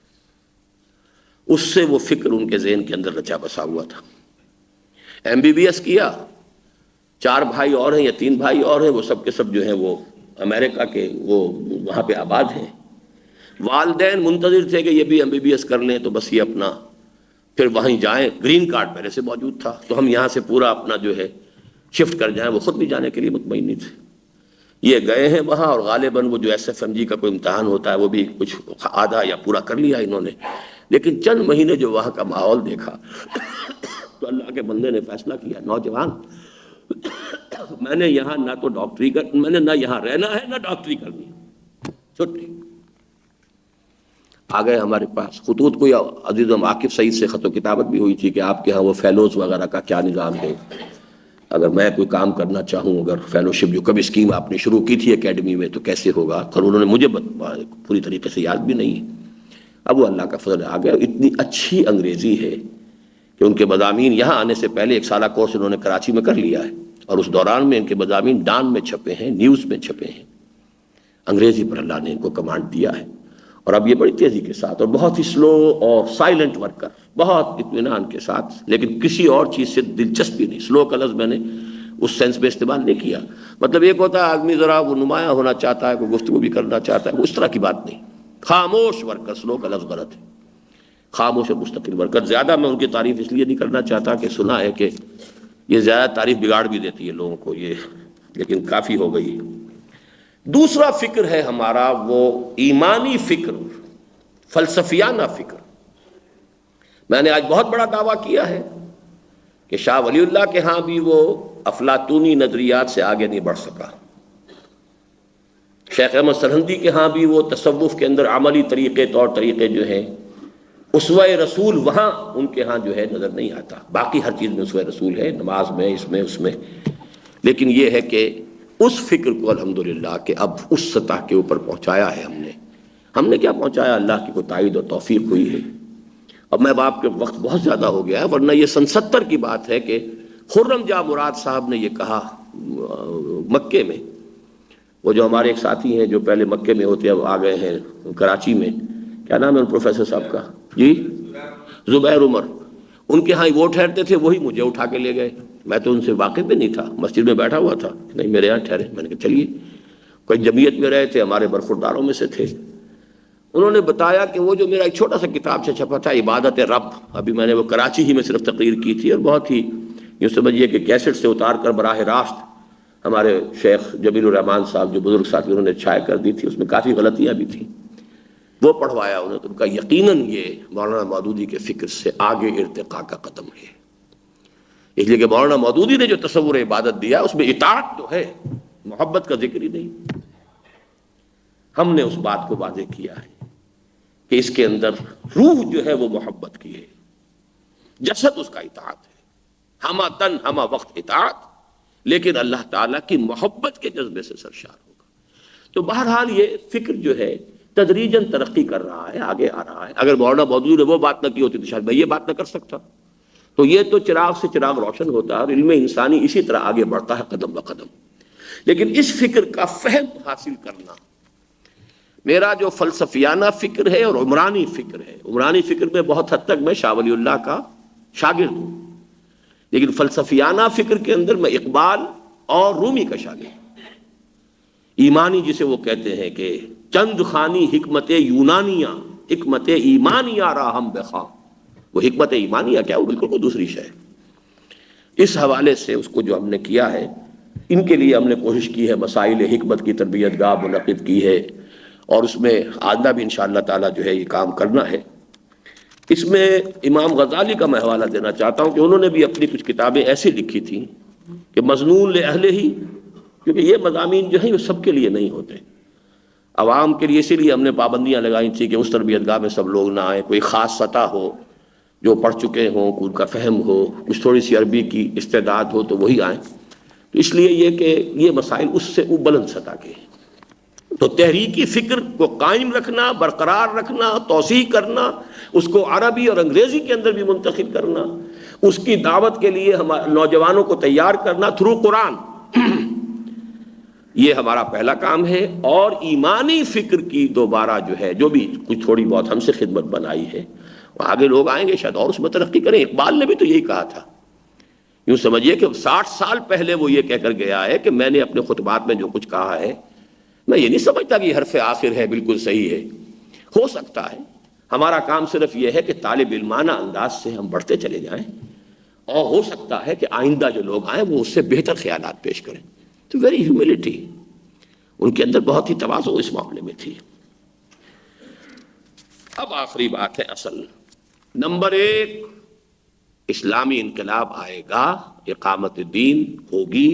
اس سے وہ فکر ان کے ذہن کے اندر رچا بسا ہوا تھا. MBBS کیا. 4 بھائی اور ہیں یا 3 بھائی اور ہیں، وہ سب کے سب جو ہیں وہ امریکہ کے، وہ وہاں پہ آباد ہیں. والدین منتظر تھے کہ یہ بھی MBBS کر لیں تو بس یہ اپنا پھر وہیں جائیں. گرین کارڈ پہلے سے موجود تھا تو ہم یہاں سے پورا اپنا جو ہے شفٹ کر جائیں. وہ خود بھی جانے کے لیے مطمئن نہیں تھے. یہ گئے ہیں وہاں، اور غالباً وہ جو SFMG کا کوئی امتحان ہوتا ہے وہ بھی کچھ آدھا یا پورا کر لیا انہوں نے. لیکن چند مہینے جو وہاں کا ماحول دیکھا تو اللہ کے بندے نے فیصلہ کیا، نوجوان میں نے یہاں نہ تو ڈاکٹری میں نے نہ یہاں رہنا ہے نہ ڈاکٹری کرنی، چھٹی. آ گئے ہمارے پاس. خطوط کو عزیزم عاقب سعید سے خط و کتابت بھی ہوئی تھی کہ آپ کے ہاں وہ فیلوز وغیرہ کا کیا نظام ہے، اگر میں کوئی کام کرنا چاہوں، اگر فیلوشپ جو کبھی اسکیم آپ نے شروع کی تھی اکیڈمی میں تو کیسے ہوگا. اور انہوں نے مجھے پوری طریقے سے یاد بھی نہیں ہے. اب وہ اللہ کا فضل آ گیا. اتنی اچھی انگریزی ہے کہ ان کے مضامین یہاں آنے سے پہلے 1 سالہ کورس انہوں نے کراچی میں کر لیا ہے، اور اس دوران میں ان کے مضامین ڈان میں چھپے ہیں، نیوز میں چھپے ہیں. انگریزی پر اللہ نے ان کو کمانڈ دیا ہے. اور اب یہ بڑی تیزی کے ساتھ اور بہت ہی سلو اور سائلنٹ ورکر، بہت اطمینان کے ساتھ، لیکن کسی اور چیز سے دلچسپی نہیں. سلو کا لفظ میں نے اس سینس میں استعمال نہیں کیا. مطلب ایک ہوتا ہے آدمی ذرا وہ نمایاں ہونا چاہتا ہے، کوئی گفتگو بھی کرنا چاہتا ہے، اس طرح کی بات نہیں. خاموش ورکر. سلو کا لفظ غلط ہے. خاموش اور مستقل ورکر. زیادہ میں ان کی تعریف اس لیے نہیں کرنا چاہتا کہ سنا ہے کہ یہ زیادہ تعریف بگاڑ بھی دیتی ہے لوگوں کو یہ، لیکن کافی ہو گئی. دوسرا فکر ہے ہمارا وہ ایمانی فکر، فلسفیانہ فکر. میں نے آج بہت بڑا دعویٰ کیا ہے کہ شاہ ولی اللہ کے ہاں بھی وہ افلاطونی نظریات سے آگے نہیں بڑھ سکا. شیخ احمد سرہندی کے ہاں بھی وہ تصوف کے اندر عملی طریقے، طور طریقے جو ہیں، اسوہ رسول وہاں ان کے ہاں جو ہے نظر نہیں آتا. باقی ہر چیز میں اسوہ رسول ہے، نماز میں، اس میں، اس میں. لیکن یہ ہے کہ اس فکر کو الحمدللہ کہ اب اس سطح کے اوپر پہنچایا ہے ہم نے کیا پہنچایا، اللہ کی کوئی تائید اور توفیق ہوئی ہے. اب میں باپ کے وقت بہت زیادہ ہو گیا ہے، ورنہ یہ سن 70 کی بات ہے کہ خرم جاں مراد صاحب نے یہ کہا مکے میں. وہ جو ہمارے ایک ساتھی ہیں جو پہلے مکے میں ہوتے اب آ گئے ہیں کراچی میں، کیا نام ہے ان پروفیسر صاحب کا؟ جی زبیر عمر. ان کے ہاں وہ ٹھہرتے تھے، وہی مجھے اٹھا کے لے گئے. میں تو ان سے واقف بھی نہیں تھا، مسجد میں بیٹھا ہوا تھا. نہیں میرے یہاں ٹھہرے. میں نے کہا چلیے. کوئی جمعیت میں رہے تھے، ہمارے برخورداروں میں سے تھے. انہوں نے بتایا کہ وہ جو میرا ایک چھوٹا سا کتاب سے چھپا تھا عبادت رب، ابھی میں نے وہ کراچی ہی میں صرف تقریر کی تھی، اور بہت ہی یوں سمجھیے کہ کیسٹ سے اتار کر براہ راست ہمارے شیخ جمیل الرحمان صاحب جو بزرگ ساتھی انہوں نے چھائے کر دی تھی، اس میں کافی غلطیاں بھی تھیں، وہ پڑھوایا انہوں نے، تو ان کا یقیناً یہ مولانا مودودی کے فکر سے آگے ارتقاء کا قدم ہے، اس لیے کہ مولانا مودودی نے جو تصور عبادت دیا اس میں اطاعت تو ہے، محبت کا ذکر ہی نہیں۔ ہم نے اس بات کو واضح کیا ہے کہ اس کے اندر روح جو ہے وہ محبت کی ہے، جسد اس کا اطاعت ہے، ہمہ تن ہمہ وقت اطاعت، لیکن اللہ تعالیٰ کی محبت کے جذبے سے سرشار ہوگا۔ تو بہرحال یہ فکر جو ہے تدریجاً ترقی کر رہا ہے، آگے آ رہا ہے۔ اگر مولانا مودودی نے وہ بات نہ کی ہوتی تو شاید میں یہ بات نہ کر سکتا۔ تو یہ تو چراغ سے چراغ روشن ہوتا ہے، اور علم انسانی اسی طرح آگے بڑھتا ہے قدم بقدم۔ لیکن اس فکر کا فہم حاصل کرنا میرا جو فلسفیانہ فکر ہے اور عمرانی فکر ہے، عمرانی فکر میں بہت حد تک میں شاہ ولی اللہ کا شاگرد ہوں، لیکن فلسفیانہ فکر کے اندر میں اقبال اور رومی کا شاگرد ہوں۔ ایمانی جسے وہ کہتے ہیں کہ چند خانی حکمت یونانیہ حکمت ایمانیہ راہم بخواہ، وہ حکمت ایمانیہ کیا، وہ بالکل کوئی دوسری شے ہے۔ اس حوالے سے اس کو جو ہم نے کیا ہے، ان کے لیے ہم نے کوشش کی ہے، مسائل حکمت کی تربیت گاہ منعقد کی ہے، اور اس میں آئندہ بھی انشاءاللہ تعالی جو ہے یہ کام کرنا ہے۔ اس میں امام غزالی کا میں حوالہ دینا چاہتا ہوں کہ انہوں نے بھی اپنی کچھ کتابیں ایسی لکھی تھیں کہ مظنون لأہلہ ہی، کیونکہ یہ مضامین جو ہیں وہ سب کے لیے نہیں ہوتے، عوام کے لیے، اسی لیے ہم نے پابندیاں لگائی تھی کہ اس تربیت گاہ میں سب لوگ نہ آئیں، کوئی خاص سطح ہو، جو پڑھ چکے ہوں، ان کا فہم ہو، کچھ تھوڑی سی عربی کی استعداد ہو تو وہی آئیں۔ تو اس لیے یہ کہ یہ مسائل اس سے بلند سطح کے ہیں، تو تحریکی فکر کو قائم رکھنا، برقرار رکھنا، توسیع کرنا، اس کو عربی اور انگریزی کے اندر بھی منتخب کرنا، اس کی دعوت کے لیے ہمارے نوجوانوں کو تیار کرنا تھرو قرآن، یہ ہمارا پہلا کام ہے۔ اور ایمانی فکر کی دوبارہ جو ہے، جو بھی کچھ تھوڑی بہت ہم سے خدمت بنائی ہے، وہ آگے لوگ آئیں گے شاید اور اس میں ترقی کریں۔ اقبال نے بھی تو یہی کہا تھا، یوں سمجھیے کہ 60 سال پہلے وہ یہ کہہ کر گیا ہے کہ میں نے اپنے خطبات میں جو کچھ کہا ہے، میں یہ نہیں سمجھتا کہ یہ حرف آخر ہے، بالکل صحیح ہے، ہو سکتا ہے۔ ہمارا کام صرف یہ ہے کہ طالب علمانہ انداز سے ہم بڑھتے چلے جائیں، اور ہو سکتا ہے کہ آئندہ جو لوگ آئیں وہ اس سے بہتر خیالات پیش کریں۔ تو ویری ہیوملٹی، ان کے اندر بہت ہی تواضع اس معاملے میں تھی۔ اب آخری بات ہے اصل، نمبر 1، اسلامی انقلاب آئے گا، اقامت دین ہوگی،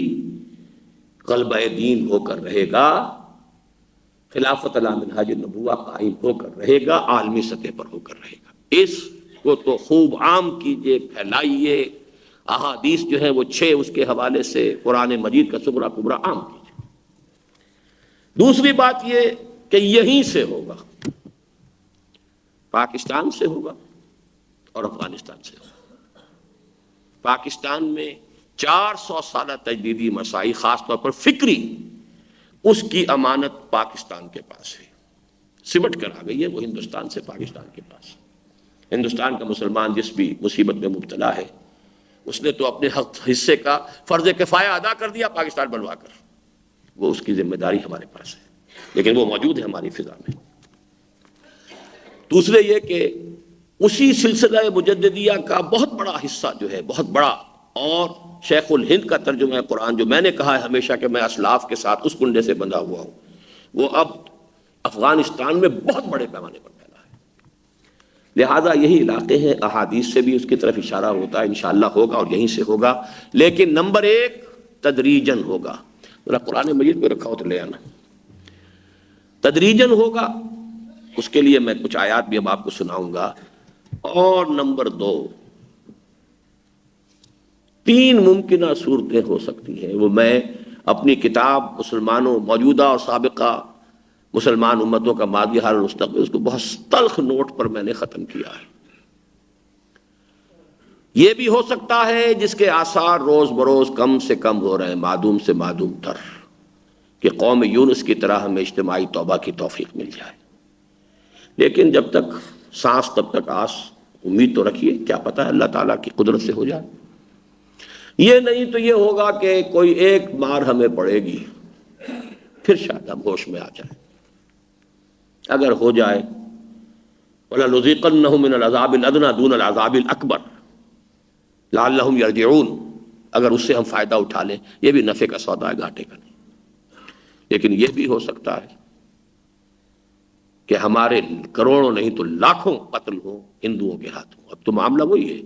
غلبہ دین ہو کر رہے گا، خلافت علی منہاج النبوہ قائم ہو کر رہے گا، عالمی سطح پر ہو کر رہے گا۔ اس کو تو خوب عام کیجئے، پھیلائیے، احادیث جو ہیں وہ 6 اس کے حوالے سے، قرآن مجید کا سغرا کبرا عام کیجئے۔ دوسری بات یہ کہ یہیں سے ہوگا، پاکستان سے ہوگا اور افغانستان سے ہوگا۔ پاکستان میں 400 سالہ تجدیدی مسائی، خاص طور پر فکری، اس کی امانت پاکستان کے پاس ہے، سمٹ کر آ گئی ہے وہ ہندوستان سے پاکستان کے پاس۔ ہندوستان کا مسلمان جس بھی مصیبت میں مبتلا ہے، اس نے تو اپنے حصے کا فرض کفایہ ادا کر دیا پاکستان بنوا کر، وہ اس کی ذمہ داری ہمارے پاس ہے، لیکن وہ موجود ہے ہماری فضا میں۔ دوسرے یہ کہ اسی سلسلہ مجددیہ کا بہت بڑا حصہ جو ہے، بہت بڑا، اور شیخ الہند کا ترجمہ قرآن جو میں نے کہا ہے ہمیشہ کہ میں اسلاف کے ساتھ اس کنڈے سے بندھا ہوا ہوں، وہ اب افغانستان میں بہت بڑے پیمانے پر پھیلا ہے۔ لہذا یہی علاقے ہیں، احادیث سے بھی اس کی طرف اشارہ ہوتا ہے، انشاءاللہ ہوگا اور یہیں سے ہوگا، لیکن نمبر 1 تدریجاً ہوگا۔ ذرا قرآن مجید پہ رکھا ہو تو لے آنا۔ تدریجاً ہوگا، اس کے لیے میں کچھ آیات بھی اب آپ کو سناؤں گا۔ اور نمبر 2، 3 ممکنہ صورتیں ہو سکتی ہیں، وہ میں اپنی کتاب مسلمانوں، موجودہ اور سابقہ مسلمان امتوں کا ماضی حال اور مستقبل، اس کو بہت تلخ نوٹ پر میں نے ختم کیا ہے۔ یہ بھی ہو سکتا ہے جس کے آثار روز بروز کم سے کم ہو رہے ہیں، معدوم سے معدوم تر، کہ قوم یونس کی طرح ہمیں اجتماعی توبہ کی توفیق مل جائے۔ لیکن جب تک سانس تب تک آس، امید تو رکھیے، کیا پتہ ہے اللہ تعالیٰ کی قدرت سے ہو جائے۔ یہ نہیں تو یہ ہوگا کہ کوئی ایک مار ہمیں پڑے گی، پھر شاید ہم ہوش میں آ جائیں۔ اگر ہو جائے وَلَنُذِيقَنَّهُم مِّنَ الْعَذَابِ الْأَدْنَىٰ دُونَ الْعَذَابِ الْأَكْبَرِ لَعَلَّهُمْ يَرْجِعُونَ، اگر اس سے ہم فائدہ اٹھا لیں، یہ بھی نفع کا سودا ہے، گھاٹے کا نہیں۔ لیکن یہ بھی ہو سکتا ہے کہ ہمارے کروڑوں نہیں تو لاکھوں قتل ہو ہندوؤں کے ہاتھوں، اب تو معاملہ وہی ہے،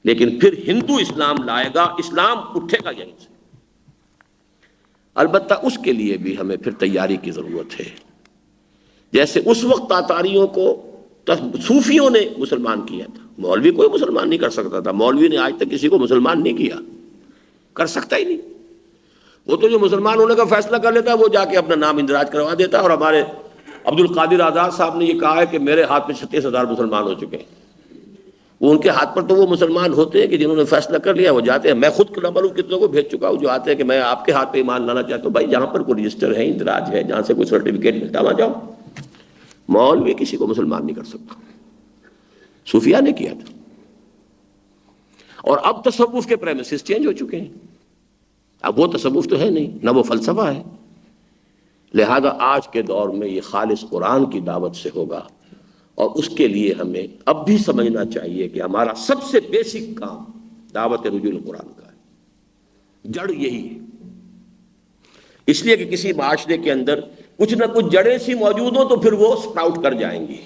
لیکن پھر ہندو اسلام لائے گا، اسلام اٹھے گا یہیں سے۔ البتہ اس کے لیے بھی ہمیں پھر تیاری کی ضرورت ہے۔ جیسے اس وقت تاتاریوں کو صوفیوں نے مسلمان کیا تھا، مولوی کوئی مسلمان نہیں کر سکتا تھا، مولوی نے آج تک کسی کو مسلمان نہیں کیا، کر سکتا ہی نہیں۔ وہ تو جو مسلمان ہونے کا فیصلہ کر لیتا ہے وہ جا کے اپنا نام اندراج کروا دیتا ہے، اور ہمارے عبد القادر آزاد صاحب نے یہ کہا ہے کہ میرے ہاتھ میں 36,000 مسلمان ہو چکے ہیں۔ وہ ان کے ہاتھ پر تو وہ مسلمان ہوتے ہیں کہ جنہوں نے فیصلہ کر لیا وہ جاتے ہیں۔ میں خود نہ معلوم کتنوں کو بھیج چکا ہوں جو آتے ہیں کہ میں آپ کے ہاتھ پہ ایمان لانا چاہتا ہوں۔ بھائی جہاں پر کوئی رجسٹر ہے، اندراج ہے، جہاں سے کوئی سرٹیفکیٹ ملتا وہاں جاؤ۔ مولوی کسی کو مسلمان نہیں کر سکتا، صوفیہ نے کیا تھا۔ اور اب تصوف کے پریمیسز چینج ہو چکے ہیں، اب وہ تصوف تو ہے نہیں، نہ وہ فلسفہ ہے۔ لہذا آج کے دور میں یہ خالص قرآن کی دعوت سے ہوگا، اور اس کے لیے ہمیں اب بھی سمجھنا چاہیے کہ ہمارا سب سے بیسک کام دعوت رجوع قرآن کا ہے، جڑ یہی ہے۔ اس لیے کہ کسی معاشرے کے اندر کچھ نہ کچھ جڑیں سی موجود ہوں تو پھر وہ سپراؤٹ کر جائیں گی۔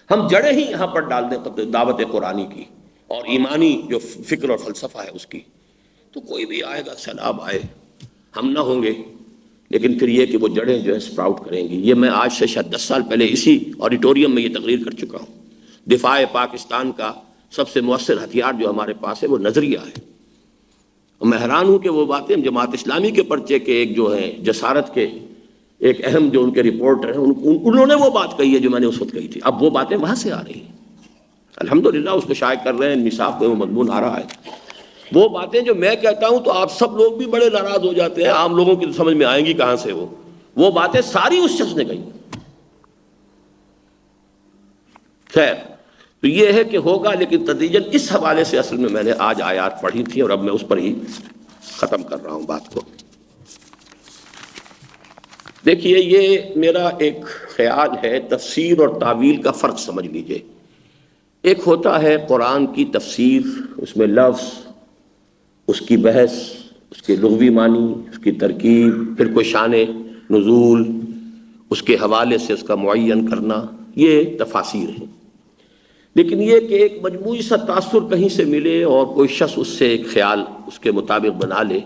ہم جڑیں ہی یہاں پر ڈال دیں دعوت قرآنی کی اور ایمانی جو فکر اور فلسفہ ہے اس کی، تو کوئی بھی آئے گا، سیلاب آئے، ہم نہ ہوں گے، لیکن پھر یہ کہ وہ جڑیں جو ہے سپراؤٹ کریں گی۔ یہ میں آج سے شاید 10 سال پہلے اسی آڈیٹوریم میں یہ تقریر کر چکا ہوں۔ دفاع پاکستان کا سب سے مؤثر ہتھیار جو ہمارے پاس ہے وہ نظریہ ہے۔ اور میں حیران ہوں کہ وہ باتیں جماعت اسلامی کے پرچے کے ایک جو ہیں جسارت کے ایک اہم جو ان کے رپورٹر ہیں انہوں نے وہ بات کہی ہے جو میں نے اس وقت کہی تھی۔ اب وہ باتیں وہاں سے آ رہی ہیں، الحمدللہ اس کو شائع کر رہے ہیں، انصاف میں وہ مضمون آ رہا ہے۔ وہ باتیں جو میں کہتا ہوں تو آپ سب لوگ بھی بڑے ناراض ہو جاتے ہیں، عام لوگوں کی تو سمجھ میں آئیں گی کہاں سے وہ باتیں ساری اس شخص نے کہی۔ خیر، تو یہ ہے کہ ہوگا، لیکن تدریجاً اس حوالے سے اصل میں نے آج آیات پڑھی تھی اور اب میں اس پر ہی ختم کر رہا ہوں بات کو۔ دیکھیے، یہ میرا ایک خیال ہے، تفسیر اور تعویل کا فرق سمجھ لیجئے۔ ایک ہوتا ہے قرآن کی تفسیر، اس میں لفظ، اس کی بحث، اس کے لغوی معنی، اس کی ترکیب، پھر کوئی شان نزول، اس کے حوالے سے اس کا معین کرنا، یہ تفاسیر ہیں۔ لیکن یہ کہ ایک مجموعی سا تاثر کہیں سے ملے اور کوئی شخص اس سے ایک خیال اس کے مطابق بنا لے،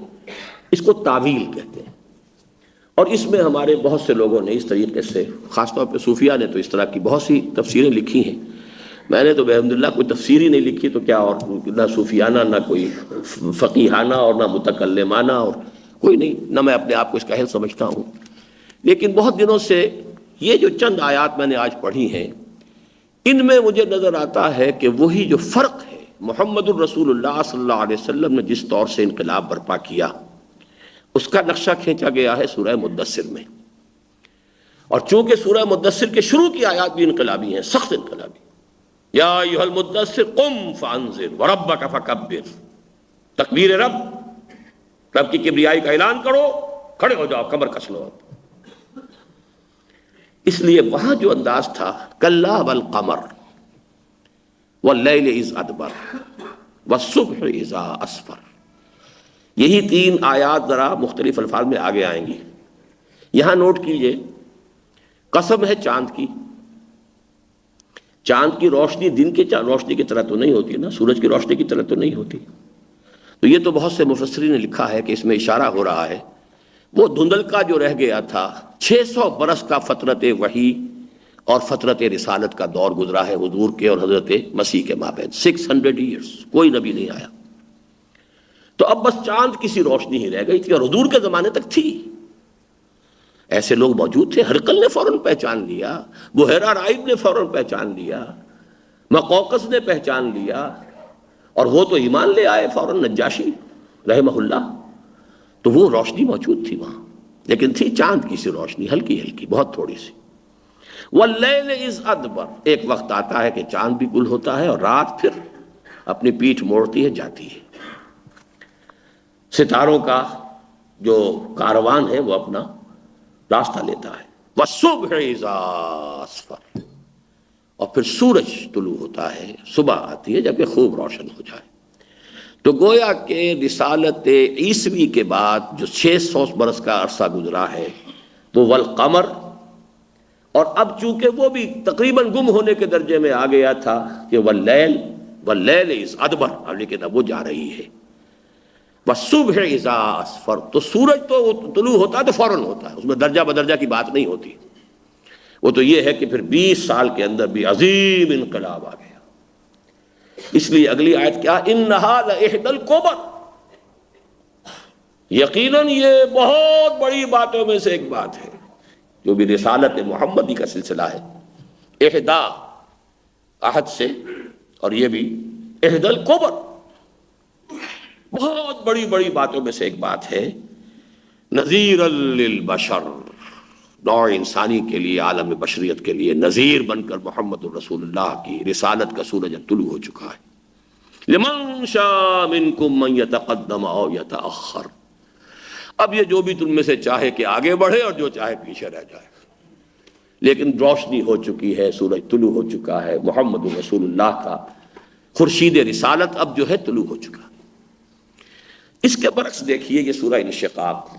اس کو تعویل کہتے ہیں۔ اور اس میں ہمارے بہت سے لوگوں نے اس طریقے سے، خاص طور پہ صوفیہ نے تو اس طرح کی بہت سی تفسیریں لکھی ہیں۔ میں نے تو الحمدللہ کوئی تفسیر ہی نہیں لکھی، تو کیا، اور نہ صوفیانہ، نہ کوئی فقیہانہ، اور نہ متکلمانہ، اور کوئی نہیں، نہ میں اپنے آپ کو اس کا اہل سمجھتا ہوں۔ لیکن بہت دنوں سے یہ جو چند آیات میں نے آج پڑھی ہیں، ان میں مجھے نظر آتا ہے کہ وہی جو فرق ہے، محمد الرسول اللہ صلی اللہ علیہ وسلم نے جس طور سے انقلاب برپا کیا، اس کا نقشہ کھینچا گیا ہے سورہ مدثر میں۔ اور چونکہ سورہ مدثر کے شروع کی آیات بھی انقلابی ہیں، سخت انقلابی۔ یا ایھا المدثر قم فانذر وربک فکبر، تکبیر رب کی کبریائی کا اعلان کرو، کھڑے ہو جاؤ، کمر کس لو۔ اس لیے وہاں جو انداز تھا، کلا والقمر واللیل اذ ادبر والصبح اذا اسفر، یہی 3 آیات ذرا مختلف الفاظ میں آگے آئیں گی۔ یہاں نوٹ کیجئے، قسم ہے چاند کی۔ چاند کی روشنی دن کے روشنی کی طرح تو نہیں ہوتی نا، سورج کی روشنی کی طرح تو نہیں ہوتی۔ تو یہ تو بہت سے مفسرین نے لکھا ہے کہ اس میں اشارہ ہو رہا ہے وہ دھندل کا جو رہ گیا تھا، 600 برس کا فترت وحی اور فترت رسالت کا دور گزرا ہے حضور کے اور حضرت مسیح کے مابین، 600 ایئرز، کوئی نبی نہیں آیا۔ تو اب بس چاند کی سی روشنی ہی رہ گئی تھی، اور حضور کے زمانے تک تھی۔ ایسے لوگ موجود تھے، ہرقل نے فوراً پہچان لیا، بحیرہ رائب نے فوراً پہچان لیا، مقوقس نے پہچان لیا، اور وہ تو ایمان لے آئے فوراً، نجاشی رحمہ اللہ۔ تو وہ روشنی موجود تھی وہاں، لیکن تھی چاند کی سی روشنی، ہلکی ہلکی، بہت تھوڑی سی۔ واللیل اذ ادبر، ایک وقت آتا ہے کہ چاند بھی گل ہوتا ہے اور رات پھر اپنی پیٹھ موڑتی ہے، جاتی ہے۔ ستاروں کا جو کاروان ہے وہ اپنا راستہ لیتا ہے۔ والصبح اذا اسفر، اور پھر سورج طلوع ہوتا ہے، صبح آتی ہے جب کہ خوب روشن ہو جائے۔ تو گویا کہ رسالت عیسوی کے بعد جو 600 برس کا عرصہ گزرا ہے وہ والقمر، اور اب چونکہ وہ بھی تقریباً گم ہونے کے درجے میں آ گیا تھا کہ واللیل اذ ادبر، لیکن اب وہ جا رہی ہے، والصبح اذا اسفر، تو سورج تو طلوع ہوتا ہے تو فوراً ہوتا ہے، اس میں درجہ بدرجہ کی بات نہیں ہوتی، وہ تو یہ ہے کہ پھر 20 سال کے اندر بھی عظیم انقلاب آ گیا۔ اس لیے اگلی آیت کیا، انہا لإحدی الکبر، یقیناً یہ بہت بڑی باتوں میں سے ایک بات ہے، جو بھی رسالت محمدی کا سلسلہ ہے، احدا عہد سے، اور یہ بھی احدی الکبر، بہت بڑی بڑی باتوں میں سے ایک بات ہے، نذیرا للبشر، نوع انسانی کے لیے، عالم بشریت کے لیے نذیر بن کر محمد الرسول اللہ کی رسالت کا سورج اب طلوع ہو چکا ہے۔ لمن شاء منکم من یتقدم او یتأخر، اب یہ جو بھی تم میں سے چاہے کہ آگے بڑھے اور جو چاہے پیچھے رہ جائے، لیکن روشنی ہو چکی ہے، سورج طلوع ہو چکا ہے، محمد الرسول اللہ کا خورشید رسالت اب جو ہے طلوع ہو چکا۔ اس کے برعکس دیکھیے یہ سورہ انشقاق،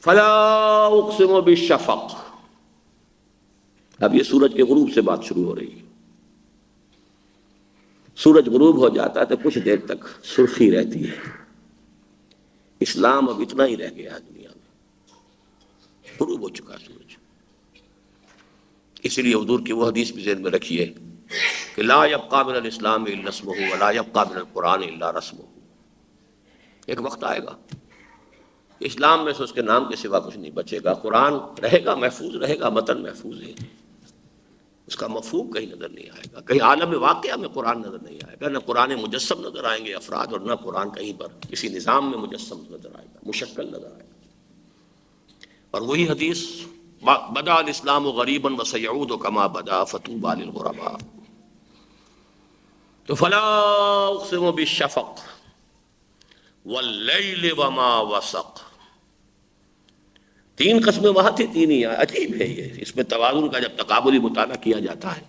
فلا اقسم بالشفق، اب یہ سورج کے غروب سے بات شروع ہو رہی ہے۔ سورج غروب ہو جاتا ہے تو کچھ دیر تک سرخی رہتی ہے، اسلام اب اتنا ہی رہ گیا ہے دنیا میں، غروب ہو چکا سورج۔ اسی لیے حضور کی وہ حدیث بھی ذہن میں رکھیے کہ لا یبقى من الاسلام الا اسمہ ولا یبقى من القرآن الا رسمہ، ایک وقت آئے گا اسلام میں سے اس کے نام کے سوا کچھ نہیں بچے گا، قرآن رہے گا، محفوظ رہے گا، متن محفوظ ہے، اس کا مفہوم کہیں نظر نہیں آئے گا، کہیں عالم واقعہ میں قرآن نظر نہیں آئے گا، نہ قرآن مجسم نظر آئیں گے افراد، اور نہ قرآن کہیں پر کسی نظام میں مجسم نظر آئے گا، مشکل نظر آئے گا۔ اور وہی حدیث بدا الاسلام غریبا وسیعود کما بدا فطوبی للغرباء، تو فلا اقسم بالشفق واللیل وما وسق، تین قسمیں وہاں تھی، تین ہی عجیب ہے یہ، اس میں توازن کا جب تقابلی مطالعہ کیا جاتا ہے،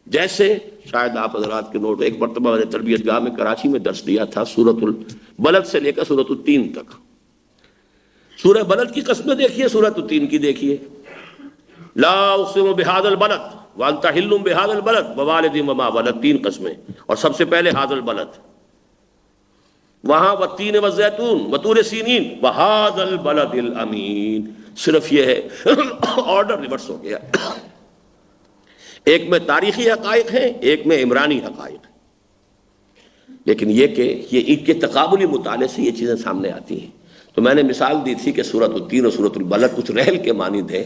جیسے شاید آپ حضرات کے نوٹ، ایک مرتبہ میں نے تربیت گاہ میں کراچی میں درس دیا تھا، سورۃ البلد سے لے کر سورۃ التین تک، سورہ بلد کی قسمیں دیکھیے، سورۃ التین کی دیکھیے، لا اقسم بہذا البلد وانت حل بہذا البلد ووالد وما ولد، تین قسمیں، اور سب سے پہلے ھذا البلد، وہاں والتین والزیتون وطور سینین وھذا البلد الامین، صرف یہ ہے آرڈر ریورس ہو گیا، ایک میں تاریخی حقائق ہیں، ایک میں عمرانی حقائق ہیں، لیکن یہ کہ یہ ان کے تقابلی مطالعے سے یہ چیزیں سامنے آتی ہیں۔ تو میں نے مثال دی تھی کہ سورۃ التین اور سورۃ البلد کچھ رحل کے مانند ہے،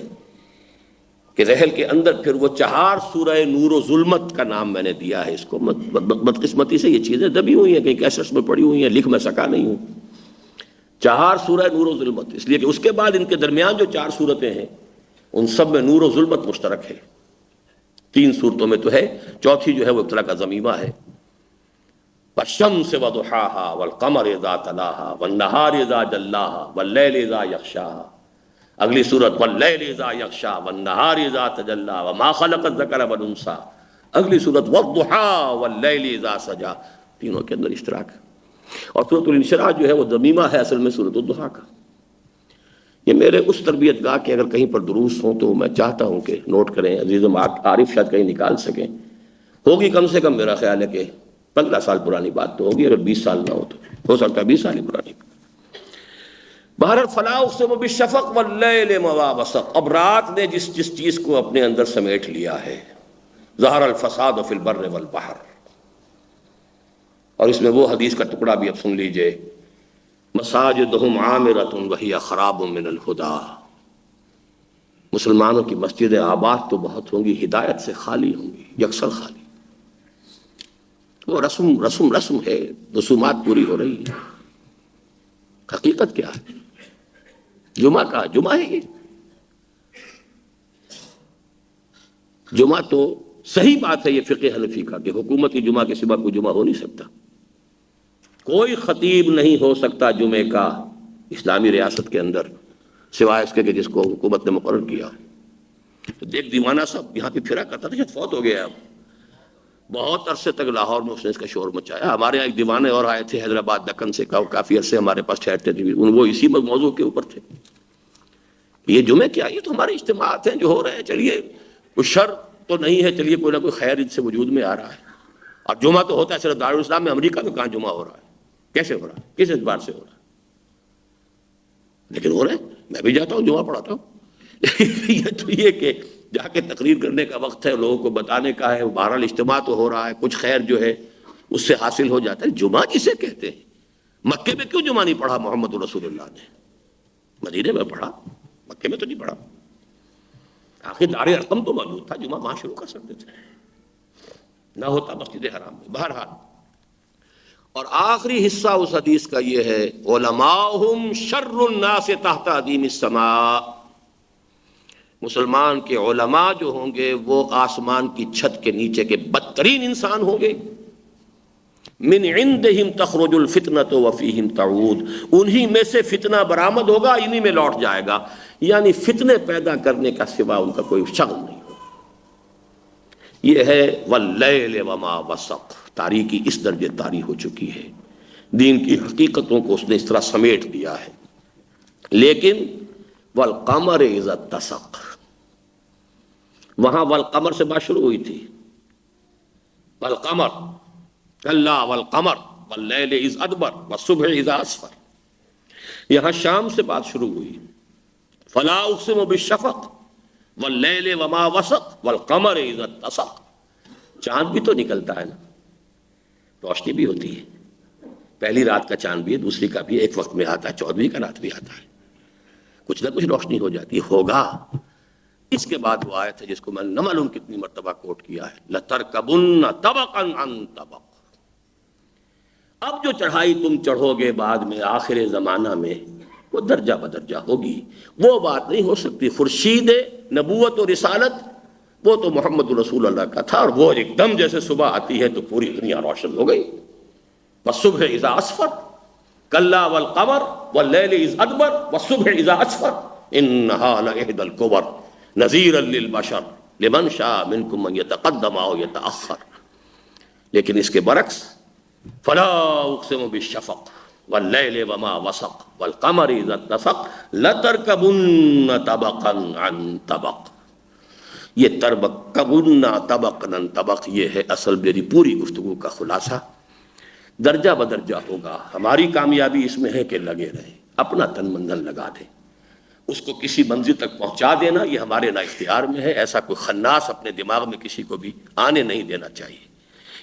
کہ رحل کے اندر پھر وہ 4 سورہ نور و ظلمت کا نام میں نے دیا ہے اس کو، بدقسمتی سے یہ چیزیں دبی ہوئی ہیں، کہیں کیسٹس میں پڑی ہوئی ہیں، لکھ میں سکا نہیں ہوں، 4 سورہ نور و ظلمت، اس لیے کہ اس کے بعد ان کے درمیان جو 4 سورتیں ہیں ان سب میں نور و ظلمت مشترک ہے، 3 سورتوں میں تو ہے، چوتھی جو ہے وہ ایک طرح کا ضمیمہ ہے، والشمس وضحاها والقمر اذا تلاها والنهار اذا جلاها واللیل اذا یغشاها، اگلی صورت واللیل اذا یغشا والنہار اذا تجلی وما خلق الذکر والانثی، اگلی صورت والضحی واللیل اذا سجا، تینوں کے اندر اشتراک ہے۔ اور سورۃ الانشراح جو ہے وہ ضمیمہ ہے اصل میں سورۃ الضحیٰ کا۔ یہ میرے اس تربیت گاہ کے اگر کہیں پر دروس ہوں تو میں چاہتا ہوں کہ نوٹ کریں، عزیزم عارف شاید کہیں نکال سکیں، ہوگی کم سے کم میرا خیال ہے کہ 15 سال پرانی بات تو ہوگی، اگر 20 سال نہ ہو تو ہو سکتا ہے 20 سال ہی پرانی۔ بہرحال فلا اقسم بالشفق واللیل وما وسق، اب رات نے جس چیز کو اپنے اندر سمیٹ لیا ہے، ظہر الفساد فی البر والبحر، اور اس میں وہ حدیث کا ٹکڑا بھی اب سن لیجئے، مساجدہم عامرۃ وہی خراب من الہدی، مسلمانوں کی مسجدیں آباد تو بہت ہوں گی، ہدایت سے خالی ہوں گی، یکسر خالی، وہ رسم ہے، رسومات پوری ہو رہی ہے، حقیقت کیا ہے؟ جمعہ کا جمعہ ہے، یہ جمعہ تو صحیح بات ہے، یہ فقہ حنفی کا کہ حکومتی جمعہ کے سوا کوئی جمعہ ہو نہیں سکتا، کوئی خطیب نہیں ہو سکتا جمعے کا اسلامی ریاست کے اندر سوائے اس کے کہ جس کو حکومت نے مقرر کیا۔ تو دیکھ دیوانہ صاحب یہاں پہ پھرا کرتا تھا، شاید فوت ہو گیا اب، بہت عرصے تک لاہور میں اس نے اس کا شور مچایا. ہمارے یہاں ایک دیوانے اور آئے تھے حیدرآباد دکن سے، کافی عرصے ہمارے پاس ٹھہرتے تھے، وہ اسی موضوع کے اوپر تھے. یہ جمعے کیا، یہ تو ہمارے اجتماعات ہیں جو ہو رہے ہیں، چلیے کوئی شر تو نہیں ہے، چلیے کوئی نہ کوئی خیر ان سے وجود میں آ رہا ہے. اور جمعہ تو ہوتا ہے صرف دارالاسلام میں. امریکہ میں کہاں جمعہ ہو رہا ہے؟ کیسے ہو رہا ہے؟ کس اعتبار سے ہو رہا ہے؟ لیکن ہو رہے ہیں. میں بھی جاتا ہوں، جمعہ پڑھاتا ہوں. یہ تو یہ کہ جا کے تقریر کرنے کا وقت ہے، لوگوں کو بتانے کا ہے، بہرحال اجتماع تو ہو رہا ہے، کچھ خیر جو ہے اس سے حاصل ہو جاتا ہے. جمعہ جسے کہتے ہیں، مکے میں کیوں جمعہ نہیں پڑھا محمد رسول اللہ نے؟ مدینے میں پڑھا، مکے میں تو نہیں پڑھا. آخر دار ارقم تو موجود تھا، جمعہ وہاں شروع کر سکتے تھے، نہ ہوتا مسجد حرام میں. بہرحال اور آخری حصہ اس حدیث کا یہ ہے، علماؤہم شر الناس تحت ادیم السماء. مسلمان کے علماء جو ہوں گے وہ آسمان کی چھت کے نیچے کے بدترین انسان ہوں گے. من عندہم تخرج الفتنۃ وفیہم تعود. انہی میں سے فتنہ برآمد ہوگا، انہی میں لوٹ جائے گا. یعنی فتنے پیدا کرنے کا سوا ان کا کوئی شغل نہیں ہوگا. یہ ہے واللیل وما وسق. تاریکی اس درجے طاری ہو چکی ہے، دین کی حقیقتوں کو اس نے اس طرح سمیٹ دیا ہے. لیکن والقمر اذا اتسق، وہاں والقمر سے بات شروع ہوئی تھی. والقمر کلا والقمر واللیل اذ ادبر والصبح اذا اسفر. یہاں شام سے بات شروع ہوئی. فلا اقسم بالشفق واللیل وما وسق والقمر اذا اتسق. چاند بھی تو نکلتا ہے نا، روشنی بھی ہوتی ہے. پہلی رات کا چاند بھی ہے، دوسری کا بھی ایک وقت میں آتا ہے، 14ویں کا رات بھی آتا ہے، کچھ نہ کچھ روشنی ہو جاتی ہے. ہوگا. اس کے بعد وہ آیت ہے جس کو میں نے نہ معلوم کتنی مرتبہ کوٹ کیا ہے، لَتَرْكَبُنَّ طَبَقًا عَن طَبَقٍ. اب جو چڑھائی تم چڑھو گے بعد میں آخر زمانہ میں، وہ درجہ بدرجہ ہوگی. وہ بات نہیں ہو سکتی. خورشید نبوت و رسالت وہ تو محمد رسول اللہ کا تھا، اور وہ ایک دم جیسے صبح آتی ہے تو پوری دنیا روشن ہو گئی. والصبح اذا اسفر کلا والقمر واللیل اذ ادبر والصبح اذا اسفر انہا لإحدى الکبر نذیرا للبشر لمن شاء منکم ان یتقدم او یتأخر. لیکن اس کے برعکس فلا اقسم بالشفق واللیل وما وسق والقمر اذا اتسق لترکبن طبقا عن طبق. یہ ترکبن طبقا عن طبق یہ ہے اصل میری پوری گفتگو کا خلاصہ. درجہ بدرجہ ہوگا. ہماری کامیابی اس میں ہے کہ لگے رہیں، اپنا تن من لگا دیں، اس کو کسی منزل تک پہنچا دینا یہ ہمارے نا اختیار میں ہے. ایسا کوئی خناس اپنے دماغ میں کسی کو بھی آنے نہیں دینا چاہیے.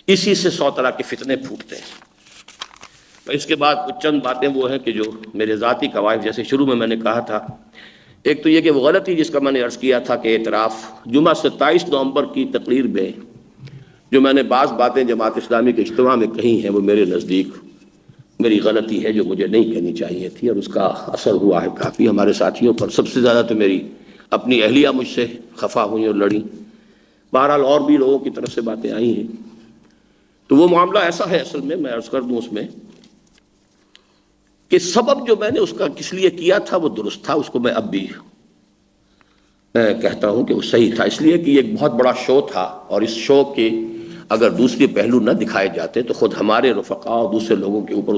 اسی سے 100 طرح کے فتنے پھوٹتے ہیں. اس کے بعد کچھ چند باتیں وہ ہیں کہ جو میرے ذاتی قواعد، جیسے شروع میں نے کہا تھا، ایک تو یہ کہ وہ غلطی جس کا میں نے عرض کیا تھا کہ اعتراف، جمعہ 27 نومبر کی تقریر میں جو میں نے بعض باتیں جماعت اسلامی کے اجتماع میں کہی ہیں، وہ میرے نزدیک میری غلطی ہے جو مجھے نہیں کہنی چاہیے تھی، اور اس کا اثر ہوا ہے کافی ہمارے ساتھیوں پر. سب سے زیادہ تو میری اپنی اہلیہ مجھ سے خفا ہوئیں اور لڑیں. بہرحال اور بھی لوگوں کی طرف سے باتیں آئی ہیں. تو وہ معاملہ ایسا ہے اصل میں عرض کر دوں اس میں کہ سبب جو میں نے اس کا کس لیے کیا تھا وہ درست تھا. اس کو میں اب بھی کہتا ہوں کہ وہ صحیح تھا، اس لیے کہ یہ ایک بہت بڑا شو تھا، اور اس شو کے اگر دوسرے پہلو نہ دکھائے جاتے تو خود ہمارے رفقا اور دوسرے لوگوں کے اوپر